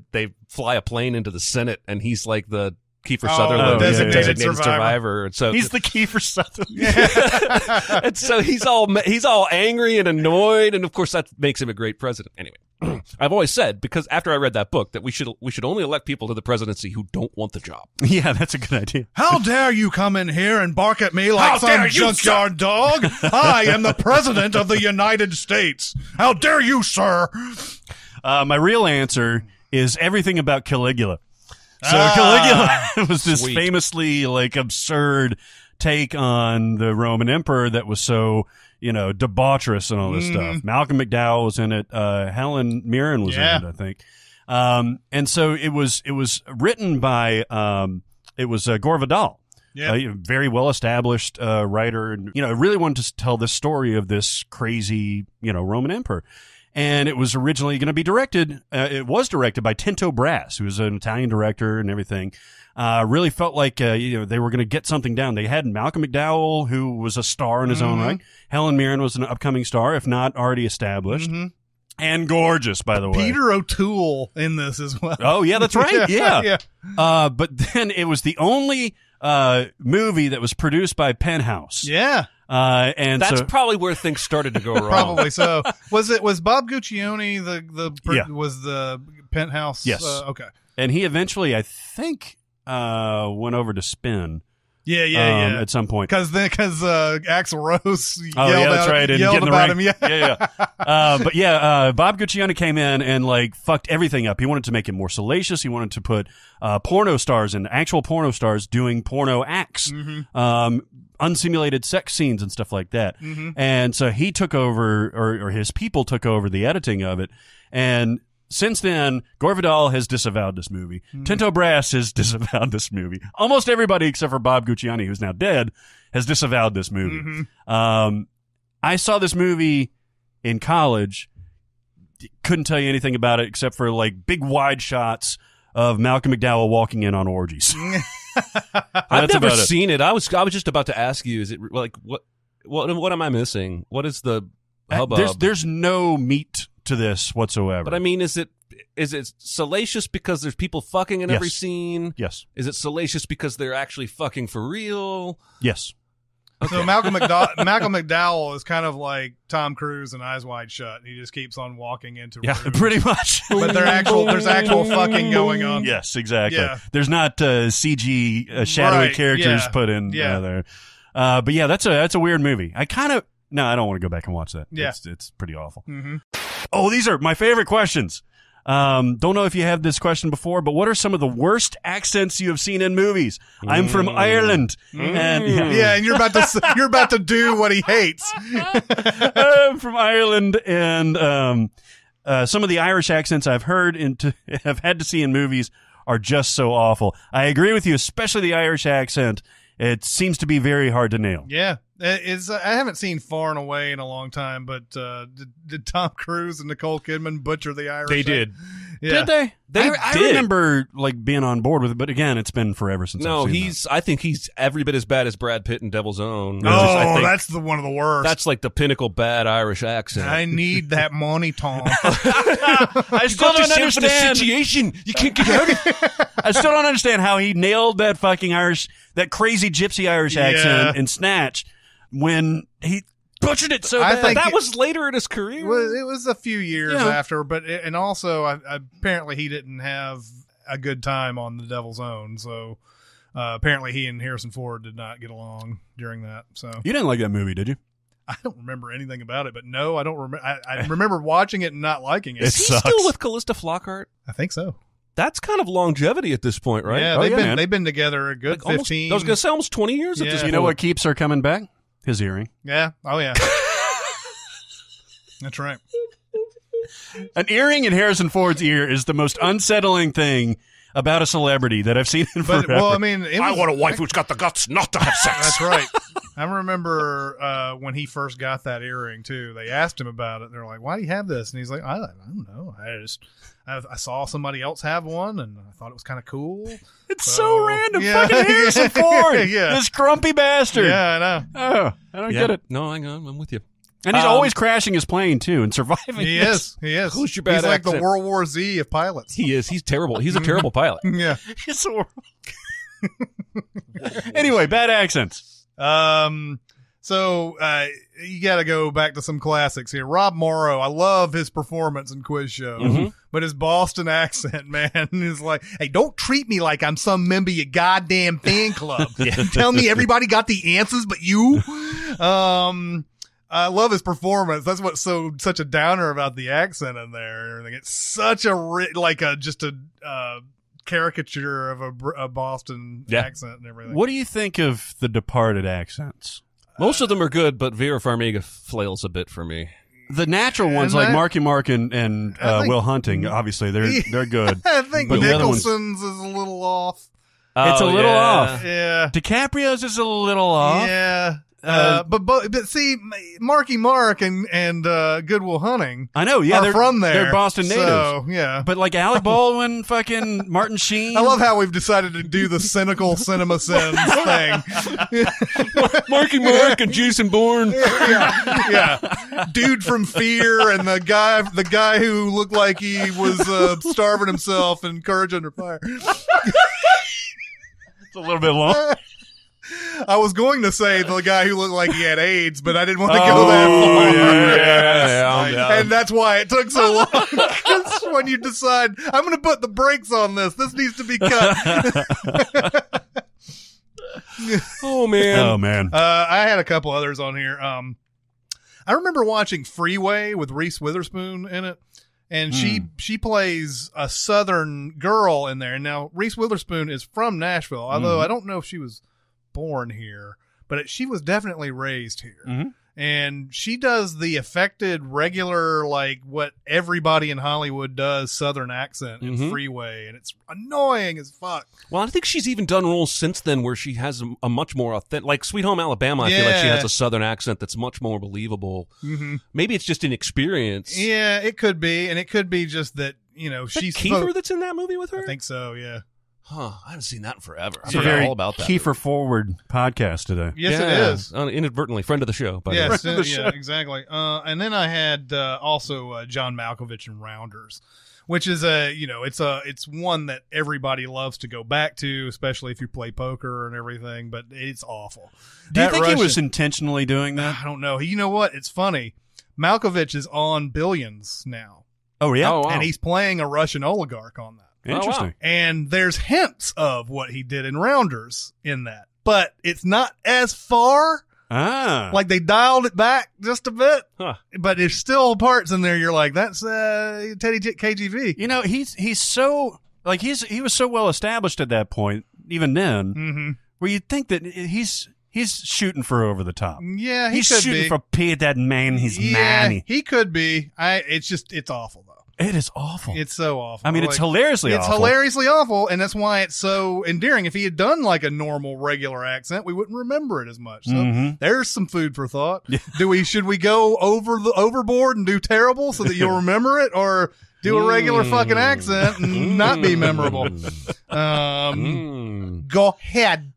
Speaker 3: fly a plane into the Senate and he's like the Kiefer Sutherland,
Speaker 1: designated
Speaker 3: survivor. And so
Speaker 2: he's the Kiefer Sutherland.
Speaker 3: and so he's all angry and annoyed, and of course that makes him a great president. Anyway, I've always said, because after I read that book, that we should only elect people to the presidency who don't want the job.
Speaker 2: Yeah, that's a good idea.
Speaker 1: How dare you come in here and bark at me like some junkyard dog? I am the president of the United States. How dare you, sir?
Speaker 2: My real answer is everything about Caligula. So Caligula was this famously like absurd take on the Roman emperor that was so, debaucherous and all this stuff. Malcolm McDowell was in it. Helen Mirren was in it, I think. And so it was written by, Gore Vidal. Yeah. A very well-established writer, and really wanted to tell the story of this crazy, Roman emperor. And it was originally going to be directed. It was directed by Tinto Brass, who was an Italian director and everything. Really felt like they were going to get something down. They had Malcolm McDowell, who was a star in his own right. Helen Mirren was an upcoming star, if not already established. And gorgeous, by the way.
Speaker 1: Peter O'Toole in this as well.
Speaker 2: Oh, yeah, that's right. Yeah. But then it was the only movie that was produced by Penthouse.
Speaker 1: Yeah.
Speaker 2: And
Speaker 3: that's probably where things started to go wrong.
Speaker 1: Probably so. Was Bob Guccione was the Penthouse?
Speaker 2: Yes.
Speaker 1: Okay.
Speaker 2: And he eventually, I think, went over to Spin.
Speaker 1: Yeah.
Speaker 2: At some point,
Speaker 1: because Axl Rose
Speaker 2: yelled
Speaker 1: about him.
Speaker 2: But Bob Guccione came in and like fucked everything up. He wanted to make it more salacious. He wanted to put porno stars and actual porno stars doing porno acts, unsimulated sex scenes and stuff like that. And so he took over, or his people took over the editing of it. And since then, Gore Vidal has disavowed this movie. Tinto Brass has disavowed this movie. Almost everybody except for Bob Guccione, who's now dead, has disavowed this movie. I saw this movie in college. Couldn't tell you anything about it except for like big wide shots of Malcolm McDowell walking in on orgies.
Speaker 3: I've never seen it. I was just about to ask you, is it like what am I missing? What is the hubbub?
Speaker 2: There's no meat to this whatsoever.
Speaker 3: But I mean, is it salacious because there's people fucking in every scene?
Speaker 2: Yes.
Speaker 3: Is it salacious because they're actually fucking for real?
Speaker 2: Yes.
Speaker 1: Okay. So Malcolm McDowell is kind of like Tom Cruise in Eyes Wide Shut. He just keeps on walking into rooms.
Speaker 2: Pretty much.
Speaker 1: But there's actual fucking going on.
Speaker 2: Yes, exactly.
Speaker 1: Yeah.
Speaker 2: There's not CG shadowy characters put in there. But yeah, that's a weird movie. I don't want to go back and watch that.
Speaker 1: Yeah.
Speaker 2: It's pretty awful. Oh, these are my favorite questions. Don't know if you had this question before, but what are some of the worst accents you have seen in movies? I'm from Ireland, and
Speaker 1: and you're about to do what he hates.
Speaker 2: I'm from Ireland, and some of the Irish accents I've heard and have had to see in movies are just so awful. I agree with you, especially the Irish accent. It seems to be very hard to nail.
Speaker 1: Yeah. I haven't seen Far and Away in a long time, but did Tom Cruise and Nicole Kidman butcher the Irish?
Speaker 3: They did.
Speaker 1: Yeah.
Speaker 2: Did they? I
Speaker 3: did.
Speaker 2: remember like being on board with it, but again, it's been forever since.
Speaker 3: No,
Speaker 2: I've seen
Speaker 3: I think he's every bit as bad as Brad Pitt in Devil's Own.
Speaker 1: Oh, that's one of the worst.
Speaker 3: That's like the pinnacle bad Irish accent.
Speaker 1: I need that money, Tom.
Speaker 2: I still don't understand
Speaker 3: the situation. You can't get out of it.
Speaker 2: I still don't understand how he nailed that fucking that crazy gypsy Irish accent in Snatch when he butchered it so bad.
Speaker 3: I think that was later in his career.
Speaker 1: It was a few years after, but and also apparently he didn't have a good time on The Devil's Own, so apparently he and Harrison Ford did not get along during that. So
Speaker 2: you didn't like that movie, did you?
Speaker 1: I don't remember anything about it, but no, I don't remember. I remember watching it and not liking it.
Speaker 3: Is he still with Callista Flockhart?
Speaker 1: I think so.
Speaker 3: That's kind of longevity at this point, right?
Speaker 1: Yeah, they've been together a good
Speaker 3: Like
Speaker 1: 15.
Speaker 3: I was going to say almost 20 years at this point.
Speaker 2: You know what keeps her coming back? His earring.
Speaker 1: Yeah. Oh, yeah. That's right.
Speaker 2: An earring in Harrison Ford's ear is the most unsettling thing about a celebrity that I've seen in forever.
Speaker 1: Well, I mean,
Speaker 3: I want a wife who's got the guts not to have sex.
Speaker 1: That's right. I remember when he first got that earring too. They asked him about it. They're like, "Why do you have this?" And he's like, "I don't know. I saw somebody else have one, and I thought it was kind of cool."
Speaker 2: It's so random.
Speaker 1: Yeah.
Speaker 2: Fucking Harrison Ford.
Speaker 1: Yeah.
Speaker 2: This grumpy bastard.
Speaker 1: Yeah, I know.
Speaker 2: Oh, I don't get it.
Speaker 3: No, hang on. I'm with you.
Speaker 2: And he's always crashing his plane too and surviving.
Speaker 1: He
Speaker 2: this.
Speaker 1: is. He is.
Speaker 3: Who's your bad
Speaker 1: He's like the
Speaker 3: accent?
Speaker 1: World War Z of pilots.
Speaker 3: He is. He's terrible. He's a terrible pilot.
Speaker 1: Yeah.
Speaker 2: It's horrible. Anyway, bad accents.
Speaker 1: So you got to go back to some classics here. Rob Morrow, I love his performance in Quiz Show, but his Boston accent, man, is like, "Hey, don't treat me like I'm some member of your goddamn fan club. Tell me everybody got the answers but you." I love his performance. That's what's such a downer about the accent in there and everything. It's such a caricature of a Boston accent and everything.
Speaker 2: What do you think of the Departed accents?
Speaker 3: Most of them are good, but Vera Farmiga flails a bit for me.
Speaker 2: The natural ones, like Marky Mark and Will Hunting, obviously they're good.
Speaker 1: I think
Speaker 2: But the other ones-
Speaker 1: Nicholson's is a little off.
Speaker 2: It's a little off.
Speaker 1: Yeah.
Speaker 2: DiCaprio's is a little off.
Speaker 1: Yeah. But see, Marky Mark and Good Will Hunting.
Speaker 2: I know. Yeah,
Speaker 1: are
Speaker 2: they're
Speaker 1: from there.
Speaker 2: They're Boston natives.
Speaker 1: So, yeah.
Speaker 2: But like Alec Baldwin, fucking Martin Sheen.
Speaker 1: I love how we've decided to do the cynical Cinemasins thing.
Speaker 3: Marky Mark and Jason Bourne.
Speaker 1: Yeah. Dude from Fear and the guy who looked like he was starving himself in Courage Under Fire.
Speaker 2: It's a little bit long.
Speaker 1: I was going to say the guy who looked like he had AIDS, but I didn't want to go that far.
Speaker 3: Yeah.
Speaker 1: And that's why it took so long. 'Cause when you decide, I'm going to put the brakes on this. This needs to be cut.
Speaker 3: Oh, man.
Speaker 2: Oh, man.
Speaker 1: I had a couple others on here. I remember watching Freeway with Reese Witherspoon in it. And she plays a Southern girl in there. And now Reese Witherspoon is from Nashville, although I don't know if she was born here, but she was definitely raised here. And she does the affected regular, like what everybody in Hollywood does, Southern accent in Freeway, and it's annoying as fuck.
Speaker 3: Well, I think she's even done roles since then where she has a much more authentic, like Sweet Home Alabama. I feel like she has a Southern accent that's much more believable. Maybe it's just inexperience.
Speaker 1: Yeah, it could be, and it could be just that she's
Speaker 3: Kiefer that's in that movie with her.
Speaker 1: I think so. Yeah.
Speaker 3: Huh, I haven't seen that in forever. I
Speaker 2: It's a
Speaker 3: forgot
Speaker 2: very
Speaker 3: all about that.
Speaker 2: Kiefer forward podcast today.
Speaker 1: Yes, it is.
Speaker 3: Inadvertently, friend of the show. By the way.
Speaker 1: Yes, yeah, exactly. And then I had also John Malkovich in Rounders, which is it's one that everybody loves to go back to, especially if you play poker and everything. But it's awful.
Speaker 2: Do you
Speaker 1: That
Speaker 2: think he was
Speaker 1: Russian-
Speaker 2: intentionally doing that?
Speaker 1: I don't know. You know what? It's funny. Malkovich is on Billions now,
Speaker 2: Oh, yeah?
Speaker 3: Oh, wow.
Speaker 1: and he's playing a Russian oligarch on that.
Speaker 2: Interesting.
Speaker 3: Oh, wow.
Speaker 1: And there's hints of what he did in Rounders in that, but it's not as far.
Speaker 2: Ah.
Speaker 1: Like they dialed it back just a bit,
Speaker 3: Huh.
Speaker 1: but there's still parts in there. You're like, that's Teddy KGV.
Speaker 2: He's so, like, he was so well established at that point, even then, where you'd think that he's shooting for over the top.
Speaker 1: Yeah, he
Speaker 2: He's
Speaker 1: could
Speaker 2: shooting
Speaker 1: be.
Speaker 2: for pay that man his
Speaker 1: Yeah,
Speaker 2: money.
Speaker 1: he could be. It's awful though.
Speaker 2: It is awful.
Speaker 1: It's so awful.
Speaker 2: I mean, it's hilariously
Speaker 1: It's
Speaker 2: awful.
Speaker 1: hilariously awful, and that's why it's so endearing. If he had done like a normal, regular accent, we wouldn't remember it as much. So there's some food for thought. Should we go overboard and do terrible so that you'll remember it, or do a regular fucking accent and not be memorable? Go ahead.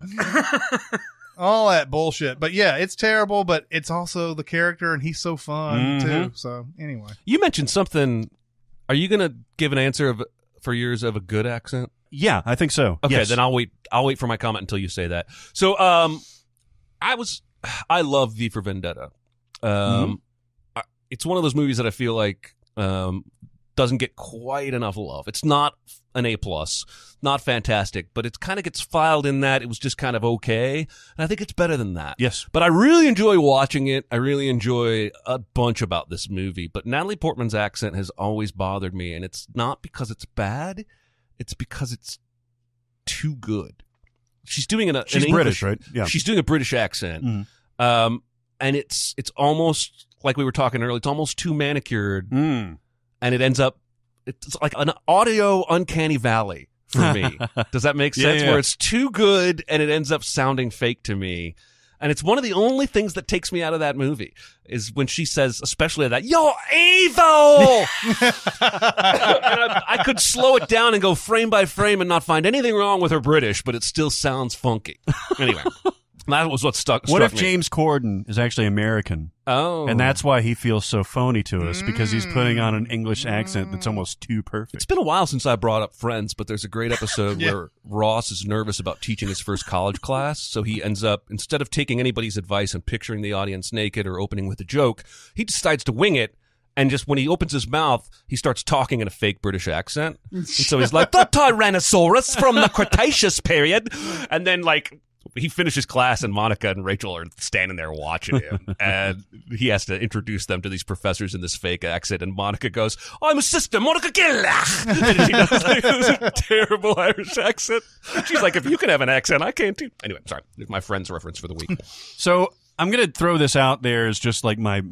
Speaker 1: All that bullshit. But yeah, it's terrible, but it's also the character, and he's so fun too. So anyway.
Speaker 3: You mentioned something. Are you going to give an answer for yours of a good accent?
Speaker 2: Yeah, I think so.
Speaker 3: Okay,
Speaker 2: Yes.
Speaker 3: then I'll wait for my comment until you say that. So, I love V for Vendetta. It's one of those movies that I feel like doesn't get quite enough love. It's not an A+, not fantastic, but it kind of gets filed in that it was just kind of okay, and I think it's better than that.
Speaker 2: Yes.
Speaker 3: But I really enjoy watching it. I really enjoy a bunch about this movie, but Natalie Portman's accent has always bothered me, and it's not because it's bad. it's because it's too good. She's doing
Speaker 2: She's
Speaker 3: an
Speaker 2: British,
Speaker 3: English,
Speaker 2: right? Yeah.
Speaker 3: She's doing a British accent.
Speaker 2: Mm.
Speaker 3: And it's almost like we were talking earlier. It's almost too manicured,
Speaker 2: Mm.
Speaker 3: and it ends up it's like an audio uncanny valley for me. Does that make sense?
Speaker 2: Yeah.
Speaker 3: Where it's too good and it ends up sounding fake to me. And it's one of the only things that takes me out of that movie is when she says, especially that, "You're evil!" And I could slow it down and go frame by frame and not find anything wrong with her British, but it still sounds funky. Anyway, that was what struck
Speaker 2: What if
Speaker 3: me.
Speaker 2: James Corden is actually American?
Speaker 3: Oh.
Speaker 2: And that's why he feels so phony to us, because he's putting on an English accent that's almost too perfect.
Speaker 3: It's been a while since I brought up Friends, but there's a great episode where Ross is nervous about teaching his first college class, so he ends up, instead of taking anybody's advice and picturing the audience naked or opening with a joke, he decides to wing it, and just when he opens his mouth, he starts talking in a fake British accent. And so he's like, "The Tyrannosaurus from the Cretaceous period," and then like he finishes class and Monica and Rachel are standing there watching him, and he has to introduce them to these professors in this fake accent, and Monica goes, "I'm a sister, Monica Gilla," and she does like this terrible Irish accent. She's like, "If you can have an accent, I can too." Anyway, sorry, my Friend's reference for the week.
Speaker 2: So I'm going to throw this out there as just like my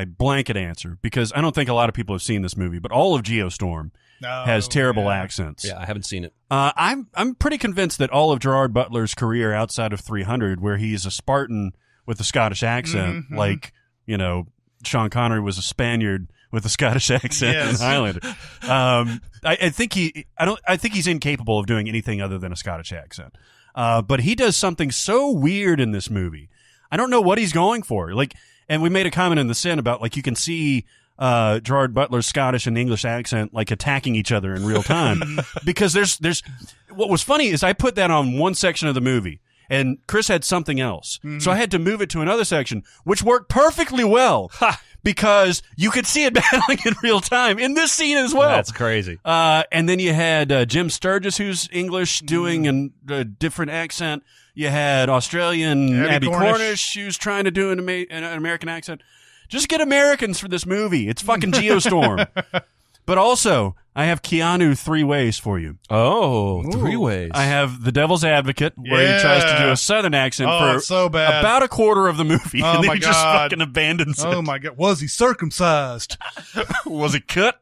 Speaker 2: blanket answer, because I don't think a lot of people have seen this movie, but all of Geostorm has terrible accents.
Speaker 3: Yeah, I haven't seen it.
Speaker 2: I'm pretty convinced that all of Gerard Butler's career outside of 300, where he's a Spartan with a Scottish accent, like, you know, Sean Connery was a Spaniard with a Scottish accent in Highlander. I think he's incapable of doing anything other than a Scottish accent. But he does something so weird in this movie. I don't know what he's going for. Like, and we made a comment in the Sin about, like, you can see Gerard Butler's Scottish and English accent like attacking each other in real time. Because there's what was funny is I put that on one section of the movie and Chris had something else. So I had to move it to another section, which worked perfectly well because you could see it battling in real time in this scene as well.
Speaker 3: That's crazy.
Speaker 2: And then you had Jim Sturgis, who's English, doing a different accent. You had Australian Abby Cornish, who's trying to do an American accent. Just get Americans for this movie. It's fucking Geostorm. But also, I have Keanu 3 ways for you.
Speaker 3: Oh, 3 ways.
Speaker 2: I have The Devil's Advocate, where he tries to do a Southern accent for
Speaker 1: so bad.
Speaker 2: about a quarter of the movie, and then
Speaker 1: my
Speaker 2: he just
Speaker 1: God.
Speaker 2: fucking abandons it.
Speaker 1: Oh my God. Was he circumcised?
Speaker 2: Was it cut?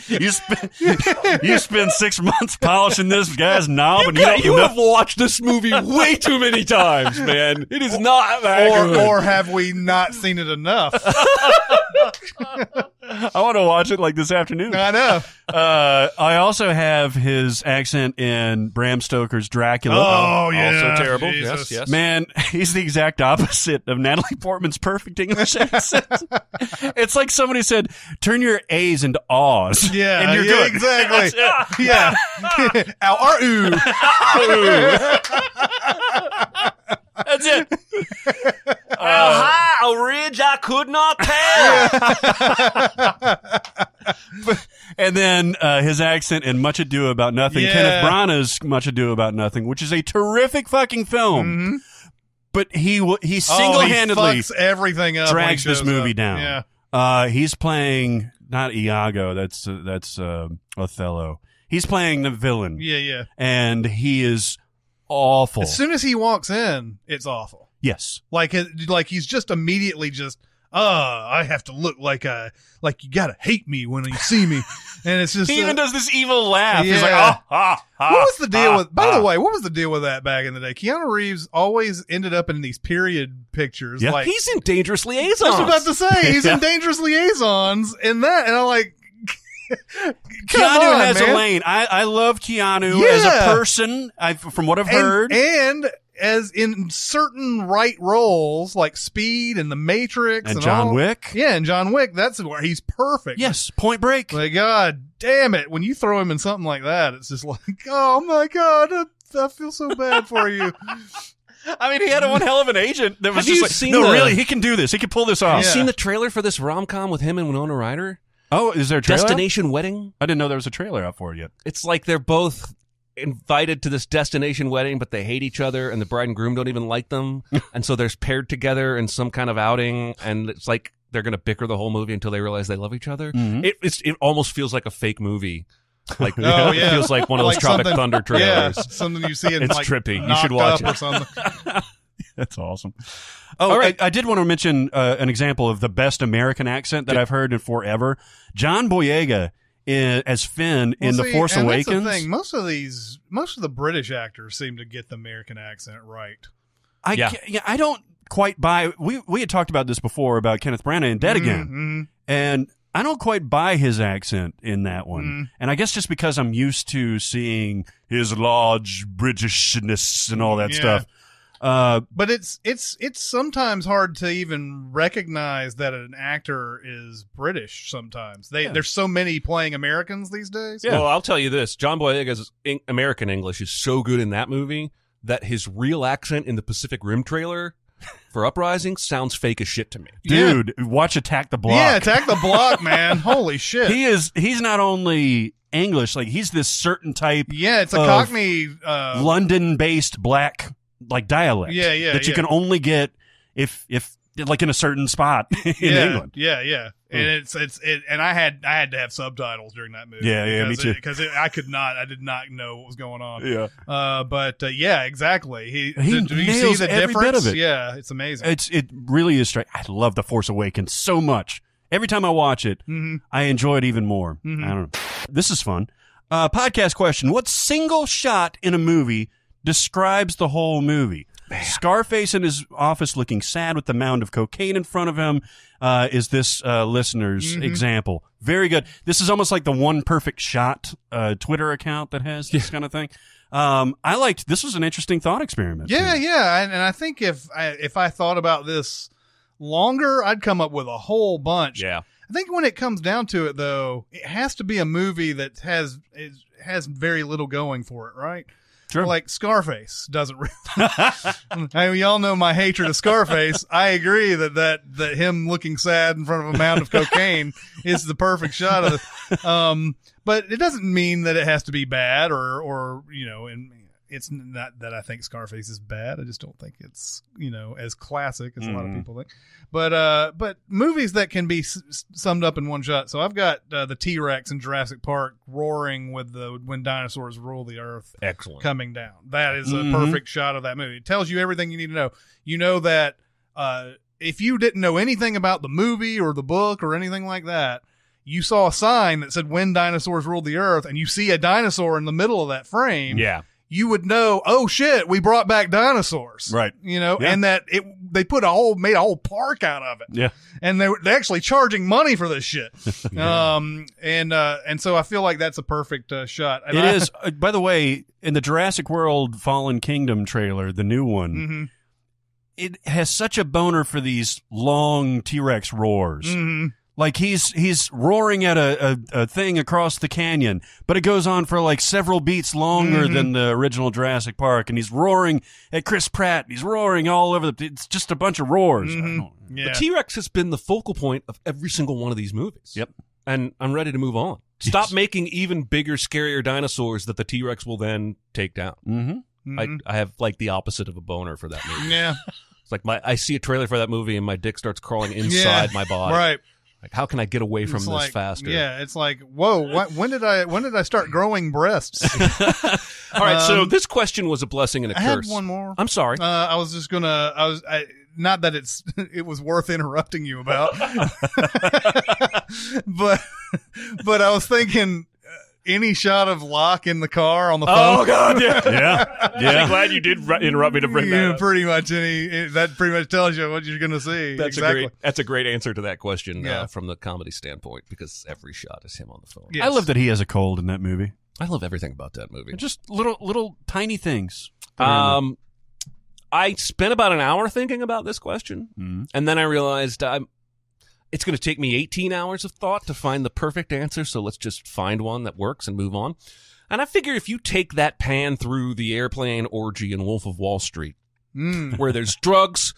Speaker 2: You spend 6 months polishing this guy's knob, and
Speaker 3: You have watched this movie way too many times, man. It is not that good.
Speaker 1: Or have we not seen it enough?
Speaker 2: I want to watch it like this afternoon.
Speaker 1: I know.
Speaker 2: I also have his accent in Bram Stoker's Dracula.
Speaker 1: Oh, yeah.
Speaker 3: Also terrible.
Speaker 1: Jesus.
Speaker 3: Yes.
Speaker 2: Man, he's the exact opposite of Natalie Portman's perfect English accent. It's like somebody said, turn your A's into A's.
Speaker 1: Yeah.
Speaker 2: And you're
Speaker 1: yeah,
Speaker 2: good.
Speaker 1: Exactly. Yeah. Ow-ar-oo.
Speaker 2: That's it.
Speaker 3: How ridge I could not tell.
Speaker 2: And then his accent in Much Ado About Nothing,
Speaker 1: Yeah.
Speaker 2: Kenneth Branagh's Much Ado About Nothing, which is a terrific fucking film. But he single-handedly
Speaker 1: he fucks everything up when he
Speaker 2: drags this
Speaker 1: shows
Speaker 2: movie
Speaker 1: up.
Speaker 2: down.
Speaker 1: Yeah.
Speaker 2: He's playing not Iago, that's Othello. He's playing the villain.
Speaker 1: Yeah, yeah.
Speaker 2: And he is awful.
Speaker 1: As soon as he walks in, it's awful.
Speaker 2: Yes.
Speaker 1: Like he's just immediately just, I have to look like you gotta hate me when you see me. And it's just
Speaker 2: He even does this evil laugh.
Speaker 1: Yeah.
Speaker 2: He's like,
Speaker 1: What was the deal with? By the way, what was the deal with that back in the day? Keanu Reeves always ended up in these period pictures.
Speaker 2: Yeah.
Speaker 1: Like
Speaker 3: He's in Dangerous Liaisons.
Speaker 1: I was about to say he's
Speaker 2: Yeah.
Speaker 1: in Dangerous Liaisons in that, and I'm like,
Speaker 2: Keanu
Speaker 1: on,
Speaker 2: has
Speaker 1: man.
Speaker 2: a lane. I love Keanu
Speaker 1: Yeah.
Speaker 2: as a person. From what I've heard.
Speaker 1: and as in certain right roles like Speed and The Matrix
Speaker 2: And John
Speaker 1: all.
Speaker 2: Wick.
Speaker 1: Yeah, and John Wick. That's where he's perfect.
Speaker 2: Yes, Point Break.
Speaker 1: Like, God damn it. When you throw him in something like that, it's just like, oh my God, I feel so bad for you.
Speaker 2: I mean, he had one hell of an agent that was
Speaker 3: Have
Speaker 2: just
Speaker 3: you
Speaker 2: like,
Speaker 3: seen
Speaker 2: no,
Speaker 3: the-
Speaker 2: really, he can do this. He can pull this off.
Speaker 3: Have you
Speaker 1: Yeah.
Speaker 3: seen the trailer for this rom-com with him and Winona Ryder?
Speaker 2: Oh, is there a trailer?
Speaker 3: Destination Wedding?
Speaker 2: I didn't know there was a trailer out for it yet.
Speaker 3: It's like they're both invited to this destination wedding, but they hate each other, and the bride and groom don't even like them. And so they're paired together in some kind of outing, and it's like they're going to bicker the whole movie until they realize they love each other. It almost feels like a fake movie. Like, it feels like one of those
Speaker 1: Like
Speaker 3: Tropic
Speaker 1: something-
Speaker 3: Thunder trailers.
Speaker 1: Yeah, something you see in
Speaker 3: It's
Speaker 1: like
Speaker 3: trippy. You
Speaker 1: Knocked
Speaker 3: should watch
Speaker 1: Up
Speaker 3: it.
Speaker 1: or something.
Speaker 2: That's awesome. Oh,
Speaker 3: All right.
Speaker 2: I did want to mention an example of the best American accent that I've heard in forever. John Boyega as Finn in The Force
Speaker 1: and
Speaker 2: Awakens.
Speaker 1: That's the thing. Most of the British actors seem to get the American accent right.
Speaker 2: I don't quite buy. We had talked about this before about Kenneth Branagh in Dead Again, and I don't quite buy his accent in that one. And I guess just because I'm used to seeing his large Britishness and all that stuff.
Speaker 1: But it's sometimes hard to even recognize that an actor is British. Sometimes there's so many playing Americans these days.
Speaker 3: Well, I'll tell you this: John Boyega's American English is so good in that movie that his real accent in the Pacific Rim trailer for Uprising sounds fake as shit to me.
Speaker 2: Dude, watch Attack the Block.
Speaker 1: Yeah, Attack the Block, man. Holy shit.
Speaker 2: He's not only English, like he's this certain type.
Speaker 1: Yeah, it's a
Speaker 2: of
Speaker 1: Cockney
Speaker 2: London-based black like dialect.
Speaker 1: Yeah,
Speaker 2: that you can only get if like in a certain spot in England.
Speaker 1: Yeah. And and I had to have subtitles during that movie.
Speaker 2: Yeah, me too.
Speaker 1: Because I did not know what was going on.
Speaker 2: Yeah.
Speaker 1: But yeah, exactly.
Speaker 2: He
Speaker 1: do you see
Speaker 2: nails
Speaker 1: the
Speaker 2: every
Speaker 1: difference?
Speaker 2: bit of it.
Speaker 1: Yeah, it's amazing.
Speaker 2: It really is straight. I love The Force Awakens so much. Every time I watch it, I enjoy it even more. I don't know. This is fun. Podcast question: what single shot in a movie describes the whole movie? Scarface in his office looking sad with the mound of cocaine in front of him is this listener's example. Very good. This is almost like the One Perfect Shot Twitter account that has this kind of thing. I liked this was an interesting thought experiment.
Speaker 1: Yeah. And I think if I thought about this longer, I'd come up with a whole bunch.
Speaker 3: Yeah.
Speaker 1: I think when it comes down to it, though, it has to be a movie that has very little going for it, right?
Speaker 2: Sure.
Speaker 1: Like Scarface doesn't really. I mean, y'all know my hatred of Scarface. I agree that him looking sad in front of a mound of cocaine is the perfect shot of it. But it doesn't mean that it has to be bad or and it's not that I think Scarface is bad. I just don't think it's as classic as a lot of people think. But movies that can be summed up in one shot. So I've got the T-Rex in Jurassic Park roaring with when dinosaurs rule the earth.
Speaker 3: Excellent.
Speaker 1: Coming down. That is a perfect shot of that movie. It tells you everything you need to know. You know that if you didn't know anything about the movie or the book or anything like that, you saw a sign that said when dinosaurs ruled the earth, and you see a dinosaur in the middle of that frame.
Speaker 3: Yeah.
Speaker 1: You would know, oh shit, we brought back dinosaurs,
Speaker 2: Right.
Speaker 1: and that they made a whole park out of it.
Speaker 2: Yeah.
Speaker 1: And they're actually charging money for this shit. And so I feel like that's a perfect shot. And
Speaker 2: It is. By the way, in the Jurassic World Fallen Kingdom trailer, the new one, it has such a boner for these long T-Rex roars. Like he's roaring at a thing across the canyon, but it goes on for like several beats longer than the original Jurassic Park, and he's roaring at Chris Pratt. He's roaring all over it's just a bunch of roars.
Speaker 1: Yeah.
Speaker 3: The T-Rex has been the focal point of every single one of these movies.
Speaker 2: Yep.
Speaker 3: And I'm ready to move on. Stop making even bigger, scarier dinosaurs that the T-Rex will then take down. I have like the opposite of a boner for that movie.
Speaker 1: Yeah.
Speaker 3: It's like I see a trailer for that movie and my dick starts crawling inside my body.
Speaker 1: Right.
Speaker 3: Like, how can I get away from
Speaker 1: It's
Speaker 3: this
Speaker 1: like,
Speaker 3: faster?
Speaker 1: Yeah, it's like, whoa, when did I start growing breasts?
Speaker 3: All right, so this question was a blessing and a
Speaker 1: I had
Speaker 3: curse.
Speaker 1: one more.
Speaker 3: I'm sorry.
Speaker 1: I was just gonna. Not that it was worth interrupting you about, but I was thinking any shot of Locke in the car on the phone.
Speaker 3: Oh God, yeah.
Speaker 2: Yeah.
Speaker 3: Glad you did interrupt me to bring that up.
Speaker 1: Pretty much that pretty much tells you what you're gonna see.
Speaker 3: That's
Speaker 1: exactly.
Speaker 3: a great answer to that question
Speaker 1: Yeah.
Speaker 3: from the comedy standpoint, because every shot is him on the phone.
Speaker 1: Yes.
Speaker 2: I love that he has a cold in that movie.
Speaker 3: I love everything about that movie.
Speaker 2: Just little tiny things.
Speaker 3: I spent about an hour thinking about this question, and then I realized it's going to take me 18 hours of thought to find the perfect answer, so let's just find one that works and move on. And I figure if you take that pan through the airplane orgy in Wolf of Wall Street, where there's drugs,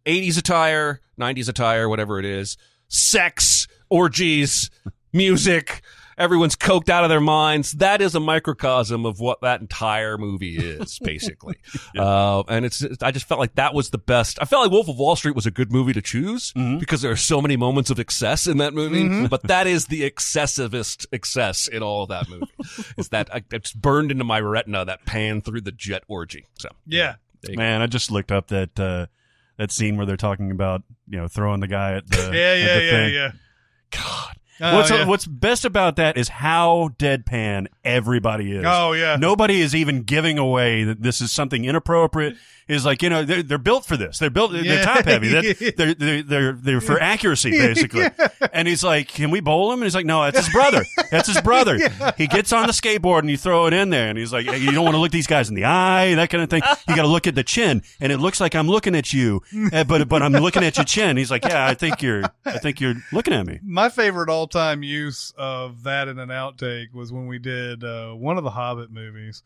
Speaker 3: 80s attire, 90s attire, whatever it is, sex, orgies, music, Everyone's coked out of their minds. That is a microcosm of what that entire movie is, basically. And I just felt like that was the best. I felt like Wolf of Wall Street was a good movie to choose because there are so many moments of excess in that movie. But that is the excessivest excess in all of that movie. Is that it's burned into my retina, that pan through the jet orgy. So
Speaker 1: Yeah.
Speaker 2: Man, I just looked up that scene where they're talking about, throwing the guy at the thing.
Speaker 1: Yeah.
Speaker 2: God.
Speaker 1: Oh,
Speaker 2: What's best about that is how deadpan everybody is.
Speaker 1: Oh, yeah.
Speaker 2: Nobody is even giving away that this is something inappropriate. Is like, they're built for this. They're top heavy. They're for accuracy, basically. And he's like, can we bowl him? And he's like, no, that's his brother. That's his brother. He gets on the skateboard and you throw it in there. And he's like, you don't want to look these guys in the eye, that kind of thing. You got to look at the chin. And it looks like I'm looking at you, but I'm looking at your chin. He's like, yeah, I think you're looking at me.
Speaker 1: My favorite all-time use of that in an outtake was when we did one of the Hobbit movies.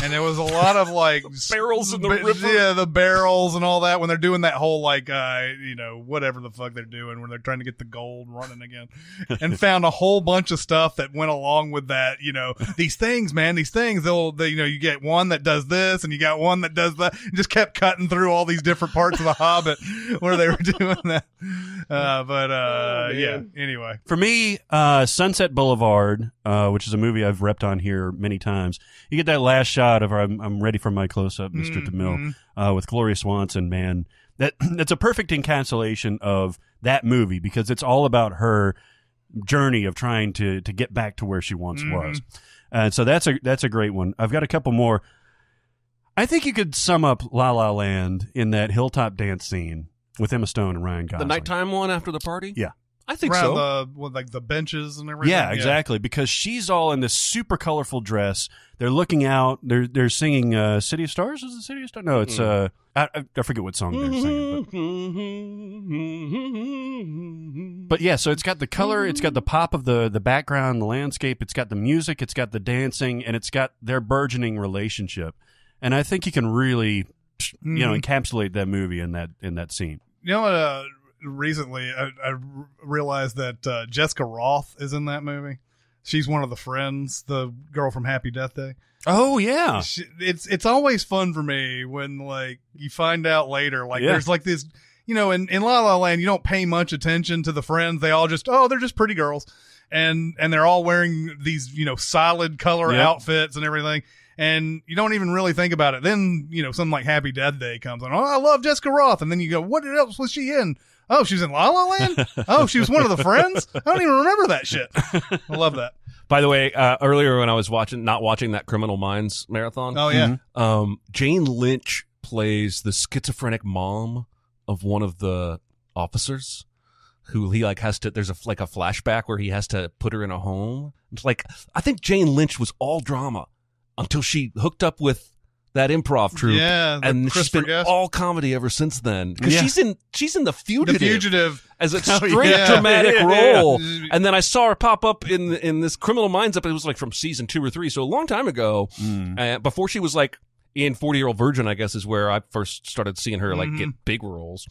Speaker 1: And there was a lot of like
Speaker 3: barrels in the river.
Speaker 1: Yeah, the barrels and all that when they're doing that whole like whatever the fuck they're doing when they're trying to get the gold running again. And found a whole bunch of stuff that went along with that, these things, man, you get one that does this and you got one that does that. And just kept cutting through all these different parts of the Hobbit where they were doing that. Yeah, anyway.
Speaker 2: For me, Sunset Boulevard, which is a movie I've repped on here many times. You get that last shot of I'm ready for my close-up, Mr. DeMille, with Gloria Swanson, man. That's a perfect encapsulation of that movie because it's all about her journey of trying to get back to where she once was. And so that's a great one. I've got a couple more. I think you could sum up La La Land in that hilltop dance scene with Emma Stone and Ryan Gosling.
Speaker 3: The nighttime one after the party?
Speaker 2: Yeah.
Speaker 3: I think
Speaker 1: around
Speaker 3: so.
Speaker 1: the benches and everything.
Speaker 2: Yeah, exactly. Because she's all in this super colorful dress. They're looking out. They're singing "City of Stars." Is it "City of Stars"? No, it's I forget what song they're singing. But yeah, so it's got the color, it's got the pop of the background, the landscape. It's got the music, it's got the dancing, and it's got their burgeoning relationship. And I think you can really, encapsulate that movie in that scene.
Speaker 1: You know what? Recently, I realized that Jessica Roth is in that movie. She's one of the friends, the girl from Happy Death Day.
Speaker 2: Oh yeah,
Speaker 1: it's always fun for me when like you find out later, there's like this, in La La Land, you don't pay much attention to the friends. They all just they're just pretty girls, and they're all wearing these solid color outfits and everything. And you don't even really think about it. Then, something like Happy Death Day comes on. Oh, I love Jessica Roth. And then you go, what else was she in? Oh, she was in La La Land? Oh, she was one of the friends? I don't even remember that shit. I love that.
Speaker 3: By the way, earlier when I was not watching that Criminal Minds marathon.
Speaker 1: Oh, yeah.
Speaker 3: Jane Lynch plays the schizophrenic mom of one of the officers who he has to, there's a flashback where he has to put her in a home. It's I think Jane Lynch was all drama until she hooked up with that improv troupe.
Speaker 1: Yeah,
Speaker 3: and she's been all comedy ever since then. Because she's in The Fugitive.
Speaker 1: The Fugitive.
Speaker 3: As a straight dramatic role. And then I saw her pop up in this Criminal Minds episode. It was from season 2 or 3. So a long time ago, before she was in 40-Year-Old Virgin, I guess, is where I first started seeing her get big roles.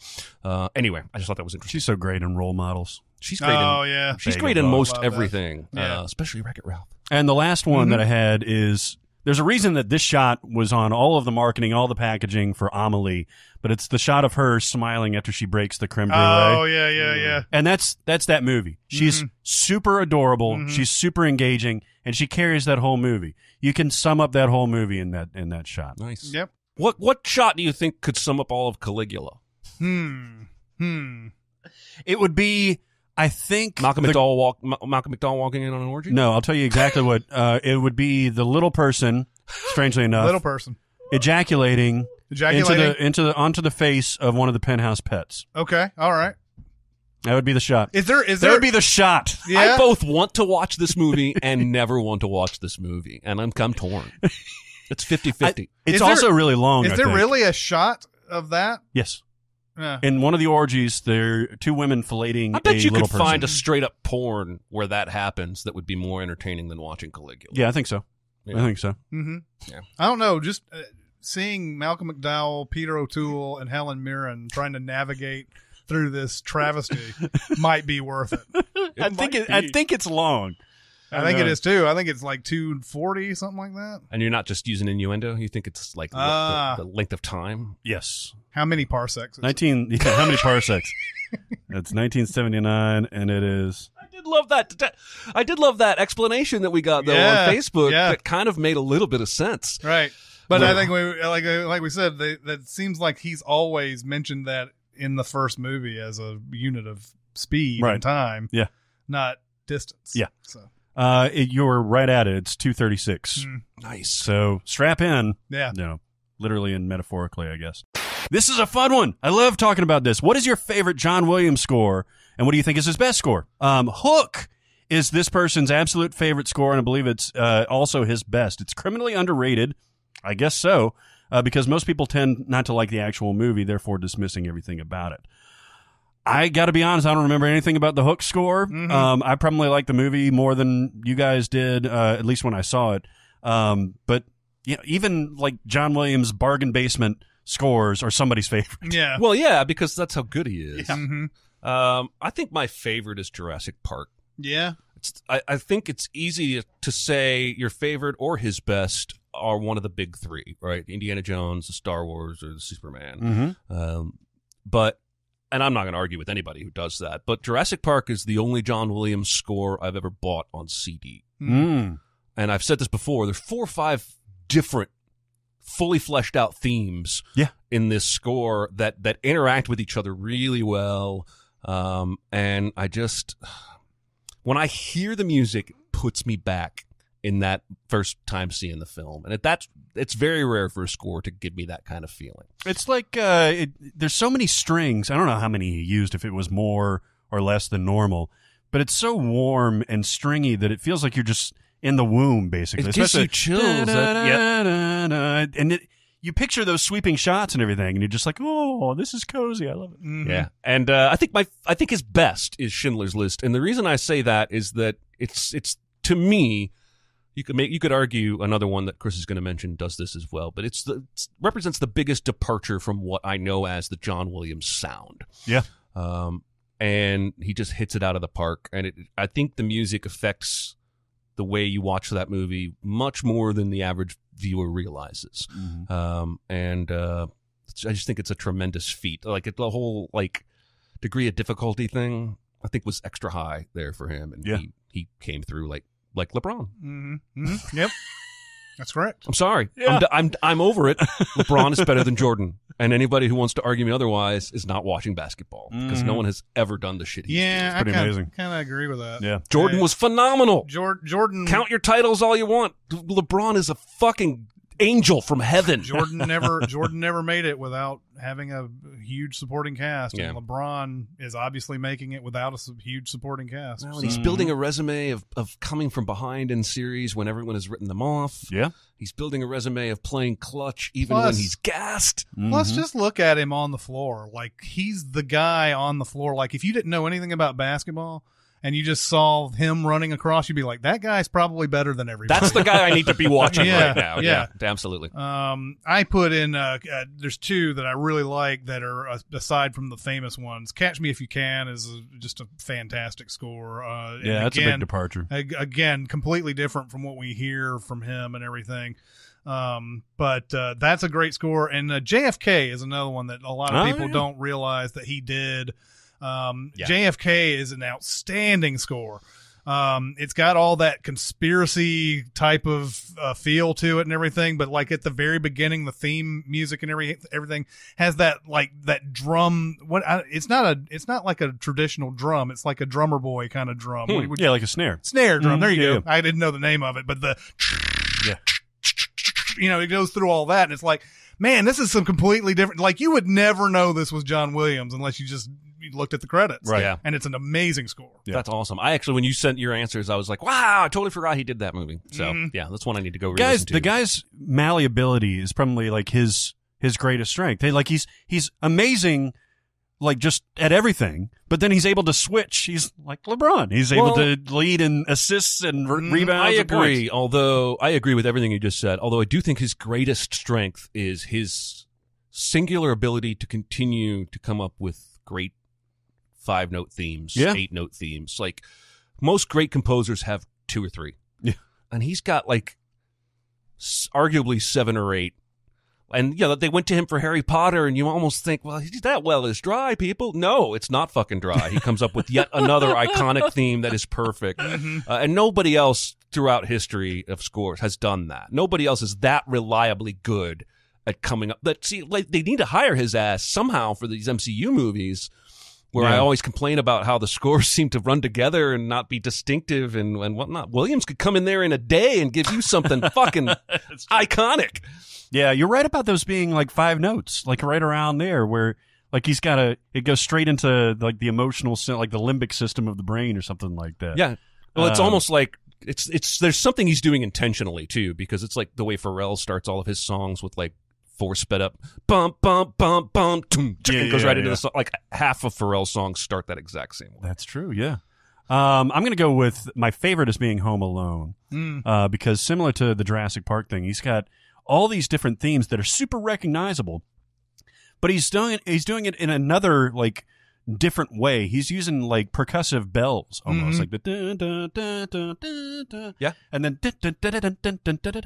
Speaker 3: Anyway, I just thought that was interesting.
Speaker 2: She's so great in role models.
Speaker 3: She's great. She's great in most everything, especially Wreck-It Ralph.
Speaker 2: And the last one that I had is, there's a reason that this shot was on all of the marketing, all the packaging for Amelie, but it's the shot of her smiling after she breaks the creme brulee.
Speaker 1: Oh, yeah.
Speaker 2: And that's that movie. She's super adorable. She's super engaging, and she carries that whole movie. You can sum up that whole movie in that shot.
Speaker 3: Nice.
Speaker 1: Yep.
Speaker 3: What shot do you think could sum up all of Caligula?
Speaker 2: It would be, I think,
Speaker 3: Malcolm McDowell walking in on an orgy?
Speaker 2: No, I'll tell you exactly what. It would be the little person, strangely enough.
Speaker 1: Little person.
Speaker 2: Ejaculating onto the face of one of the penthouse pets.
Speaker 1: Okay. All right.
Speaker 2: That would be the shot.
Speaker 1: That
Speaker 2: would be the shot.
Speaker 1: Yeah.
Speaker 3: I both want to watch this movie and never want to watch this movie, and I'm torn. It's 50-50.
Speaker 2: It's also really long.
Speaker 1: Is there really a shot of that?
Speaker 2: Yes.
Speaker 1: Yeah.
Speaker 2: In one of the orgies, there are two women filleting
Speaker 3: I bet
Speaker 2: a
Speaker 3: you
Speaker 2: little
Speaker 3: could
Speaker 2: person.
Speaker 3: find a straight up porn where that happens that would be more entertaining than watching Caligula.
Speaker 2: Yeah, I think so.
Speaker 3: Yeah.
Speaker 2: I think so.
Speaker 1: Mm-hmm.
Speaker 3: Yeah.
Speaker 1: I don't know. Just seeing Malcolm McDowell, Peter O'Toole, and Helen Mirren trying to navigate through this travesty might be worth it.
Speaker 2: I think it's long.
Speaker 1: I think it is too. I think it's like 240, something like that.
Speaker 3: And you're not just using innuendo. You think it's like the length of time.
Speaker 2: Yes.
Speaker 1: How many parsecs?
Speaker 2: 19. Yeah, how many parsecs? It's 1979, and it is.
Speaker 3: I did love that explanation that we got though on Facebook.
Speaker 1: Yeah.
Speaker 3: That kind of made a little bit of sense.
Speaker 1: Right. But I think like we said, that seems like he's always mentioned that in the first movie as a unit of speed and time.
Speaker 2: Yeah.
Speaker 1: Not distance.
Speaker 2: Yeah.
Speaker 1: So.
Speaker 2: You're right at it. It's 236.
Speaker 3: Nice.
Speaker 2: So strap in.
Speaker 1: Yeah.
Speaker 2: Literally and metaphorically, I guess. This is a fun one. I love talking about this. What is your favorite John Williams score, and what do you think is his best score? Hook is this person's absolute favorite score, and I believe it's also his best. It's criminally underrated. I guess so, because most people tend not to like the actual movie, therefore dismissing everything about it. I got to be honest, I don't remember anything about the Hook score. I probably like the movie more than you guys did, at least when I saw it. But even like John Williams' bargain basement scores are somebody's favorite.
Speaker 1: Yeah.
Speaker 3: Well, yeah, because that's how good he is.
Speaker 1: Yeah.
Speaker 3: I think my favorite is Jurassic Park.
Speaker 1: Yeah.
Speaker 3: I think it's easy to say your favorite or his best are one of the big three, right? Indiana Jones, the Star Wars, or the Superman. And I'm not going to argue with anybody who does that, but Jurassic Park is the only John Williams score I've ever bought on CD. And I've said this before, there's 4 or 5 different fully fleshed out themes in this score that interact with each other really well. And I just, when I hear the music, it puts me back in that first time seeing the film. And it's very rare for a score to give me that kind of feeling.
Speaker 2: It's like there's so many strings. I don't know how many he used, if it was more or less than normal, but it's so warm and stringy that it feels like you're just in the womb, basically.
Speaker 3: It gives you chills.
Speaker 2: And you picture those sweeping shots and everything, and you're just like, oh, this is cozy. I love it.
Speaker 3: Yeah. And I think his best is Schindler's List. And the reason I say that is that it's to me, you could argue another one that Chris is going to mention does this as well, but it represents the biggest departure from what I know as the John Williams sound.
Speaker 2: Yeah.
Speaker 3: And he just hits it out of the park. And I think the music affects the way you watch that movie much more than the average viewer realizes. I just think it's a tremendous feat. Like the whole degree of difficulty thing, I think was extra high there for him, and he came through like LeBron.
Speaker 1: Yep, that's correct.
Speaker 3: I'm sorry. Yeah. I'm over it. LeBron is better than Jordan, and anybody who wants to argue me otherwise is not watching basketball, because no one has ever done the shit he's doing.
Speaker 2: It's pretty amazing.
Speaker 1: Kind of agree with that.
Speaker 2: Yeah,
Speaker 3: Jordan was phenomenal.
Speaker 1: Jordan,
Speaker 3: count your titles all you want. LeBron is a fucking angel from heaven.
Speaker 1: Jordan never made it without having a huge supporting cast,
Speaker 3: Yeah.
Speaker 1: and LeBron is obviously making it without a huge supporting cast.
Speaker 3: Well, and he's building a resume of coming from behind in series when everyone has written them off.
Speaker 2: Yeah.
Speaker 3: He's building a resume of playing clutch even when he's gassed.
Speaker 1: Plus, just look at him on the floor. Like, he's the guy on the floor. Like, if you didn't know anything about basketball and you just saw him running across, you'd be like, that guy's probably better than everybody.
Speaker 3: That's the guy I need to be watching
Speaker 1: Yeah,
Speaker 3: right now.
Speaker 1: yeah.
Speaker 3: Absolutely.
Speaker 1: I put in, there's 2 that I really like that are aside from the famous ones. Catch Me If You Can is just a fantastic score.
Speaker 2: That's a big departure.
Speaker 1: Again, completely different from what we hear from him and everything. But that's a great score. And JFK is another one that a lot of people don't realize that he did. JFK is an outstanding score. It's got all that conspiracy type of feel to it and everything, but like at the very beginning, the theme music and everything has that drum. It's not like a traditional drum. It's like a drummer boy kind of drum.
Speaker 2: Like a snare
Speaker 1: drum. There you go.
Speaker 2: Yeah.
Speaker 1: I didn't know the name of it, but it goes through all that, and it's like, man, this is some completely different. Like, you would never know this was John Williams unless you just looked at the credits.
Speaker 3: Right. Yeah.
Speaker 1: And it's an amazing score.
Speaker 2: Yeah.
Speaker 3: That's awesome. I actually, when you sent your answers, I was like, wow, I totally forgot he did that movie. So, yeah, that's one I need to go re-listen to.
Speaker 2: The guy's malleability is probably like his greatest strength. He's amazing, like just at everything, but then he's able to switch. He's like LeBron. He's able to lead in assists and rebounds.
Speaker 3: I agree. Although I agree with everything you just said. Although I do think his greatest strength is his singular ability to continue to come up with great 5-note themes, 8-note themes. Like, most great composers have 2 or 3.
Speaker 2: Yeah.
Speaker 3: And he's got like arguably 7 or 8. And they went to him for Harry Potter, and you almost think, well, that well is dry, people. No, it's not fucking dry. He comes up with yet another iconic theme that is perfect. And nobody else throughout history of scores has done that. Nobody else is that reliably good at coming up. They need to hire his ass somehow for these MCU movies, where I always complain about how the scores seem to run together and not be distinctive and whatnot. Williams could come in there in a day and give you something fucking iconic.
Speaker 2: Yeah, you're right about those being like 5 notes, like right around there, where like it goes straight into like the emotional, like the limbic system of the brain or something like that.
Speaker 3: Yeah. Well, it's almost like there's something he's doing intentionally too, because it's like the way Pharrell starts all of his songs with like 4 sped up, bump, bump, bump, bump, it goes right into the song. Like half of Pharrell's songs start that exact same way.
Speaker 2: That's true. Yeah. I'm going to go with my favorite as being Home Alone, because similar to the Jurassic Park thing, he's got all these different themes that are super recognizable, but he's doing it in another like different way. He's using like percussive bells almost, like the dun, dun, dun, dun, dun, dun,
Speaker 3: yeah,
Speaker 2: and then dun, dun, dun, dun, dun, dun, dun, dun.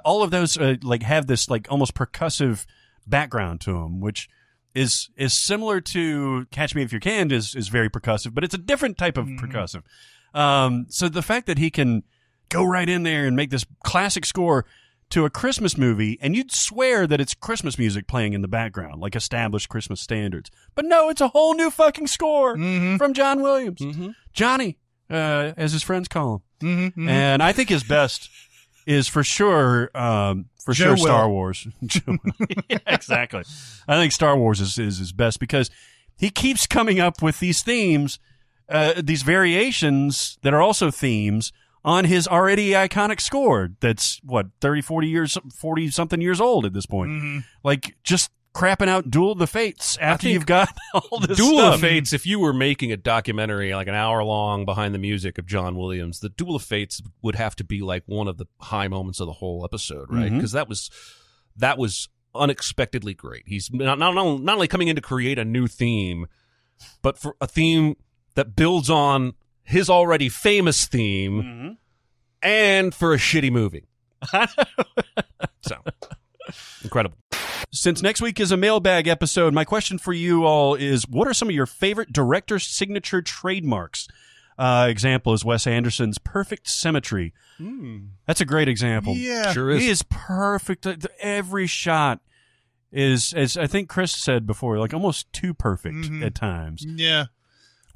Speaker 2: All of those like have this like almost percussive background to them, which is similar to Catch Me If You Can is very percussive, but it's a different type of percussive. So the fact that he can go right in there and make this classic score to a Christmas movie, and you'd swear that it's Christmas music playing in the background, like established Christmas standards. But no, it's a whole new fucking score from John Williams. Johnny, as his friends call him. And I think his best is for sure Star Wars. Yeah, exactly. I think Star Wars is his best because he keeps coming up with these themes, these variations that are also themes on his already iconic score that's, 40-something years old at this point. Like, just crapping out Duel of the Fates after you've got all this
Speaker 3: Duel
Speaker 2: stuff.
Speaker 3: of Fates, if you were making a documentary, like an hour-long behind the music of John Williams, the Duel of Fates would have to be like one of the high moments of the whole episode, right? Because that was unexpectedly great. He's not only coming in to create a new theme, but for a theme that builds on his already famous theme, and for a shitty movie. So, incredible.
Speaker 2: Since next week is a mailbag episode, my question for you all is, what are some of your favorite director's signature trademarks? Example is Wes Anderson's Perfect Symmetry. That's a great example.
Speaker 1: Yeah.
Speaker 3: Sure is.
Speaker 2: He is perfect. Every shot is, as I think Chris said before, like almost too perfect at times.
Speaker 1: Yeah.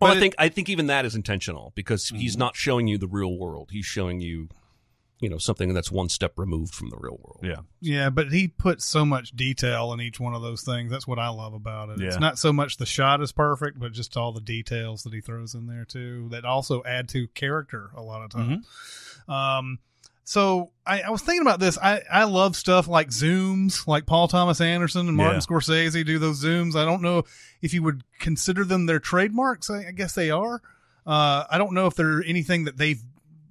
Speaker 3: Well, I think even that is intentional because he's not showing you the real world. He's showing you, something that's one step removed from the real world.
Speaker 2: Yeah.
Speaker 1: Yeah, but he puts so much detail in each one of those things. That's what I love about it.
Speaker 2: Yeah.
Speaker 1: It's not so much the shot is perfect, but just all the details that he throws in there too that also add to character a lot of times. So I was thinking about this. I love stuff like zooms, like Paul Thomas Anderson and Martin Scorsese do those zooms. I don't know if you would consider them their trademarks. I guess they are. I don't know if they're anything that they've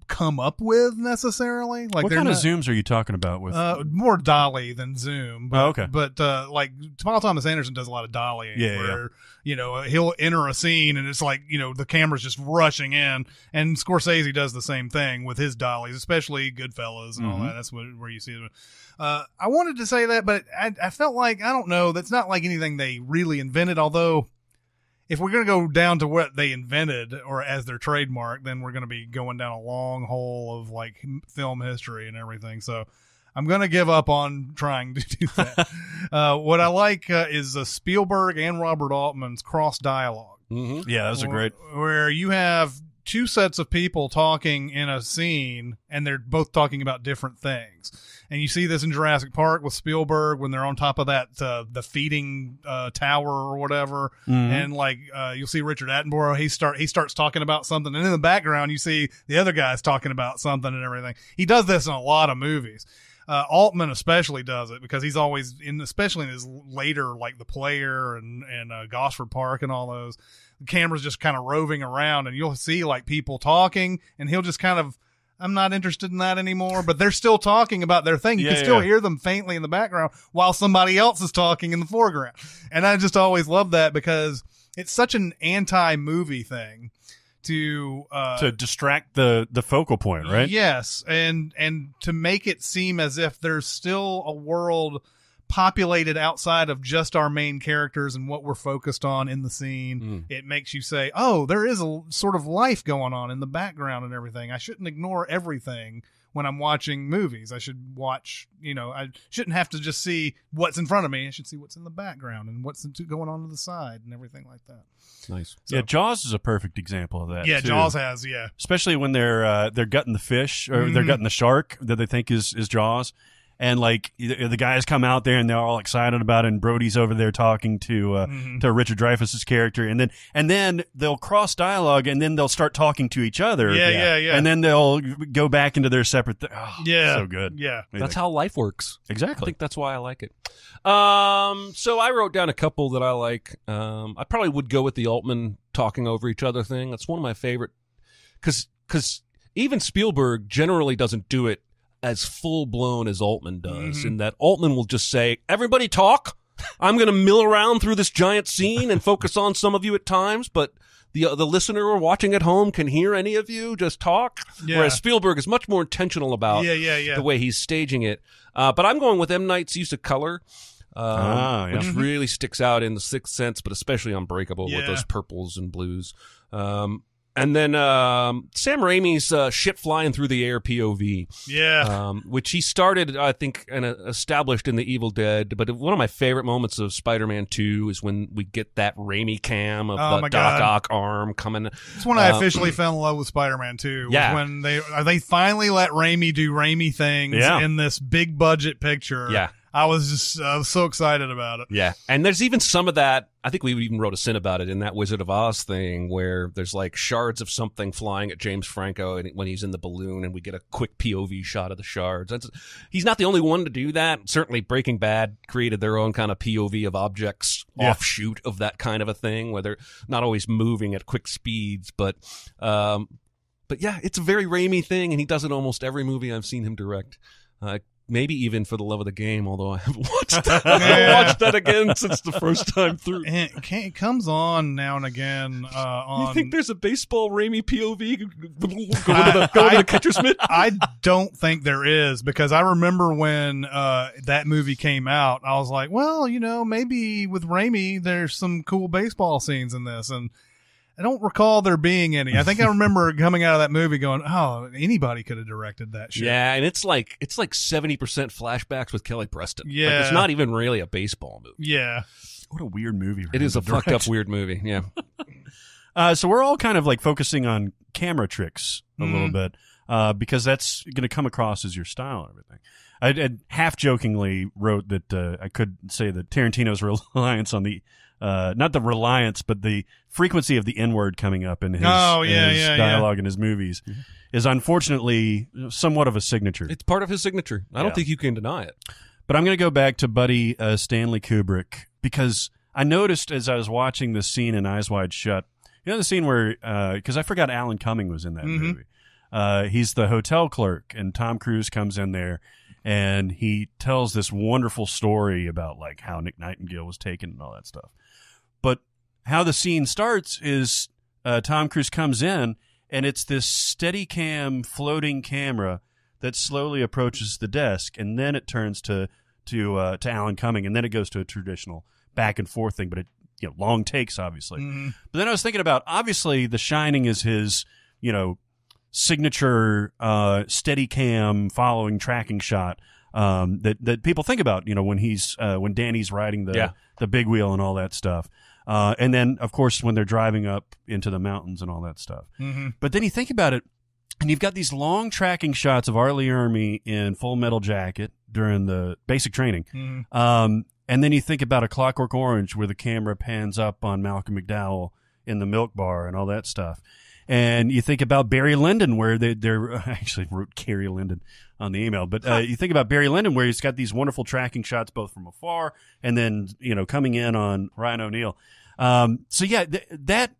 Speaker 1: come up with necessarily. Like,
Speaker 2: what kind of zooms are you talking about with?
Speaker 1: More dolly than zoom. But,
Speaker 2: okay.
Speaker 1: But like Paul Thomas Anderson does a lot of dollying where, he'll enter a scene and it's like, the camera's just rushing in, and Scorsese does the same thing with his dollies, especially Goodfellas and all that. That's where you see it. I wanted to say that, but I felt like, I don't know, that's not like anything they really invented, although if we're going to go down to what they invented or as their trademark, then we're going to be going down a long hole of like film history and everything. So I'm going to give up on trying to do that. What I like is Spielberg and Robert Altman's cross dialogue.
Speaker 2: Yeah, that's a great.
Speaker 1: Where you have two sets of people talking in a scene and they're both talking about different things. And you see this in Jurassic Park with Spielberg when they're on top of that, the feeding tower or whatever. And like, you'll see Richard Attenborough, he starts talking about something. And in the background, you see the other guys talking about something and everything. He does this in a lot of movies. Altman especially does it because he's always especially in his later, like The Player and Gosford Park and all those, the camera's just kind of roving around and you'll see like people talking and he'll just kind of, I'm not interested in that anymore, but they're still talking about their thing. You can still hear them faintly in the background while somebody else is talking in the foreground. And I just always love that because it's such an anti-movie thing to
Speaker 2: distract the focal point, right?
Speaker 1: Yes, and to make it seem as if there's still a world populated outside of just our main characters and what we're focused on in the scene. It makes you say, oh, there is a sort of life going on in the background and everything. I shouldn't ignore everything when I'm watching movies. I should watch, I shouldn't have to just see what's in front of me. I should see what's in the background and what's going on to the side and everything like that.
Speaker 3: Nice.
Speaker 1: So,
Speaker 2: yeah, Jaws is a perfect example of that.
Speaker 1: Yeah,
Speaker 2: too.
Speaker 1: Jaws has, yeah.
Speaker 2: Especially when they're gutting the fish or they're gutting the shark that they think is Jaws. And like the guys come out there and they're all excited about it, and Brody's over there talking to Richard Dreyfuss's character, and then they'll cross dialogue, and then they'll start talking to each other.
Speaker 1: Yeah.
Speaker 2: And then they'll go back into their separate. So good.
Speaker 1: Yeah,
Speaker 3: that's how life works.
Speaker 2: Exactly.
Speaker 3: I think that's why I like it. So I wrote down a couple that I like. I probably would go with the Altman talking over each other thing. That's one of my favorite, because even Spielberg generally doesn't do it as full-blown as Altman does, in that Altman will just say, everybody talk. I'm going to mill around through this giant scene and focus on some of you at times, but the listener or watching at home can hear any of you just talk.
Speaker 1: Yeah.
Speaker 3: Whereas Spielberg is much more intentional about the way he's staging it. But I'm going with M. Night's use of color, which really sticks out in The Sixth Sense, but especially Unbreakable with those purples and blues. And then Sam Raimi's shit flying through the air POV, which he started, I think, and established in The Evil Dead. But one of my favorite moments of Spider-Man 2 is when we get that Raimi cam of the Doc Ock arm coming.
Speaker 1: It's when I officially fell in love with Spider-Man 2.
Speaker 3: Yeah.
Speaker 1: When they finally let Raimi do Raimi things in this big budget picture.
Speaker 3: Yeah.
Speaker 1: I was so excited about it.
Speaker 3: Yeah. And there's even some of that. I think we even wrote a sin about it in that Wizard of Oz thing where there's like shards of something flying at James Franco when he's in the balloon, and we get a quick POV shot of the shards. He's not the only one to do that. Certainly Breaking Bad created their own kind of POV of objects offshoot of that kind of a thing where they're not always moving at quick speeds. But yeah, it's a very Raimi thing, and he does it almost every movie I've seen him direct. Maybe even For the Love of the Game, although I haven't watched that. I haven't watched that again since the first time through.
Speaker 1: And it comes on now and again.
Speaker 3: You think there's a baseball Raimi POV going to the catcher's mitt?
Speaker 1: I don't think there is, because I remember when that movie came out, I was like, well, maybe with Raimi there's some cool baseball scenes in this, and I don't recall there being any. I think I remember coming out of that movie going, oh, anybody could have directed that shit.
Speaker 3: Yeah, and it's like 70% flashbacks with Kelly Preston.
Speaker 1: Yeah.
Speaker 3: Like, it's not even really a baseball movie.
Speaker 1: Yeah.
Speaker 2: What a weird movie.
Speaker 3: It is a fucked up weird movie, yeah.
Speaker 2: So we're all kind of like focusing on camera tricks a little bit, because that's going to come across as your style and everything. I half jokingly wrote that I could say that Tarantino's reliance on the not the reliance, but the frequency of the N-word coming up in his, dialogue in his movies is unfortunately somewhat of a signature.
Speaker 3: It's part of his signature. I don't think you can deny it.
Speaker 2: But I'm going to go back to Buddy Stanley Kubrick, because I noticed as I was watching this scene in Eyes Wide Shut, the scene where, because I forgot Alan Cumming was in that movie. He's the hotel clerk, and Tom Cruise comes in there, and he tells this wonderful story about like how Nick Nightingale was taken and all that stuff. But how the scene starts is Tom Cruise comes in, and it's this Steadicam floating camera that slowly approaches the desk, and then it turns to Alan Cumming, and then it goes to a traditional back and forth thing, but it long takes obviously. But then I was thinking about, obviously The Shining is his signature Steadicam following tracking shot that people think about when Danny's riding the big wheel and all that stuff. And then, of course, when they're driving up into the mountains and all that stuff. But then you think about it, and you've got these long tracking shots of R. Lee Ermey in Full Metal Jacket during the basic training. And then you think about A Clockwork Orange, where the camera pans up on Malcolm McDowell in the milk bar and all that stuff. And you think about Barry Lyndon, where they're I actually wrote Carrie Lyndon on the email, but you think about Barry Lyndon, where he's got these wonderful tracking shots both from afar and then coming in on Ryan O'Neal. So yeah, that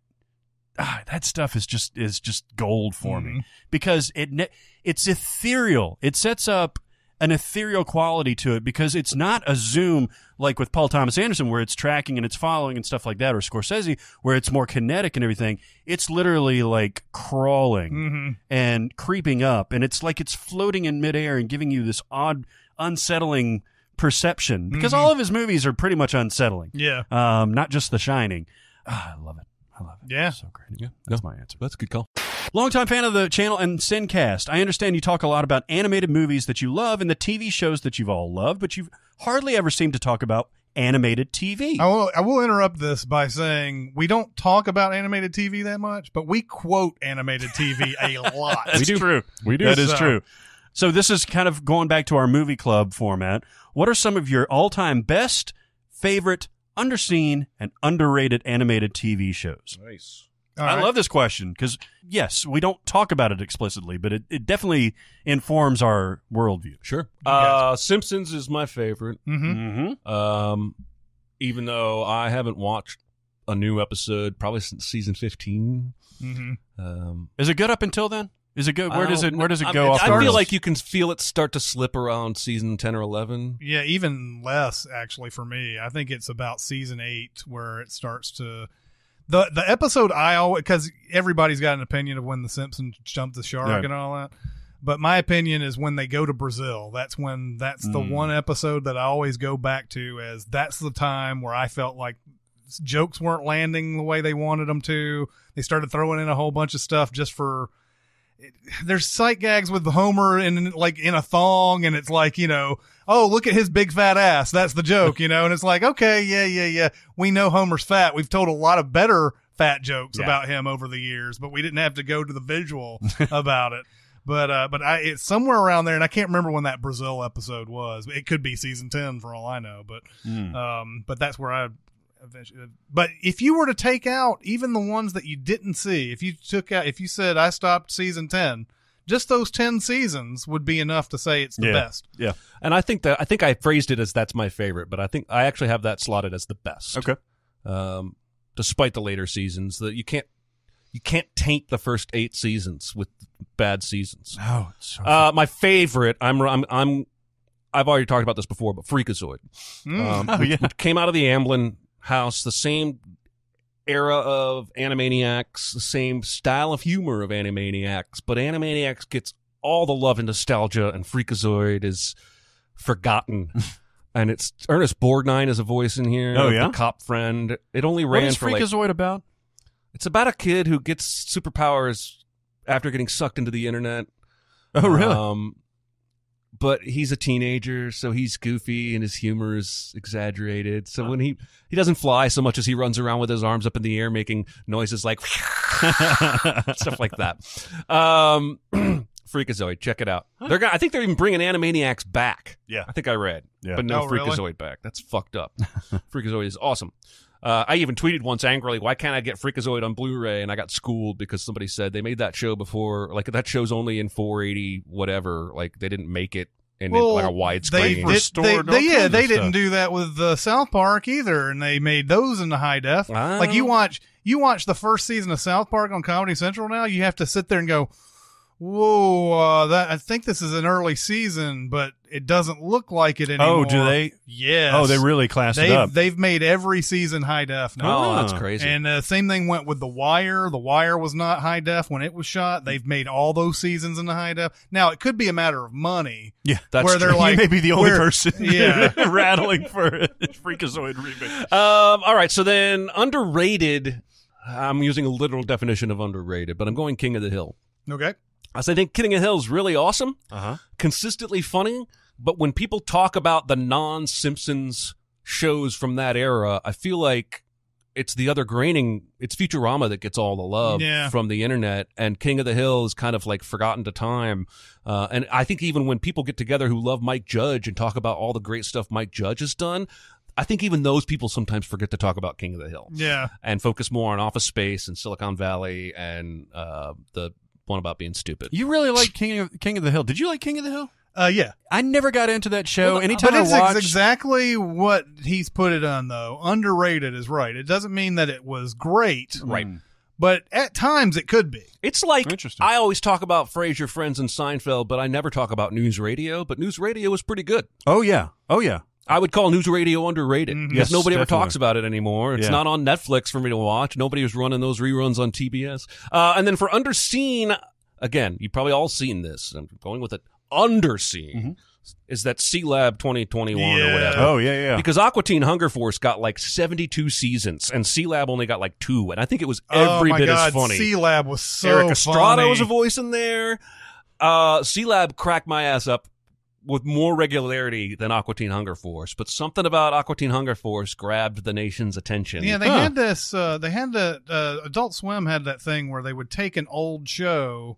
Speaker 2: stuff is just gold for me, because it's ethereal. It sets up an ethereal quality to it because it's not a zoom like with Paul Thomas Anderson where it's tracking and it's following and stuff like that, or Scorsese where it's more kinetic and everything. It's literally like crawling and creeping up, and it's like it's floating in midair and giving you this odd, unsettling perception because all of his movies are pretty much unsettling.
Speaker 1: Yeah.
Speaker 2: Not just The Shining. I love it.
Speaker 1: Yeah.
Speaker 2: So great. Yeah. That's my answer.
Speaker 3: That's a good call.
Speaker 2: Longtime fan of the channel and SinCast. I understand you talk a lot about animated movies that you love and the TV shows that you've all loved, but you've hardly ever seemed to talk about animated TV.
Speaker 1: I will interrupt this by saying we don't talk about animated TV that much, but we quote animated TV a lot.
Speaker 2: That's true.
Speaker 3: We do.
Speaker 2: That is true. So this is kind of going back to our movie club format. What are some of your all-time best, favorite, underseen, and underrated animated TV shows?
Speaker 3: Nice.
Speaker 2: I love this question because, yes, we don't talk about it explicitly, but it definitely informs our worldview.
Speaker 3: Sure. Simpsons is my favorite. Even though I haven't watched a new episode probably since season 15.
Speaker 2: Is it good up until then? Is it good? Where does it go off?
Speaker 3: I feel like you can feel it start to slip around season 10 or 11.
Speaker 1: Yeah, even less actually for me. I think it's about season 8 where it starts to the episode I always, because everybody's got an opinion of when the Simpsons jumped the shark and all that. But my opinion is when they go to Brazil. That's the one episode that I always go back to as that's the time where I felt like jokes weren't landing the way they wanted them to. They started throwing in a whole bunch of stuff just for. There's sight gags with Homer in a thong, and it's like, oh, look at his big fat ass. That's the joke, and it's like, okay, yeah. We know Homer's fat. We've told a lot of better fat jokes about him over the years, but we didn't have to go to the visual about it. But it's somewhere around there, and I can't remember when that Brazil episode was. It could be season 10 for all I know, but that's where I. But if you were to take out even the ones that you didn't see, if you said I stopped season 10, just those 10 seasons would be enough to say it's the best.
Speaker 2: Yeah.
Speaker 3: And I think I phrased it as that's my favorite, but I think I actually have that slotted as the best.
Speaker 2: Okay.
Speaker 3: Despite the later seasons, that you can't taint the first 8 seasons with bad seasons.
Speaker 2: Oh, it's so
Speaker 3: my favorite, I've already talked about this before, but Freakazoid. Which came out of the Amblin house, the same era of Animaniacs, the same style of humor of Animaniacs, but Animaniacs gets all the love and nostalgia, and Freakazoid is forgotten. And it's Ernest Borgnine is a voice in here.
Speaker 2: Oh, yeah?
Speaker 3: The cop friend. It only ran for
Speaker 2: What is Freakazoid about?
Speaker 3: It's about a kid who gets superpowers after getting sucked into the internet.
Speaker 2: Oh, really?
Speaker 3: But he's a teenager, so he's goofy and his humor is exaggerated. So when he doesn't fly so much as he runs around with his arms up in the air making noises like stuff like that. Freakazoid, check it out.
Speaker 2: Huh?
Speaker 3: I think they're even bringing Animaniacs back.
Speaker 2: Yeah.
Speaker 3: I think I read.
Speaker 2: Yeah.
Speaker 3: But no Freakazoid
Speaker 1: really?
Speaker 3: back. That's fucked up. Freakazoid is awesome. I even tweeted once angrily, why can't I get Freakazoid on Blu-ray? And I got schooled because somebody said they made that show before, like that show's only in 480 whatever, like they didn't make it in like a widescreen.
Speaker 1: They didn't do that with South Park either, and they made those in the high def. Like you watch the first season of South Park on Comedy Central now, you have to sit there and go, whoa, I think this is an early season, but it doesn't look like it anymore.
Speaker 2: Oh, do they?
Speaker 1: Yes.
Speaker 2: Oh, they really classed it up.
Speaker 1: They've made every season high def now.
Speaker 3: Oh, that's crazy.
Speaker 1: And same thing went with The Wire. The Wire was not high def when it was shot. They've made all those seasons in the high def. Now, it could be a matter of money.
Speaker 2: Yeah,
Speaker 3: that's
Speaker 1: where they're
Speaker 3: true.
Speaker 1: like,
Speaker 2: you may be the only person rattling for a Freakazoid remake.
Speaker 3: All right, so then underrated, I'm using a literal definition of underrated, but I'm going King of the Hill.
Speaker 1: Okay.
Speaker 3: I think King of the Hill is really awesome, consistently funny, but when people talk about the non-Simpsons shows from that era, I feel like it's the other graining, it's Futurama that gets all the love from the internet, and King of the Hill is kind of like forgotten to time. And I think even when people get together who love Mike Judge and talk about all the great stuff Mike Judge has done, I think even those people sometimes forget to talk about King of the Hill.
Speaker 1: Yeah.
Speaker 3: And focus more on Office Space and Silicon Valley and the one about being stupid.
Speaker 2: You really like King of the Hill. Did you like King of the Hill?
Speaker 1: Yeah.
Speaker 2: I never got into that show. Anytime
Speaker 1: but it's
Speaker 2: I watched...
Speaker 1: exactly what he's put it on, though. Underrated is right. It doesn't mean that it was great.
Speaker 3: Right.
Speaker 1: but at times it could be.
Speaker 3: It's like
Speaker 2: Interesting.
Speaker 3: I always talk about Frasier, Friends, and Seinfeld, but I never talk about news radio. But news radio is pretty good.
Speaker 2: Oh yeah.
Speaker 3: I would call news radio underrated because
Speaker 2: Yes,
Speaker 3: nobody ever
Speaker 2: definitely.
Speaker 3: talks about it anymore. It's
Speaker 2: Yeah.
Speaker 3: not on Netflix for me to watch. Nobody was running those reruns on TBS. And then for Underseen, again, you've probably all seen this. I'm going with it. Underseen is that C-Lab 2021 or whatever.
Speaker 2: Oh yeah.
Speaker 3: Because Aqua Teen Hunger Force got like 72 seasons, and C-Lab only got like 2, and I think it was every
Speaker 1: oh my
Speaker 3: bit
Speaker 1: God,
Speaker 3: as funny.
Speaker 1: C-Lab was so
Speaker 3: Eric Estrada
Speaker 1: funny.
Speaker 3: was a voice in there. C-Lab cracked my ass up with more regularity than Aqua Teen Hunger Force, but something about Aqua Teen Hunger Force grabbed the nation's attention.
Speaker 1: Yeah, they had this. They had the Adult Swim had that thing where they would take an old show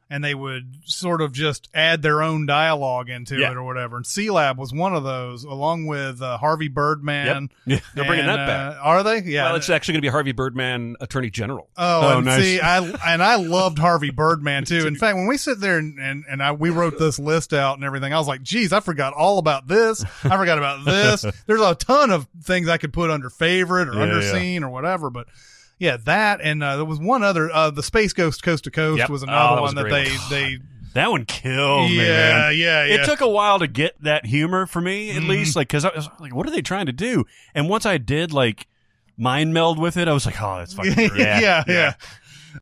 Speaker 1: and they would sort of just add their own dialogue into
Speaker 2: Yeah.
Speaker 1: it or whatever. And C-Lab was one of those, along with Harvey Birdman.
Speaker 2: Yeah.
Speaker 3: They're bringing that back.
Speaker 1: Are they? Yeah.
Speaker 3: Well, it's actually going to be Harvey Birdman, Attorney General.
Speaker 1: Oh, and
Speaker 2: nice.
Speaker 1: see, I loved Harvey Birdman too. In fact, when we sit there and we wrote this list out and everything, I was like, geez, I forgot all about this. I forgot about this. There's a ton of things I could put under favorite or underseen or whatever, but yeah, that and there was one other, the Space Ghost Coast to Coast
Speaker 3: Yep.
Speaker 1: was another
Speaker 3: that was
Speaker 1: one
Speaker 3: a
Speaker 1: that
Speaker 3: great
Speaker 1: they
Speaker 2: That one killed me,
Speaker 1: yeah,
Speaker 2: man.
Speaker 1: yeah.
Speaker 2: It took a while to get that humor for me, at least, like, because I was like, what are they trying to do? And once I did, like, mind meld with it, I was like, oh, that's fucking great.
Speaker 1: yeah.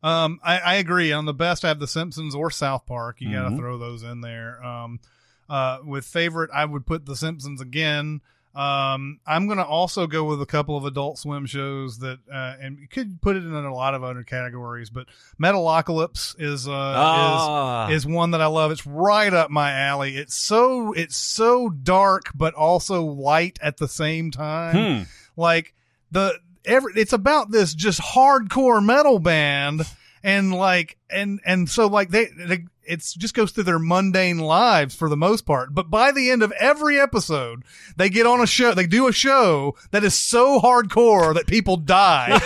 Speaker 1: I agree. On the best, I have The Simpsons or South Park. You got to throw those in there. With favorite, I would put The Simpsons again. I'm going to also go with a couple of Adult Swim shows that, and you could put it in a lot of other categories, but Metalocalypse is one that I love. It's right up my alley. It's so dark, but also light at the same time. Like it's about this just hardcore metal band. And like, and so like it's just goes through their mundane lives for the most part. But by the end of every episode, they get on a show, they do a show that is so hardcore that people die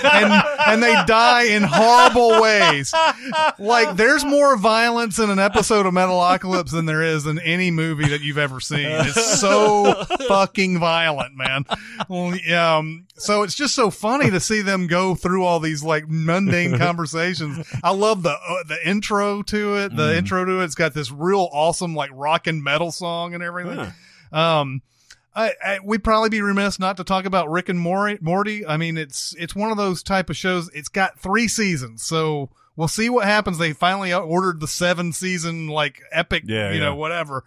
Speaker 1: and they die in horrible ways. Like there's more violence in an episode of Metalocalypse than there is in any movie that you've ever seen. It's so fucking violent, man. So it's just so funny to see them go through all these like mundane conversations. I love the intro to it. The intro to it's got this real awesome like rock and metal song and everything. We'd probably be remiss not to talk about Rick and Morty. I mean, it's one of those type of shows. It's got 3 seasons, so we'll see what happens. They finally ordered the 7-season like epic, whatever.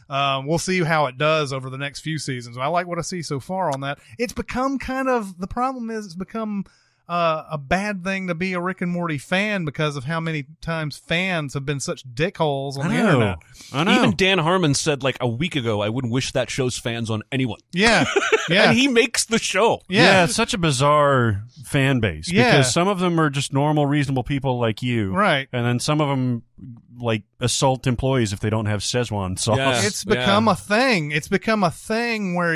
Speaker 1: We'll see how it does over the next few seasons. I like what I see so far on that. It's become the problem is it's become a bad thing to be a Rick and Morty fan because of how many times fans have been such dickholes on the internet.
Speaker 2: I know.
Speaker 3: Even Dan Harmon said like a week ago, I wouldn't wish that show's fans on anyone.
Speaker 1: Yeah.
Speaker 3: And he makes the show.
Speaker 2: Yeah, it's such a bizarre fan base because some of them are just normal, reasonable people like you.
Speaker 1: Right.
Speaker 2: And then some of them like assault employees if they don't have Szechuan sauce.
Speaker 3: Yeah.
Speaker 1: It's become a thing. It's become a thing where,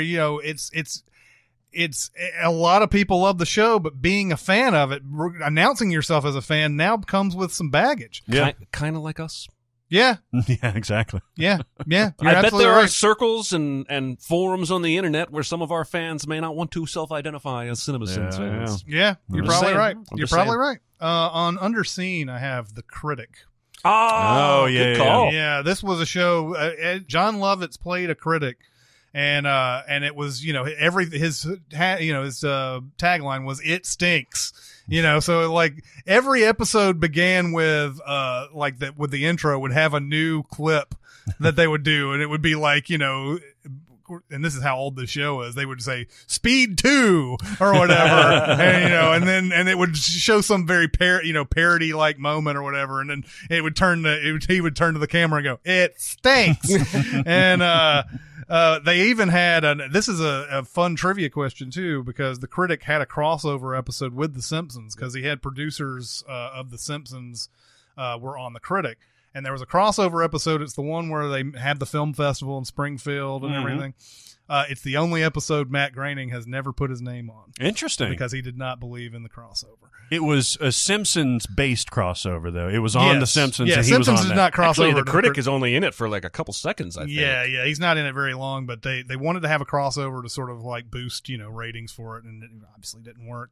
Speaker 1: it's a lot of people love the show, but being a fan of it, announcing yourself as a fan now comes with some baggage.
Speaker 2: Yeah.
Speaker 3: Kind of like us.
Speaker 1: Yeah.
Speaker 2: Yeah, exactly.
Speaker 1: Yeah. You're
Speaker 3: I bet there are
Speaker 1: right.
Speaker 3: circles and forums on the internet where some of our fans may not want to self-identify as Cinemasins fans.
Speaker 1: Yeah, you're
Speaker 3: I'm just
Speaker 1: probably
Speaker 3: saying.
Speaker 1: right.
Speaker 3: I'm
Speaker 1: You're
Speaker 3: just
Speaker 1: probably
Speaker 3: saying.
Speaker 1: right. On Underseen, I have The Critic.
Speaker 3: Oh,
Speaker 2: yeah,
Speaker 3: good call.
Speaker 1: Yeah, this was a show. John Lovitz played a critic, and it was his tagline was "It stinks." So like every episode began with with the intro would have a new clip that they would do, and it would be like and this is how old the show is. They would say "Speed 2" or whatever, and it would show some very parody like moment or whatever, and then he would turn to the camera and go, "It stinks," and they even had this is a fun trivia question too, because the critic had a crossover episode with The Simpsons because he had producers of The Simpsons were on the critic. And there was a crossover episode. It's the one where they had the film festival in Springfield and everything. It's the only episode Matt Groening has never put his name on.
Speaker 2: Interesting.
Speaker 1: Because he did not believe in the crossover.
Speaker 2: It was a Simpsons-based crossover, though. It was on The Simpsons, and he
Speaker 1: Simpsons
Speaker 2: was on
Speaker 1: did
Speaker 2: that.
Speaker 1: not cross
Speaker 3: Actually,
Speaker 1: over.
Speaker 3: the critic is only in it for like a couple seconds, I think.
Speaker 1: Yeah, he's not in it very long, but they wanted to have a crossover to sort of like boost, ratings for it, and it obviously didn't work.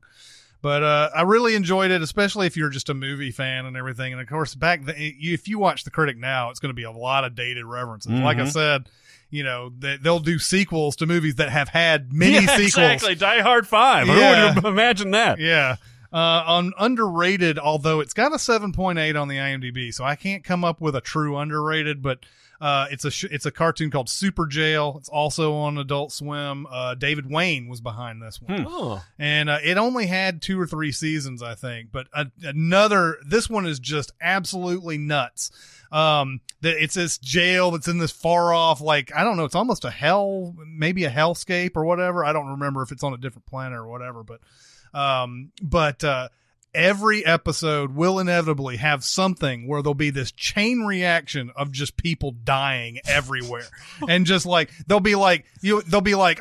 Speaker 1: But I really enjoyed it, especially if you're just a movie fan and everything. And of course, back then, if you watch The Critic now, it's going to be a lot of dated references. Like I said, they'll do sequels to movies that have had many sequels.
Speaker 2: Exactly. Die Hard 5. Who would have imagined that?
Speaker 1: Yeah. On underrated, although it's got a 7.8 on the IMDb, so I can't come up with a true underrated, but it's a cartoon called Super Jail. It's also on Adult Swim. David Wayne was behind this one. And it only had 2 or 3 seasons, I think, but this one is just absolutely nuts. It's this jail that's in this far off, like, I don't know, it's almost a hell, maybe a hellscape or whatever. I don't remember if it's on a different planet or whatever, but every episode will inevitably have something where there'll be this chain reaction of just people dying everywhere. And just like, they'll be like,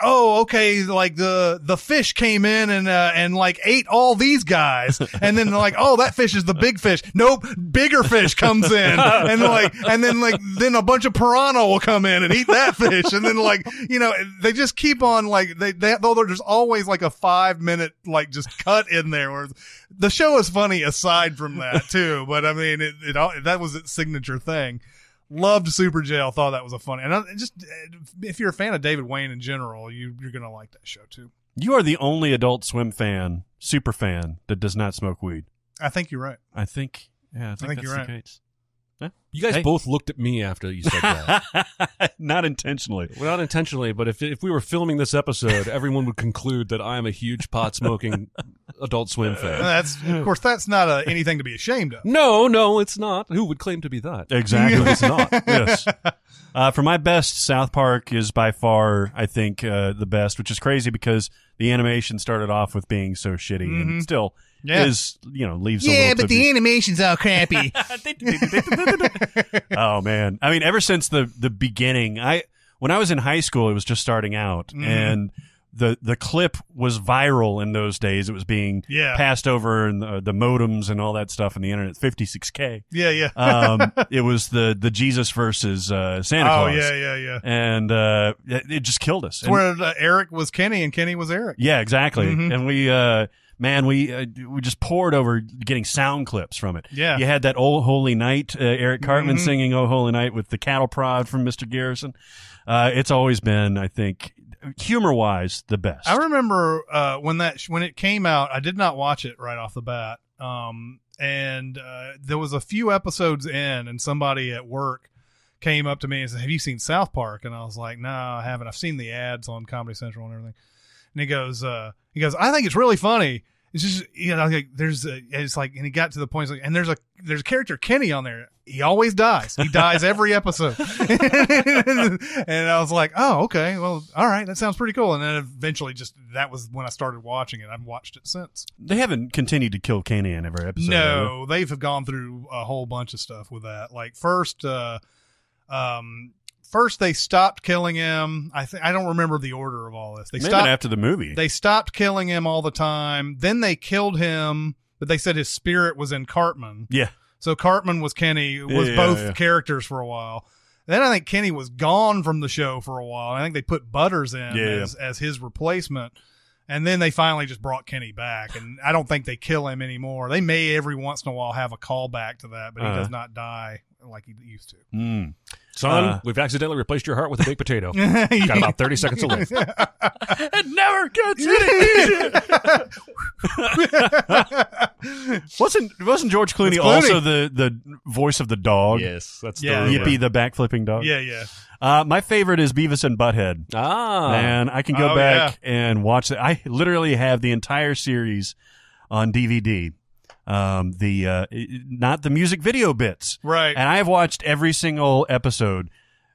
Speaker 1: oh, okay, like the fish came in and like ate all these guys. And then like, oh, that fish is the big fish. Nope, bigger fish comes in. And then a bunch of piranha will come in and eat that fish. And then like, they just keep on like, though there's always like a 5-minute, like just cut in there where the show is funny aside from that too, but I mean, that was its signature thing. Loved Super Jail. Thought that was a funny, and if you're a fan of David Wayne in general, you're gonna like that show too.
Speaker 2: You are the only Adult Swim fan, super fan, that does not smoke weed.
Speaker 1: I think you're right.
Speaker 2: I think that's
Speaker 1: you're right.
Speaker 2: the case.
Speaker 3: You guys both looked at me after you said that.
Speaker 2: Not intentionally.
Speaker 3: Well, not intentionally, but if we were filming this episode, everyone would conclude that I am a huge pot-smoking Adult Swim fan.
Speaker 1: Of course, that's not anything to be ashamed of.
Speaker 3: No, it's not. Who would claim to be that?
Speaker 2: Exactly, it's not. Yes. For my best, South Park is by far, I think, the best, which is crazy because the animation started off with being so shitty and still is, leaves a little
Speaker 1: but the animation's all crappy.
Speaker 2: Oh, man. I mean, ever since the beginning, when I was in high school, it was just starting out, and the clip was viral in those days. It was being passed over in the modems and all that stuff on the internet. 56K.
Speaker 1: Yeah.
Speaker 2: It was the Jesus versus Santa Claus.
Speaker 1: Oh, yeah.
Speaker 2: And it just killed us.
Speaker 1: It's where Eric was Kenny and Kenny was Eric.
Speaker 2: Yeah, exactly. And we just poured over getting sound clips from it.
Speaker 1: Yeah.
Speaker 2: You had that "Oh Holy Night," Eric Cartman singing "Oh Holy Night" with the cattle prod from Mr. Garrison. It's always been, I think, humor-wise, the best.
Speaker 1: I remember when it came out, I did not watch it right off the bat. And there was a few episodes in, and somebody at work came up to me and said, "Have you seen South Park?" And I was like, "No, I haven't. I've seen the ads on Comedy Central and everything." And he goes, "I think it's really funny. It's just, like it's like," and he got to the point, like, and there's a character, Kenny, on there. He always dies. He dies every episode." And I was like, "Oh, okay. Well, all right. That sounds pretty cool." And then eventually that was when I started watching it. I've watched it since.
Speaker 2: They haven't continued to kill Kenny in every episode.
Speaker 1: No, they've gone through a whole bunch of stuff with that. Like first they stopped killing him. I don't remember the order of all this. Maybe
Speaker 2: after the movie.
Speaker 1: They stopped killing him all the time. Then they killed him, but they said his spirit was in Cartman.
Speaker 2: Yeah.
Speaker 1: So Cartman was Kenny, both characters for a while. Then I think Kenny was gone from the show for a while. I think they put Butters in as his replacement. And then they finally just brought Kenny back. And I don't think they kill him anymore. They may every once in a while have a callback to that, but he does not die like he used to.
Speaker 3: Son, we've accidentally replaced your heart with a baked potato. Got about 30 seconds to live.
Speaker 2: It never gets any easier. Wasn't George Clooney also the voice of the dog?
Speaker 3: Yes, that's
Speaker 2: Yippee, the backflipping dog.
Speaker 1: Yeah.
Speaker 2: My favorite is Beavis and Butthead. Man, I can go back and watch that. I literally have the entire series on DVD. Not the music video bits.
Speaker 1: Right.
Speaker 2: And I've watched every single episode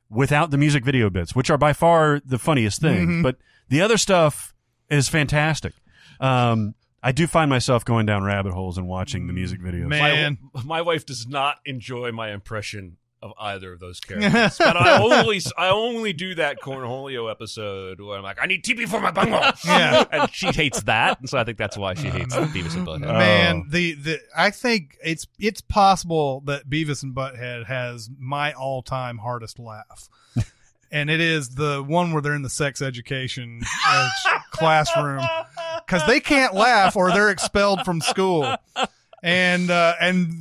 Speaker 2: without the music video bits, which are by far the funniest thing. But the other stuff is fantastic. I do find myself going down rabbit holes and watching the music videos.
Speaker 1: Man.
Speaker 3: My wife does not enjoy my impression of either of those characters. But I only do that Cornholio episode where I'm like, I need TP for my bungle.
Speaker 1: Yeah.
Speaker 3: And she hates that. And so I think that's why she hates Beavis and Butthead.
Speaker 1: Man, I think it's possible that Beavis and Butthead has my all-time hardest laugh. And it is the one where they're in the sex education classroom. because they can't laugh or they're expelled from school. And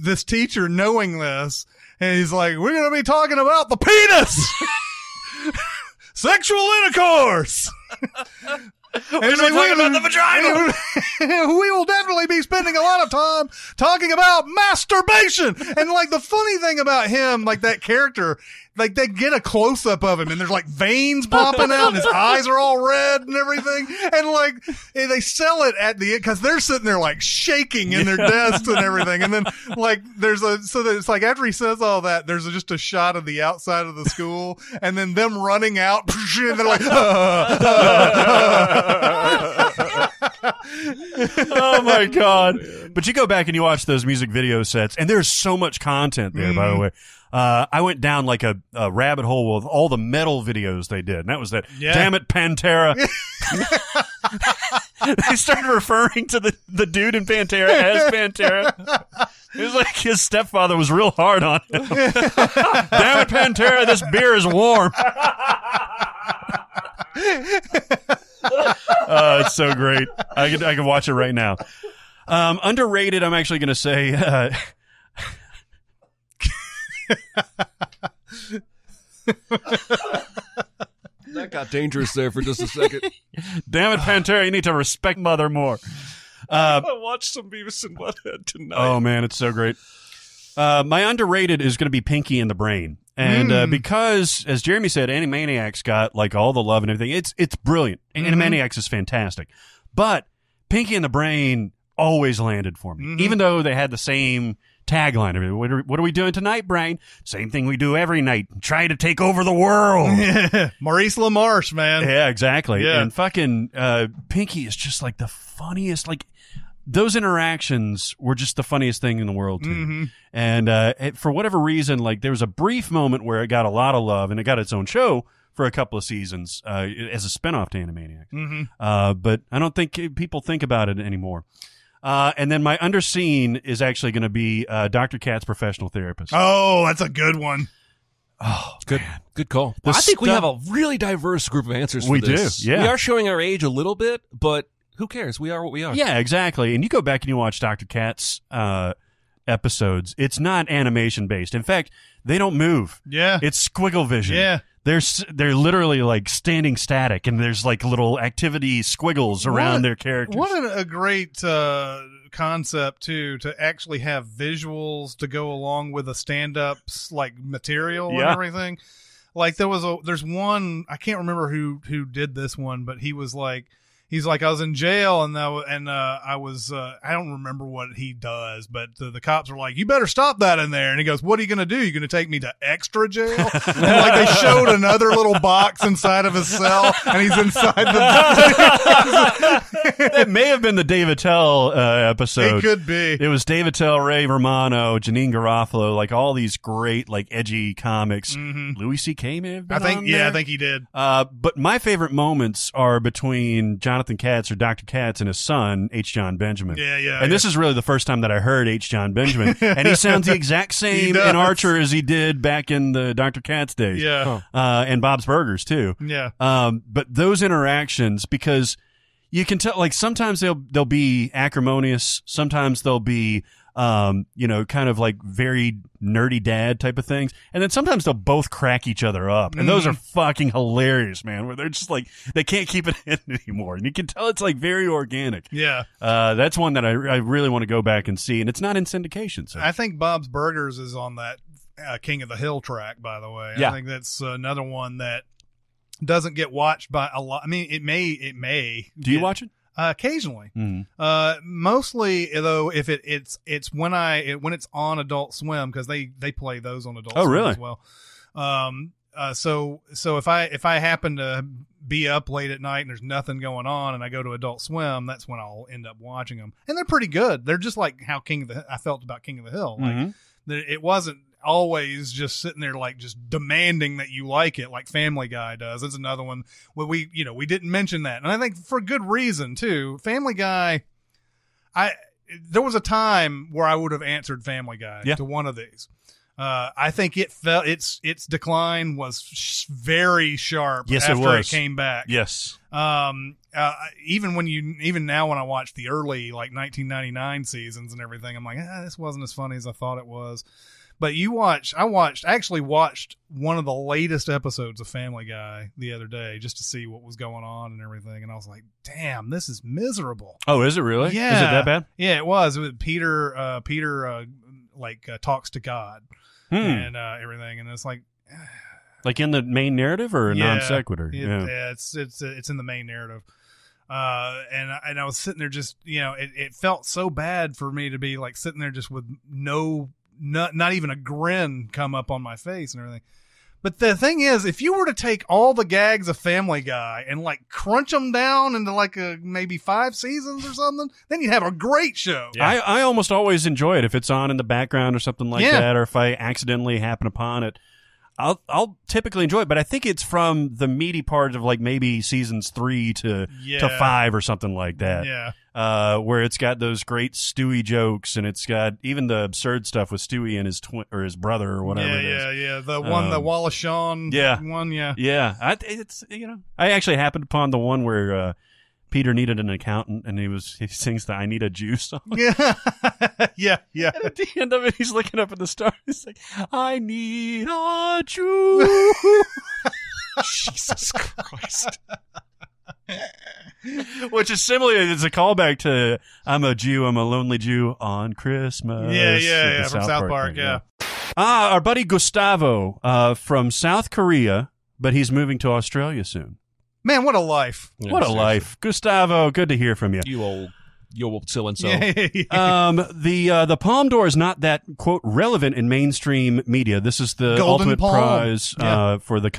Speaker 1: this teacher, knowing this, and he's like, we're going to be talking about the penis, sexual intercourse. And he's like,
Speaker 2: talking about the vagina.
Speaker 1: We will definitely be spending a lot of time talking about masturbation. And like the funny thing about him, like that character, like they get a close up of him and there's like veins popping out and his eyes are all red and everything. And like they sell it at the end because they're sitting there like shaking in their desks and everything. And then like it's like after he says all that, there's just a shot of the outside of the school and then them running out and they're like,
Speaker 2: oh my God. But you go back and you watch those music video sets and there's so much content there, by the way. I went down like a rabbit hole with all the metal videos they did. And that was that. Yeah. Damn it, Pantera. They started referring to the dude in Pantera as Pantera. It was like his stepfather was real hard on him. Damn it, Pantera, this beer is warm. It's so great. I can watch it right now. Underrated, I'm actually going to say,
Speaker 3: that got dangerous there for just a second.
Speaker 2: Damn it, Pantera, you need to respect Mother more.
Speaker 3: I watched some Beavis and Butthead tonight.
Speaker 2: Oh, man, it's so great. My underrated is going to be Pinky and the Brain. And because, as Jeremy said, Animaniacs got like all the love and everything. It's brilliant. Animaniacs is fantastic. But Pinky and the Brain always landed for me. Even though they had the same tagline. What are we doing tonight, Brain? Same thing we do every night. Try to take over the world.
Speaker 1: Maurice LaMarche, man.
Speaker 2: Yeah, exactly.
Speaker 1: Yeah.
Speaker 2: And fucking Pinky is just like the funniest. Like those interactions were just the funniest thing in the world too. And for whatever reason, like there was a brief moment where it got a lot of love and it got its own show for a couple of seasons as a spinoff to Animaniacs. But I don't think people think about it anymore. And then my underseen is actually going to be Dr. Katz, Professional Therapist.
Speaker 1: Oh, that's a good one.
Speaker 2: Oh,
Speaker 3: good,
Speaker 2: man.
Speaker 3: Good call. I think we have a really diverse group of answers for this.
Speaker 2: We do, yeah.
Speaker 3: We are showing our age a little bit, but who cares? We are what we are.
Speaker 2: Yeah, exactly. And you go back and you watch Dr. Katz episodes. It's not animation-based. In fact, they don't move.
Speaker 1: Yeah.
Speaker 2: It's squiggle vision.
Speaker 1: Yeah.
Speaker 2: They're literally like standing static, and there's like little activity squiggles around their characters.
Speaker 1: What a great concept too, to actually have visuals to go along with a stand-up's like material and everything. Like there's one, I can't remember who did this one, but he's like I was in jail and I was I don't remember what he does, but the cops are like, you better stop that in there. And he goes, what are you going to do? You're going to take me to extra jail? And like they showed another little box inside of his cell and he's inside the.
Speaker 2: It may have been the Dave Attell episode.
Speaker 1: It could be.
Speaker 2: It was Dave Attell, Ray Romano, Janine Garofalo, like all these great like edgy comics. Louis C.K. may have been on there.
Speaker 1: I think he did.
Speaker 2: But my favorite moments are between Jonathan Katz or Dr. Katz and his son, H. John Benjamin. And this is really the first time that I heard H. John Benjamin. And he sounds the exact same in Archer as he did back in the Dr. Katz days.
Speaker 1: Yeah.
Speaker 2: And Bob's Burgers, too.
Speaker 1: Yeah.
Speaker 2: But those interactions, because you can tell, like, sometimes they'll be acrimonious. Sometimes they'll be, kind of like very nerdy dad type of things. And then sometimes they'll both crack each other up. And those are fucking hilarious, man, where they're just like, they can't keep it in anymore. And you can tell it's like very organic.
Speaker 1: Yeah.
Speaker 2: That's one that I really want to go back and see. And it's not in syndication. So
Speaker 1: I think Bob's Burgers is on that King of the Hill track, by the way.
Speaker 2: Yeah.
Speaker 1: I think that's another one that doesn't get watched by a lot. I mean, it may.
Speaker 2: Do you watch it?
Speaker 1: Occasionally. Mostly though, if it's when it's on Adult Swim, because they play those on Adult Swim
Speaker 2: really?
Speaker 1: as well. So if I happen to be up late at night and there's nothing going on and I go to Adult Swim, that's when I'll end up watching them. And they're pretty good. They're just like how I felt about King of the Hill. Like it wasn't always just sitting there like just demanding that you like it like Family Guy does. That's another one where we didn't mention that. And I think for good reason too. Family Guy, there was a time where I would have answered Family Guy to one of these. I think its decline was very sharp after it came back.
Speaker 2: Yes.
Speaker 1: even now when I watch the early like 1999 seasons and everything, I'm like, this wasn't as funny as I thought it was. But I actually watched one of the latest episodes of Family Guy the other day just to see what was going on and everything, and I was like, damn, this is miserable.
Speaker 2: Oh, is it really?
Speaker 1: Yeah.
Speaker 2: Is it that bad?
Speaker 1: Yeah, it was. Peter talks to God and everything, and it's like
Speaker 2: in the main narrative or a non sequitur?
Speaker 1: Yeah, it's in the main narrative. And I was sitting there just, it felt so bad for me to be like sitting there just with not even a grin come up on my face and everything. But the thing is, if you were to take all the gags of Family Guy and like crunch them down into like maybe 5 seasons or something, then you'd have a great show.
Speaker 2: Yeah. I almost always enjoy it if it's on in the background or something like that, or if I accidentally happen upon it. I'll typically enjoy it, but I think it's from the meaty part of like maybe seasons 3 to 5 or something like that.
Speaker 1: Yeah.
Speaker 2: Where it's got those great Stewie jokes, and it's got even the absurd stuff with Stewie and his twin or his brother or whatever it is.
Speaker 1: Yeah. The one, the Wallace Shawn one, yeah.
Speaker 2: Yeah. I actually happened upon the one where Peter needed an accountant, and he sings the "I Need a Jew" song.
Speaker 1: Yeah, yeah.
Speaker 2: And at the end of it, he's looking up at the stars. He's like, "I need a Jew."
Speaker 3: Jesus Christ.
Speaker 2: Which is similar. It's a callback to "I'm a Jew, I'm a lonely Jew on Christmas."
Speaker 1: Yeah. From South Park.
Speaker 2: Thing,
Speaker 1: yeah.
Speaker 2: Our buddy Gustavo from South Korea, but he's moving to Australia soon.
Speaker 1: Man, what a life!
Speaker 3: Yeah,
Speaker 2: what a
Speaker 3: seriously.
Speaker 2: life, Gustavo. Good to hear from you.
Speaker 3: You old so and so.
Speaker 2: The Palme d'Or is not that quote relevant in mainstream media. This is the
Speaker 1: Golden
Speaker 2: ultimate
Speaker 1: Palm.
Speaker 2: prize for the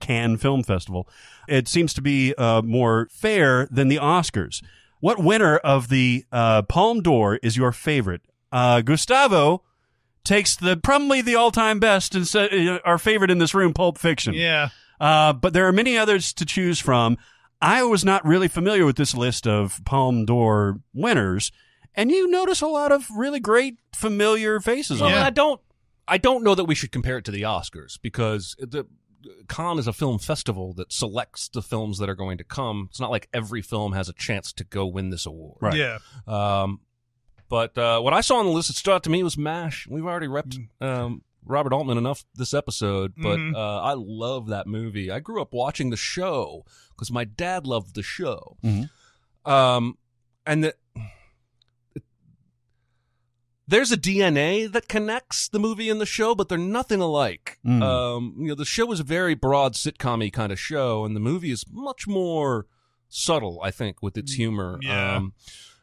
Speaker 2: Cannes Film Festival. It seems to be more fair than the Oscars. What winner of the Palme d'Or is your favorite? Gustavo takes probably the all-time best and our favorite in this room, Pulp Fiction.
Speaker 1: Yeah.
Speaker 2: But there are many others to choose from. I was not really familiar with this list of Palme d'Or winners, and you notice a lot of really great familiar faces on it.
Speaker 3: I don't know that we should compare it to the Oscars, because Cannes is a film festival that selects the films that are going to come. It's not like every film has a chance to go win this award.
Speaker 2: Right.
Speaker 1: Yeah.
Speaker 3: But what I saw on the list that stood out to me was MASH. We've already repped Robert Altman enough this episode, but I love that movie. I grew up watching the show because my dad loved the show. And there's a DNA that connects the movie and the show, but they're nothing alike. The show is a very broad sitcom-y kind of show, and the movie is much more subtle, I think, with its humor.
Speaker 1: Yeah.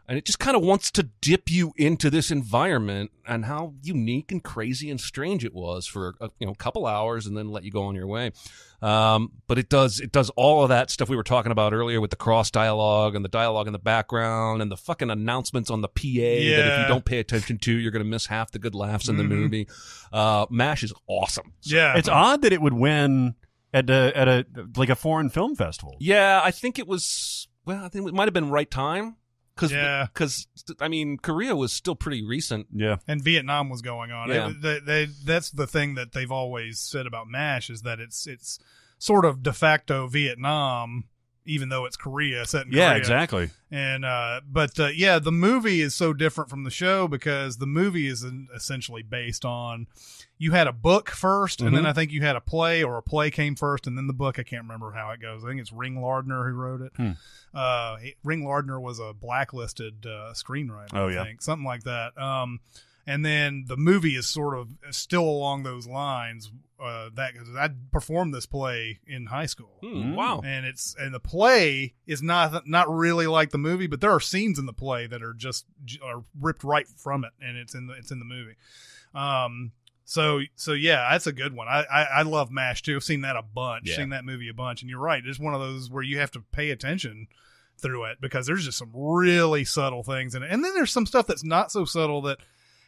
Speaker 3: And it just kind of wants to dip you into this environment and how unique and crazy and strange it was for a couple hours, and then let you go on your way. But it does all of that stuff we were talking about earlier with the cross dialogue and the dialogue in the background and the fucking announcements on the PA that if you don't pay attention to, you're going to miss half the good laughs in the movie. MASH is awesome.
Speaker 1: Yeah.
Speaker 2: It's odd that it would win at a foreign film festival.
Speaker 3: Yeah, I think it was. Well, I think it might have been right time. Because I mean, Korea was still pretty recent.
Speaker 2: Yeah.
Speaker 1: And Vietnam was going on.
Speaker 3: Yeah.
Speaker 1: That's the thing that they've always said about MASH, is that it's sort of de facto Vietnam, even though it's Korea, set in Korea.
Speaker 2: Yeah, exactly.
Speaker 1: And the movie is so different from the show, because the movie is essentially based on, you had a book first, and then I think you had a play, or a play came first, and then the book. I can't remember how it goes. I think it's Ring Lardner who wrote it. Ring Lardner was a blacklisted screenwriter, I think. Something like that. And then the movie is sort of still along those lines. Because I performed this play in high school.
Speaker 3: Wow.
Speaker 1: And the play is not really like the movie, but there are scenes in the play that are ripped right from it, and it's in the movie. So yeah, that's a good one. I love MASH too. I've seen that a bunch.
Speaker 3: Yeah.
Speaker 1: Seen that movie a bunch, and you're right. It's one of those where you have to pay attention through it, because there's just some really subtle things in it, and then there's some stuff that's not so subtle that,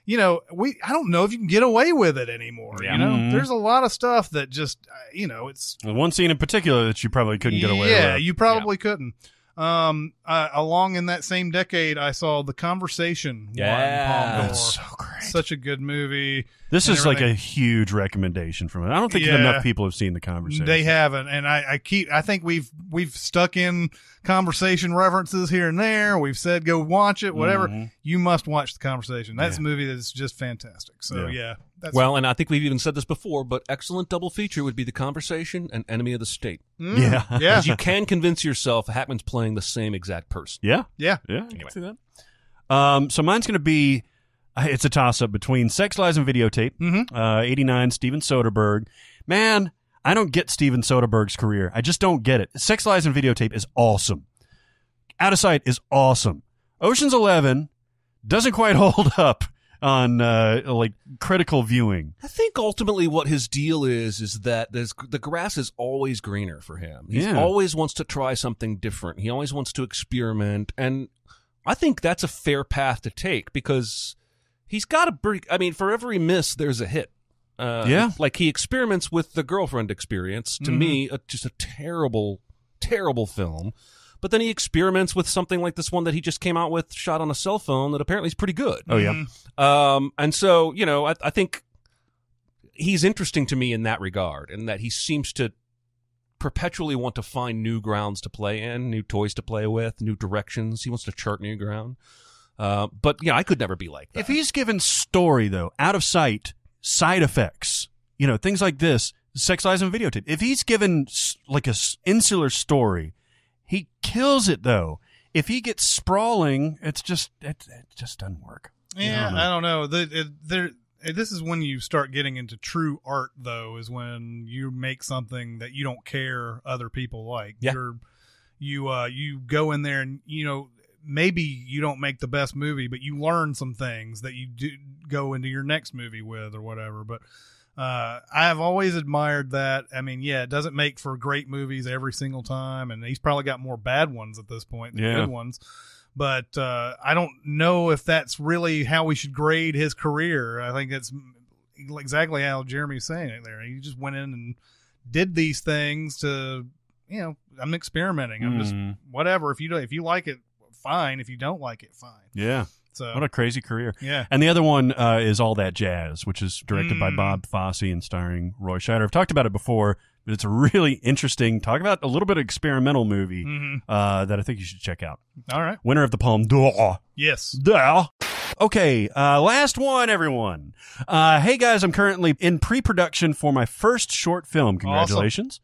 Speaker 1: I don't know if you can get away with it anymore.
Speaker 3: Yeah.
Speaker 1: There's a lot of stuff that just, it's
Speaker 2: One scene in particular that you probably couldn't get away with.
Speaker 1: Yeah, you probably couldn't. Along in that same decade, I saw The Conversation.
Speaker 3: Yeah.
Speaker 1: Palme d'Or.
Speaker 2: That's so great.
Speaker 1: Such a good movie.
Speaker 2: This
Speaker 1: and
Speaker 2: is like
Speaker 1: everything.
Speaker 2: a huge recommendation from it. I don't think
Speaker 1: Yeah.
Speaker 2: enough people have seen The Conversation.
Speaker 1: They haven't, and I think we've stuck in Conversation references here and there. We've said go watch it, whatever.
Speaker 2: Mhm.
Speaker 1: You must watch The Conversation. That's
Speaker 2: Yeah.
Speaker 1: a movie that's just fantastic. So
Speaker 2: Yeah.
Speaker 1: that's
Speaker 3: Well, and I think we've even said this before, but excellent double feature would be The Conversation and Enemy of the State.
Speaker 2: Yeah.
Speaker 1: yeah,
Speaker 3: Because you can convince yourself Hackman's playing the same exact person.
Speaker 2: Yeah.
Speaker 1: yeah.
Speaker 2: Yeah, I can see that. So mine's going to be, it's a toss-up between Sex, Lies, and Videotape, 89, Steven Soderbergh. Man, I don't get Steven Soderbergh's career. I just don't get it. Sex, Lies, and Videotape is awesome. Out of Sight is awesome. Ocean's 11 doesn't quite hold up on like critical viewing.
Speaker 3: I think ultimately what his deal is that the grass is always greener for him. He
Speaker 2: Yeah.
Speaker 3: always wants to try something different. He always wants to experiment, and I think that's a fair path to take because he's got to bring. I mean, for every miss, there's a hit.
Speaker 2: Yeah.
Speaker 3: Like he experiments with the girlfriend experience. To me, just a terrible, terrible film. But then he experiments with something like this one that he just came out with, shot on a cell phone, that apparently is pretty good.
Speaker 2: Oh, yeah.
Speaker 3: And so, you know, I think he's interesting to me in that regard, in that he seems to perpetually want to find new grounds to play in, new toys to play with, new directions. He wants to chart new ground. But, yeah, I could never be like that.
Speaker 2: If he's given story, though, Out of Sight, side effects, you know, things like this, Sex, Lies, and Videotape, if he's given like a insular story, he kills it, though. If he gets sprawling, it just doesn't work.
Speaker 1: Yeah, I don't know. This is when you start getting into true art, though, is when you make something that you don't care other people like.
Speaker 3: Yeah.
Speaker 1: You go in there and, you know, maybe you don't make the best movie, but you learn some things that you do go into your next movie with or whatever. But I've always admired that. I mean, yeah, it doesn't make for great movies every single time, and he's probably got more bad ones at this point than good ones. But I don't know if that's really how we should grade his career. I think that's exactly how Jeremy's saying it there. He just went in and did these things to, you know, I'm experimenting. I'm just whatever. If you like it, fine. If you don't like it, fine.
Speaker 2: Yeah.
Speaker 1: So
Speaker 2: What a crazy career.
Speaker 1: yeah.
Speaker 2: And the other one is All That Jazz, which is directed by Bob Fosse and starring Roy Scheider. I've talked about it before, but it's a really interesting, talk about a little bit of experimental movie that I think you should check out.
Speaker 1: All right.
Speaker 2: Winner of the Palme d'Or.
Speaker 1: Yes.
Speaker 2: Duh. Okay, last one, everyone. Hey, guys, I'm currently in pre-production for my first short film. Congratulations.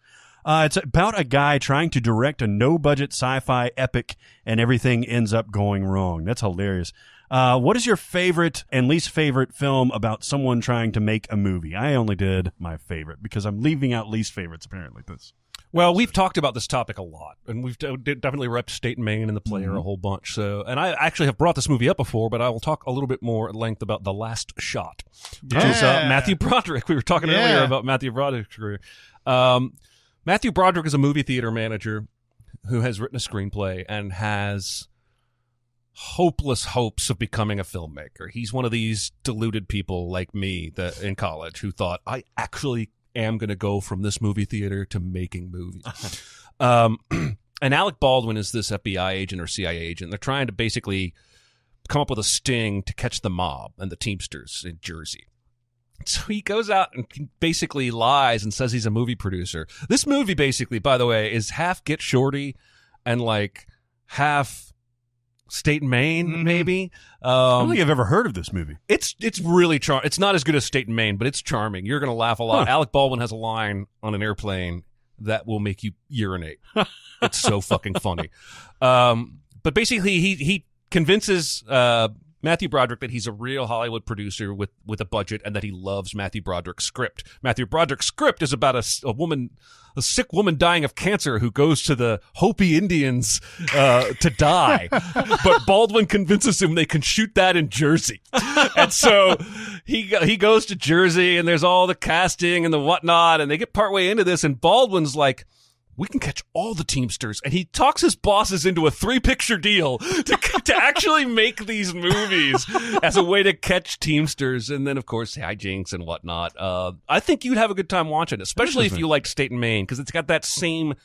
Speaker 2: It's about a guy trying to direct a no-budget sci-fi epic, and everything ends up going wrong. That's hilarious. What is your favorite and least favorite film about someone trying to make a movie? I only did my favorite because I'm leaving out least favorites, apparently.
Speaker 3: Well, we've talked about this topic a lot, and we've definitely repped State and Maine and The Player a whole bunch. So, and I actually have brought this movie up before, but I will talk a little bit more at length about The Last Shot, which is Matthew Broderick. We were talking earlier about Matthew Broderick's career. Matthew Broderick is a movie theater manager who has written a screenplay and has hopeless hopes of becoming a filmmaker. He's one of these deluded people like me that in college who thought, I actually am going to go from this movie theater to making movies. And Alec Baldwin is this FBI agent or CIA agent. They're trying to basically come up with a sting to catch the mob and the Teamsters in Jersey. So he goes out and basically lies and says he's a movie producer. This movie basically, by the way, is half Get Shorty and like half State and Maine, maybe.
Speaker 2: I don't think I've ever heard of this movie.
Speaker 3: It's really charming. It's not as good as State and Maine, but it's charming. You're going to laugh a lot. Alec Baldwin has a line on an airplane that will make you urinate. It's so fucking funny. But basically, he convinces Matthew Broderick that he's a real Hollywood producer with a budget and that he loves Matthew Broderick's script. Matthew Broderick's script is about a sick woman dying of cancer who goes to the Hopi Indians to die. But Baldwin convinces him they can shoot that in Jersey. And so he goes to Jersey and there's all the casting and the whatnot, and they get partway into this and Baldwin's like, we can catch all the Teamsters. And he talks his bosses into a 3-picture deal to actually make these movies as a way to catch Teamsters. And then, of course, hijinks and whatnot. I think you'd have a good time watching it, especially if you like State and Maine, because it's got that same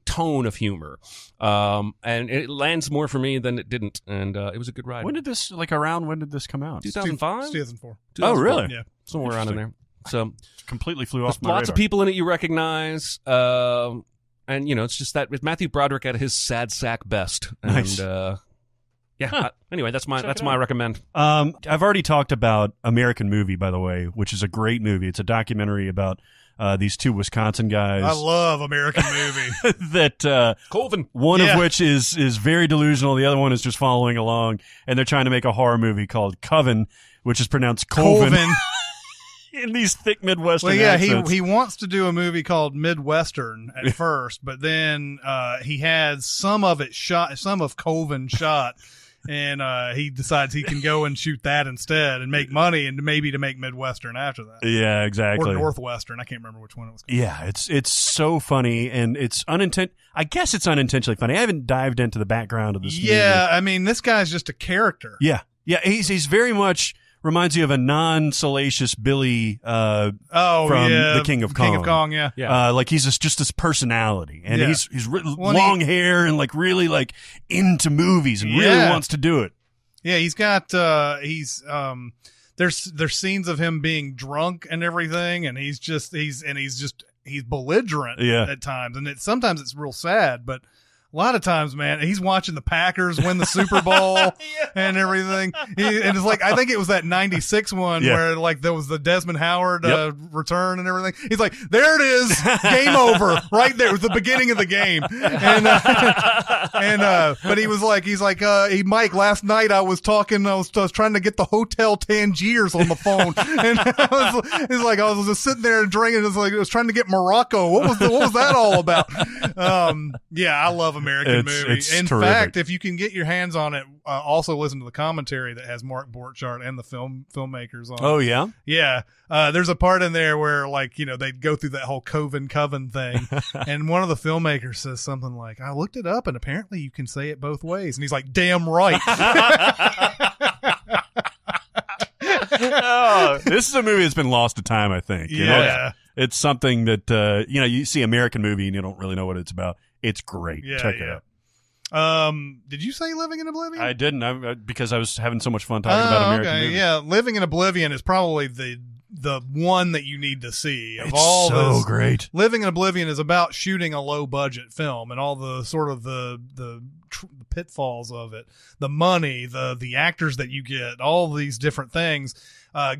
Speaker 3: tone of humor, and it lands more for me than it didn't, and it was a good ride.
Speaker 2: When did this come out?
Speaker 3: 2005,
Speaker 1: 2004.
Speaker 2: Oh, really?
Speaker 1: Yeah,
Speaker 3: somewhere around in there. So
Speaker 2: completely flew off my
Speaker 3: lots
Speaker 2: radar.
Speaker 3: of people in it you recognize, and it's just that with Matthew Broderick at his sad sack best. And,
Speaker 2: Nice.
Speaker 3: Anyway, that's my recommend.
Speaker 2: I've already talked about American Movie, by the way, which is a great movie. It's a documentary about these two Wisconsin guys.
Speaker 1: I love American Movie.
Speaker 2: that
Speaker 3: Colvin.
Speaker 2: one of which is very delusional. The other one is just following along, and they're trying to make a horror movie called Coven, which is pronounced Colvin. In these thick Midwestern accents.
Speaker 1: he wants to do a movie called Midwestern at first, but then he had some of Colvin shot, and he decides he can go and shoot that instead and make money, and maybe to make Midwestern after that.
Speaker 2: Yeah, exactly.
Speaker 1: Or Northwestern. I can't remember which one it was called.
Speaker 2: Yeah, it's so funny, and it's I guess it's unintentionally funny. I haven't dived into the background of this movie.
Speaker 1: Yeah, I mean, this guy's just a character.
Speaker 2: Yeah, he's very much reminds you of a non-salacious Billy from The King of Kong.
Speaker 1: King of Kong, yeah.
Speaker 2: Like he's just this personality, and he's long hair and like really like into movies and really wants to do it.
Speaker 1: Yeah, he's got there's scenes of him being drunk and everything, and he's belligerent at times, and sometimes it's real sad, but a lot of times, man, he's watching the Packers win the Super Bowl and everything. And it's like, I think it was that 96 one where like there was the Desmond Howard return and everything. He's like, there it is. Game over right there. It was the beginning of the game. But he was like, hey, Mike, last night I was trying to get the Hotel Tangiers on the phone. And I was just sitting there and drinking. It was like, I was trying to get Morocco. What was that all about? I love American Movie. In
Speaker 2: terrific.
Speaker 1: fact, if you can get your hands on it, also listen to the commentary that has Mark Borchardt and the filmmakers on.
Speaker 2: Oh yeah,
Speaker 1: yeah. There's a part in there where they go through that whole Coven thing, and one of the filmmakers says something like, "I looked it up, and apparently you can say it both ways." And he's like, "Damn right."
Speaker 2: This is a movie that's been lost to time, I think. You know? It's something that you see American Movie and you don't really know what it's about. It's great. Check it out.
Speaker 1: Did you say Living in Oblivion?
Speaker 2: I didn't, because I was having so much fun talking about American Movie.
Speaker 1: Yeah, Living in Oblivion is probably the one that you need to see.
Speaker 2: It's so great.
Speaker 1: Living in Oblivion is about shooting a low budget film and all the sort of the pitfalls of it, the money, the actors that you get, all these different things.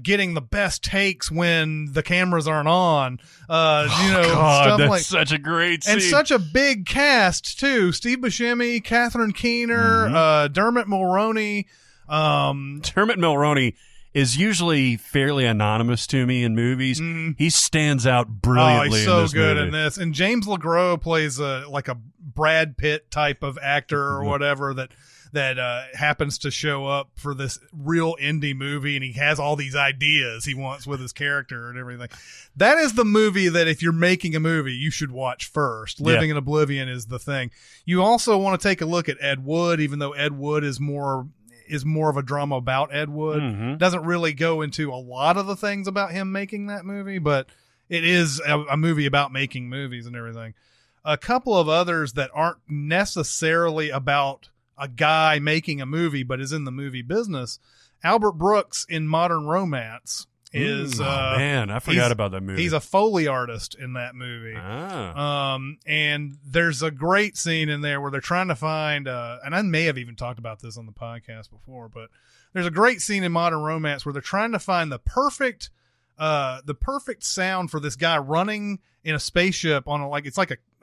Speaker 1: Getting the best takes when the cameras aren't on, stuff
Speaker 2: that's
Speaker 1: like
Speaker 2: such a great scene.
Speaker 1: And such a big cast too. Steve Buscemi, Catherine Keener, Dermot Mulroney.
Speaker 2: Dermot Mulroney is usually fairly anonymous to me in movies. He stands out brilliantly.
Speaker 1: He's so
Speaker 2: in this
Speaker 1: good
Speaker 2: movie.
Speaker 1: in this. And James LeGros plays a Brad Pitt type of actor or whatever that happens to show up for this real indie movie, and he has all these ideas he wants with his character and everything. That is the movie that if you're making a movie, you should watch first. Living in Oblivion is the thing. You also want to take a look at Ed Wood, even though Ed Wood is more of a drama about Ed Wood. Doesn't really go into a lot of the things about him making that movie, but it is a movie about making movies and everything. A couple of others that aren't necessarily about a guy making a movie but is in the movie business. Albert Brooks in Modern Romance is
Speaker 2: man, I forgot about that movie.
Speaker 1: He's a Foley artist in that movie. And there's a great scene in there where they're trying to find and I may have even talked about this on the podcast before, but there's a great scene in Modern Romance where they're trying to find the perfect sound for this guy running in a spaceship on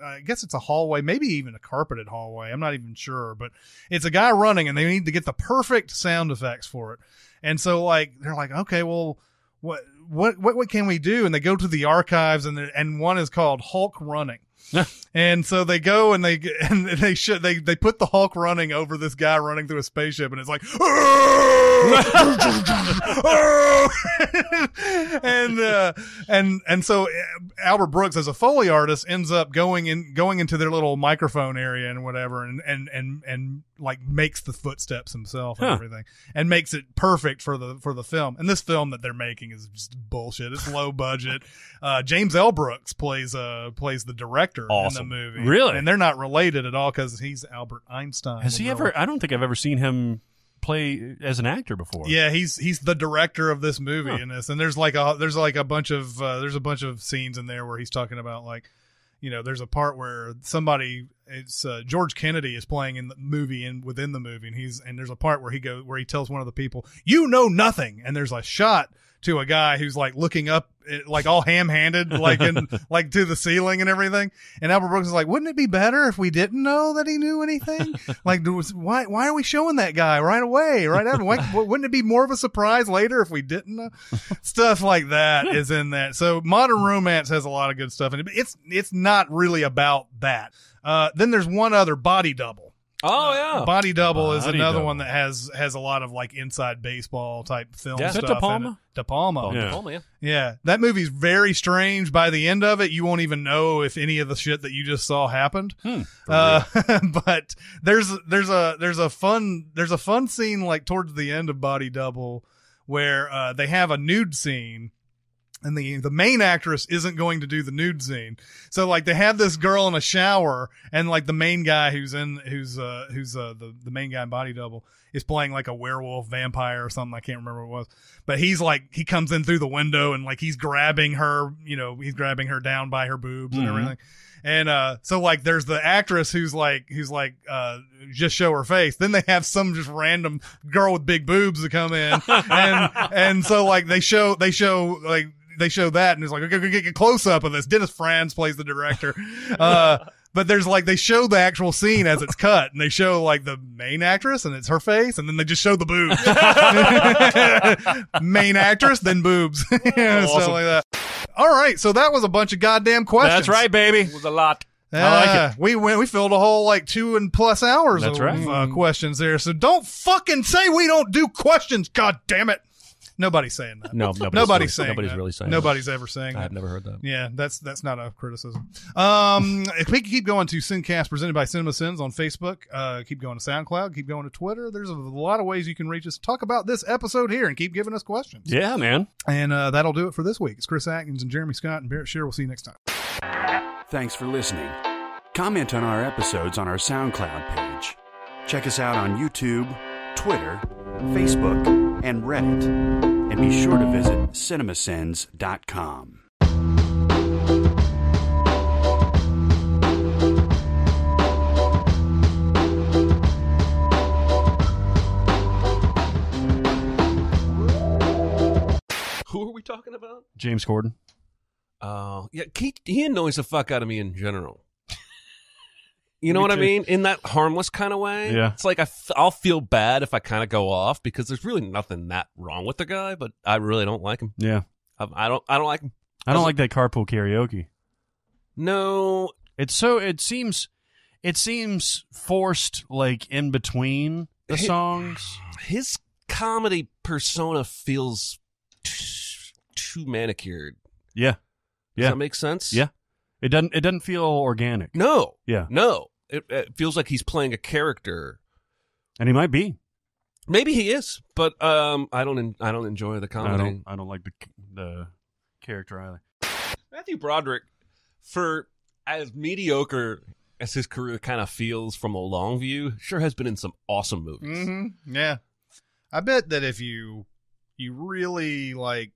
Speaker 1: I guess it's a hallway, maybe even a carpeted hallway. I'm not even sure, but it's a guy running and they need to get the perfect sound effects for it. And so they're like, okay, well, what can we do? And they go to the archives and one is called Hulk Running. And so they go and they put the Hulk running over this guy running through a spaceship, and it's like, and so Albert Brooks, as a Foley artist, ends up going into their little microphone area and whatever, and like makes the footsteps himself and everything, and makes it perfect for the film. And this film that they're making is just bullshit. It's low budget. James L. Brooks plays the director director
Speaker 3: Awesome.
Speaker 1: in the movie.
Speaker 2: Really?
Speaker 1: And they're not related at all because he's Albert Einstein.
Speaker 2: Has he ever? I don't think I've ever seen him play as an actor before.
Speaker 1: Yeah, he's the director of this movie in this, and there's a bunch of scenes in there where he's talking about like, you know, there's a part where it's George Kennedy is playing in the movie and within the movie, and there's a part where he tells one of the people, "You know nothing," and there's a shot to a guy who's like looking up, like all ham-handed, like in like to the ceiling and everything. And Albert Brooks is like, "Wouldn't it be better if we didn't know that he knew anything? Like, why are we showing that guy right away, right after? Wouldn't it be more of a surprise later if we didn't know?" Stuff like that is in that. So Modern Romance has a lot of good stuff in it. But it's not really about that. Then there's one other, Body Double.
Speaker 3: Oh yeah,
Speaker 1: Body Double is another
Speaker 2: Double.
Speaker 1: one that has a lot of like inside baseball type film
Speaker 3: Yeah.
Speaker 2: Is
Speaker 1: stuff.
Speaker 2: that De Palma?
Speaker 1: De Palma.
Speaker 2: Yeah.
Speaker 3: De Palma, yeah.
Speaker 1: Yeah, that movie's very strange. By the end of it, you won't even know if any of the shit that you just saw happened. But there's a fun scene like towards the end of Body Double where they have a nude scene. And the main actress isn't going to do the nude scene. So like they have this girl in a shower, and like the main guy who's the main guy in Body Double is playing like a werewolf vampire or something. I can't remember what it was. But he comes in through the window and like he's grabbing her down by her boobs and everything. And so like there's the actress who's like just show her face. Then they have some just random girl with big boobs to come in, and so like they show that, and it's like, okay, get a close up of this. Dennis Franz plays the director. But there's like, they show the actual scene as it's cut, and they show like the main actress and it's her face, and then they just show the boobs. Main actress, then boobs. Stuff like that. All right. So that was a bunch of goddamn questions.
Speaker 2: That's right, baby.
Speaker 3: It was a lot.
Speaker 2: I like it.
Speaker 1: We filled a whole like 2+ hours
Speaker 2: That's
Speaker 1: of
Speaker 2: right.
Speaker 1: questions there. So don't fucking say we don't do questions. God damn it. Nobody's saying that.
Speaker 3: No,
Speaker 1: nobody's saying
Speaker 3: nobody's
Speaker 1: that.
Speaker 3: really saying
Speaker 1: Nobody's ever saying
Speaker 3: that.
Speaker 1: that.
Speaker 3: I've never heard that.
Speaker 1: Yeah, that's not a criticism. If we can keep going to SinCast presented by Cinemasins on Facebook, keep going to SoundCloud, keep going to Twitter. There's a lot of ways you can reach us. Talk about this episode here and keep giving us questions.
Speaker 2: Yeah, man.
Speaker 1: And that'll do it for this week. It's Chris Atkins and Jeremy Scott and Barrett Shear. We'll see you next time.
Speaker 5: Thanks for listening. Comment on our episodes on our SoundCloud page. Check us out on YouTube, Twitter, Facebook, and Reddit. And be sure to visit cinemasins.com.
Speaker 3: Who are we talking about?
Speaker 2: James Corden.
Speaker 3: Yeah, he annoys the fuck out of me in general. You know what I mean? In that harmless kind of way.
Speaker 2: Yeah.
Speaker 3: It's like I'll feel bad if I kind of go off because there's really nothing that wrong with the guy, but I really don't like him.
Speaker 2: Yeah.
Speaker 3: I don't like him.
Speaker 2: I don't like that carpool karaoke.
Speaker 3: No.
Speaker 2: It seems forced, like in between the songs.
Speaker 3: His comedy persona feels too manicured.
Speaker 2: Yeah.
Speaker 3: Does that make sense?
Speaker 2: Yeah. It doesn't feel organic.
Speaker 3: No.
Speaker 2: Yeah.
Speaker 3: No. It feels like he's playing a character.
Speaker 2: And he might be.
Speaker 3: Maybe he is, but I don't enjoy the comedy.
Speaker 2: I don't like the character either.
Speaker 3: Matthew Broderick, for as mediocre as his career kind of feels from a long view, sure has been in some awesome movies.
Speaker 1: Mm-hmm. Yeah. I bet that if you really like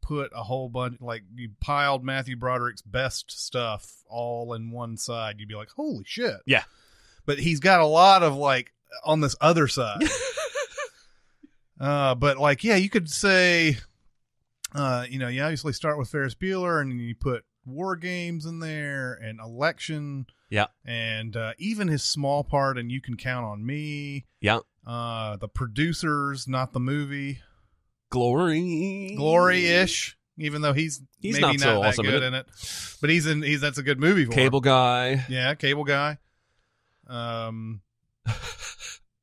Speaker 1: put a whole bunch, like you piled Matthew Broderick's best stuff all in one side, you'd be like, holy shit.
Speaker 3: Yeah.
Speaker 1: But he's got a lot of like on this other side. But like, yeah, you could say, you obviously start with Ferris Bueller and you put War Games in there and Election.
Speaker 3: Yeah.
Speaker 1: And even his small part in You Can Count on Me.
Speaker 3: Yeah.
Speaker 1: The Producers, not the movie.
Speaker 3: Glory-ish,
Speaker 1: even though he's maybe
Speaker 3: not so
Speaker 1: that
Speaker 3: awesome
Speaker 1: good in it. But that's a good movie for
Speaker 3: Cable
Speaker 1: him.
Speaker 3: Guy.
Speaker 1: Yeah, Cable Guy.
Speaker 3: And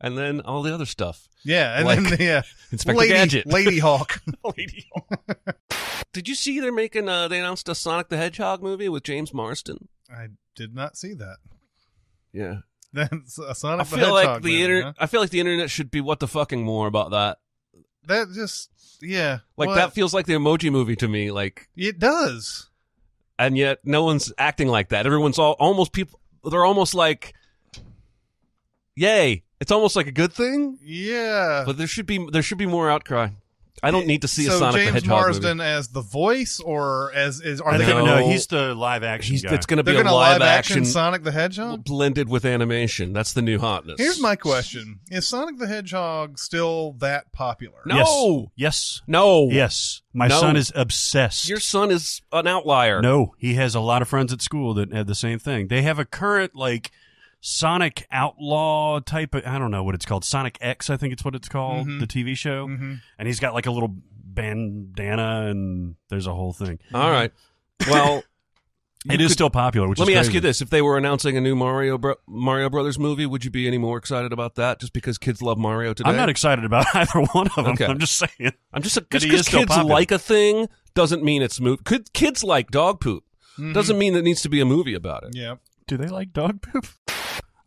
Speaker 3: then all the other stuff.
Speaker 1: Yeah, and
Speaker 3: like
Speaker 1: then
Speaker 3: Inspector Gadget.
Speaker 1: Lady Hawk.
Speaker 3: Lady Hawk. Did you see they announced a Sonic the Hedgehog movie with James Marsden?
Speaker 1: I did not see that.
Speaker 3: Yeah.
Speaker 1: That's a Sonic the
Speaker 3: I feel
Speaker 1: Hedgehog
Speaker 3: like
Speaker 1: movie, huh?
Speaker 3: I feel like the internet should be what the fucking more about that.
Speaker 1: That just, yeah.
Speaker 3: Like
Speaker 1: Well,
Speaker 3: that feels like the Emoji Movie to me. Like
Speaker 1: it does.
Speaker 3: and yet no one's acting like that. Everyone's almost people. They're almost like, yay! It's almost like a good thing.
Speaker 1: Yeah,
Speaker 3: but there should be more outcry. I don't need to see a
Speaker 1: so
Speaker 3: Sonic
Speaker 1: James
Speaker 3: the Hedgehog
Speaker 1: Marsden
Speaker 3: movie.
Speaker 1: as the voice, or as are they?
Speaker 2: No, he's the live action guy.
Speaker 3: It's going to be
Speaker 1: They're
Speaker 3: a
Speaker 1: going to
Speaker 3: live
Speaker 1: action
Speaker 3: action
Speaker 1: Sonic the Hedgehog.
Speaker 3: blended with animation. That's the new hotness.
Speaker 1: Here's my question: is Sonic the Hedgehog still that popular?
Speaker 3: No.
Speaker 2: Yes.
Speaker 3: No.
Speaker 2: Yes. My
Speaker 3: No.
Speaker 2: son is obsessed.
Speaker 3: Your son is an outlier.
Speaker 2: No, he has a lot of friends at school that have the same thing. They have a current like Sonic Outlaw type of, I don't know what it's called. Sonic X, I think it's what it's called, the TV show. And he's got like a little bandana and there's a whole thing.
Speaker 3: All right. Well,
Speaker 2: it is still popular, which
Speaker 3: let
Speaker 2: is
Speaker 3: me ask
Speaker 2: crazy.
Speaker 3: you this. If they were announcing a new Mario Brothers movie, would you be any more excited about that just because kids love Mario today?
Speaker 2: I'm not excited about either one of them.
Speaker 3: Okay.
Speaker 2: I'm just saying.
Speaker 3: I'm just
Speaker 2: That
Speaker 3: because
Speaker 2: he is still
Speaker 3: kids
Speaker 2: popular.
Speaker 3: like a thing doesn't mean it's movie. Kids like dog poop. Doesn't mean there needs to be a movie about it.
Speaker 1: Yeah.
Speaker 2: Do they like dog poop?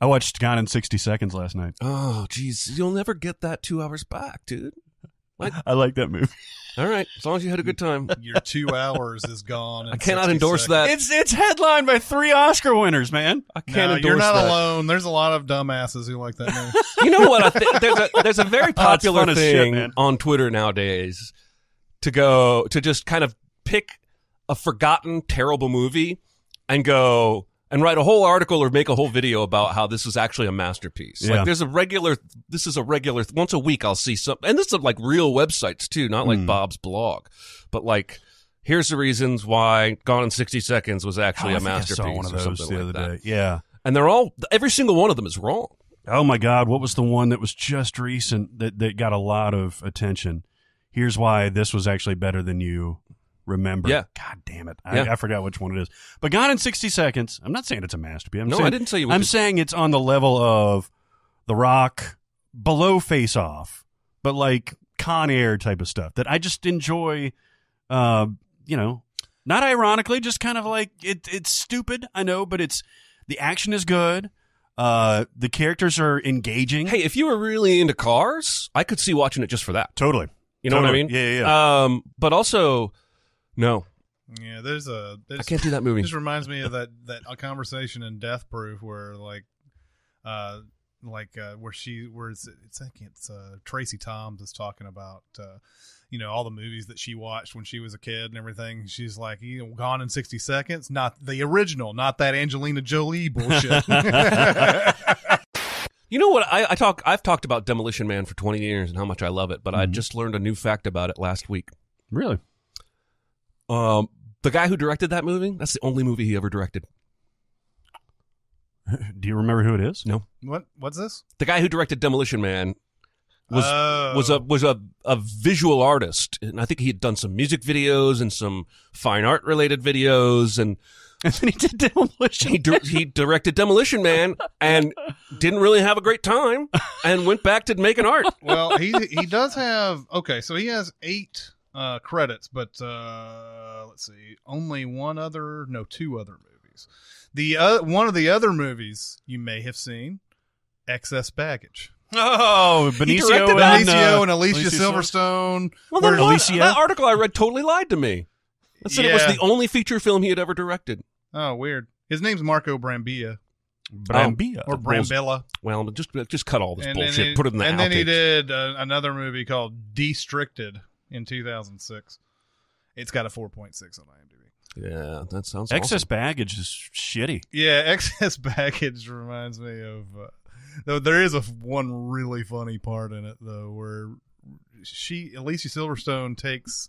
Speaker 2: I watched Gone in 60 Seconds last night.
Speaker 3: Oh, geez. You'll never get that 2 hours back, dude.
Speaker 2: I like that movie.
Speaker 3: All right. As long as you had a good time.
Speaker 1: Your 2 hours is gone. in
Speaker 3: I cannot
Speaker 1: 60
Speaker 3: endorse
Speaker 1: seconds.
Speaker 3: that.
Speaker 2: It's headlined by 3 Oscar winners, man.
Speaker 3: I can't
Speaker 1: No,
Speaker 3: endorse
Speaker 1: you're not
Speaker 3: that.
Speaker 1: alone. There's a lot of dumbasses who like that movie.
Speaker 3: You know what? There's a very popular
Speaker 2: fun as shit,
Speaker 3: thing
Speaker 2: man.
Speaker 3: on Twitter nowadays to just kind of pick a forgotten terrible movie and go and write a whole article or make a whole video about how this is actually a masterpiece.
Speaker 2: Yeah.
Speaker 3: Like this is a regular once a week I'll see some, and this is like real websites too, not like Bob's blog, but like here's the reasons why Gone in 60 Seconds was actually a masterpiece.
Speaker 2: I saw one of
Speaker 3: or
Speaker 2: those
Speaker 3: something
Speaker 2: the
Speaker 3: like
Speaker 2: other
Speaker 3: that.
Speaker 2: day. Yeah.
Speaker 3: And every single one of them is wrong.
Speaker 2: Oh my God, what was the one that was just recent that got a lot of attention? Here's why this was actually better than you remember.
Speaker 3: Yeah.
Speaker 2: God damn it.
Speaker 3: Yeah.
Speaker 2: I forgot which one it is. But Gone in 60 Seconds, I'm not saying it's a masterpiece.
Speaker 3: I didn't say you would.
Speaker 2: I'm saying it's on the level of The Rock, below Face Off, but like Con Air type of stuff that I just enjoy, not ironically, just kind of like it's stupid, I know, but the action is good. The characters are engaging.
Speaker 3: Hey, if you were really into cars, I could see watching it just for that.
Speaker 2: Totally.
Speaker 3: You know what I mean?
Speaker 2: Yeah.
Speaker 3: But also, no,
Speaker 1: Yeah, there's
Speaker 3: I can't do that movie.
Speaker 1: This reminds me of that a conversation in Death Proof where it's Tracy Toms is talking about all the movies that she watched when she was a kid and everything. She's like, Gone in 60 Seconds, not the original, not that Angelina Jolie bullshit.
Speaker 3: You know what? I've talked about Demolition Man for 20 years and how much I love it, but I just learned a new fact about it last week.
Speaker 2: Really?
Speaker 3: The guy who directed that movie, that's the only movie he ever directed.
Speaker 2: Do you remember who it is?
Speaker 3: No.
Speaker 1: What's this?
Speaker 3: The guy who directed Demolition Man was a visual artist, and I think he had done some music videos and some fine art related videos, and
Speaker 2: And then he did Demolition.
Speaker 3: he directed Demolition Man and didn't really have a great time and went back to making art.
Speaker 1: Well, he does have so he has 8 credits, but let's see, two other movies. One of the other movies you may have seen, Excess Baggage.
Speaker 2: Oh, Benicio
Speaker 3: directed
Speaker 1: Benicio and Alicia Silverstone.
Speaker 3: Well, then
Speaker 2: Alicia?
Speaker 3: that article I read totally lied to me. It said it was
Speaker 1: Yeah.
Speaker 3: the only feature film he had ever directed.
Speaker 1: Oh, weird. His name's Marco Brambilla.
Speaker 2: Brambilla.
Speaker 1: Or Brambilla.
Speaker 3: Well, just cut all this
Speaker 1: And
Speaker 3: bullshit.
Speaker 1: then
Speaker 3: Put it in the
Speaker 1: And then he
Speaker 3: outtakes.
Speaker 1: did another movie called Destricted in 2006. It's got a 4.6 on IMDb.
Speaker 3: Yeah, that sounds
Speaker 2: Excess
Speaker 3: awesome.
Speaker 2: Baggage is shitty.
Speaker 1: Yeah, Excess Baggage reminds me of... though there is one really funny part in it, though, where Alicia Silverstone takes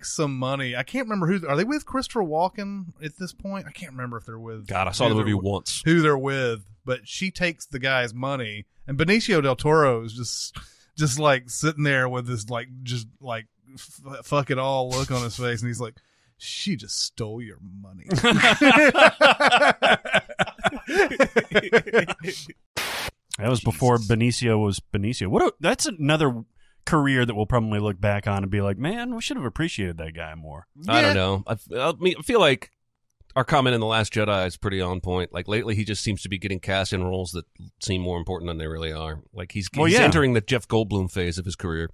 Speaker 1: some money. I can't remember who... Are they with Christopher Walken at this point? I can't remember if they're with...
Speaker 3: God, I saw the movie once.
Speaker 1: Who they're with, but she takes the guy's money, and Benicio del Toro is just like sitting there with this like just like fuck it all look on his face, and he's like, she just stole your money.
Speaker 2: That was before Benicio was Benicio. That's another career that we'll probably look back on and be like, man, we should have appreciated that guy more.
Speaker 3: I don't know. I feel like our comment in The Last Jedi is pretty on point. Like lately, he just seems to be getting cast in roles that seem more important than they really are. Like he's entering the Jeff Goldblum phase of his career.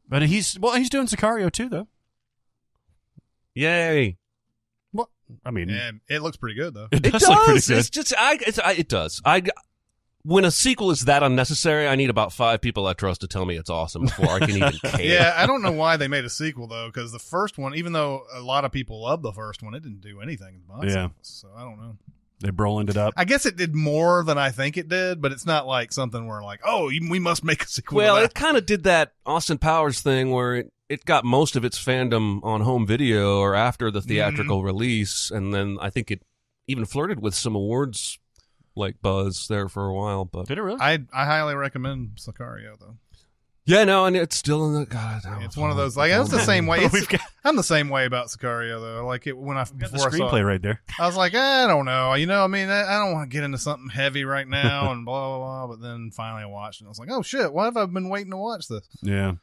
Speaker 2: But he's doing Sicario too, though.
Speaker 3: Yay!
Speaker 2: I mean,
Speaker 1: And it looks pretty good though.
Speaker 2: it
Speaker 3: It
Speaker 2: does look pretty
Speaker 3: does.
Speaker 2: good.
Speaker 3: It's just it does. When a sequel is that unnecessary, I need about 5 people I trust to tell me it's awesome before I can even care.
Speaker 1: Yeah, I don't know why they made a sequel though, because the first one, even though a lot of people love the first one, it didn't do anything in the box
Speaker 2: Yeah.
Speaker 1: office. So I don't know.
Speaker 2: They Brolined it up.
Speaker 1: I guess it did more than I think it did, but it's not like something where like, oh, we must make a sequel.
Speaker 3: Well,
Speaker 1: to
Speaker 3: it
Speaker 1: that.
Speaker 3: kind of did that Austin Powers thing where it got most of its fandom on home video or after the theatrical release, and then I think it even flirted with some awards like buzz there for a while. But
Speaker 2: Did it really?
Speaker 1: I highly recommend Sicario though.
Speaker 3: yeah, no, and it's still in the God.
Speaker 1: It's one of those like it's the same way.
Speaker 2: We've got-
Speaker 1: I'm the same way about Sicario though. Like it when I
Speaker 2: got the
Speaker 1: before I saw
Speaker 2: screenplay
Speaker 1: it,
Speaker 2: right there.
Speaker 1: I was like, I don't know. You know, I mean, I don't want to get into something heavy right now and blah blah blah. But then finally I watched it and I was like, oh shit, why have I been waiting to watch this?
Speaker 2: Yeah.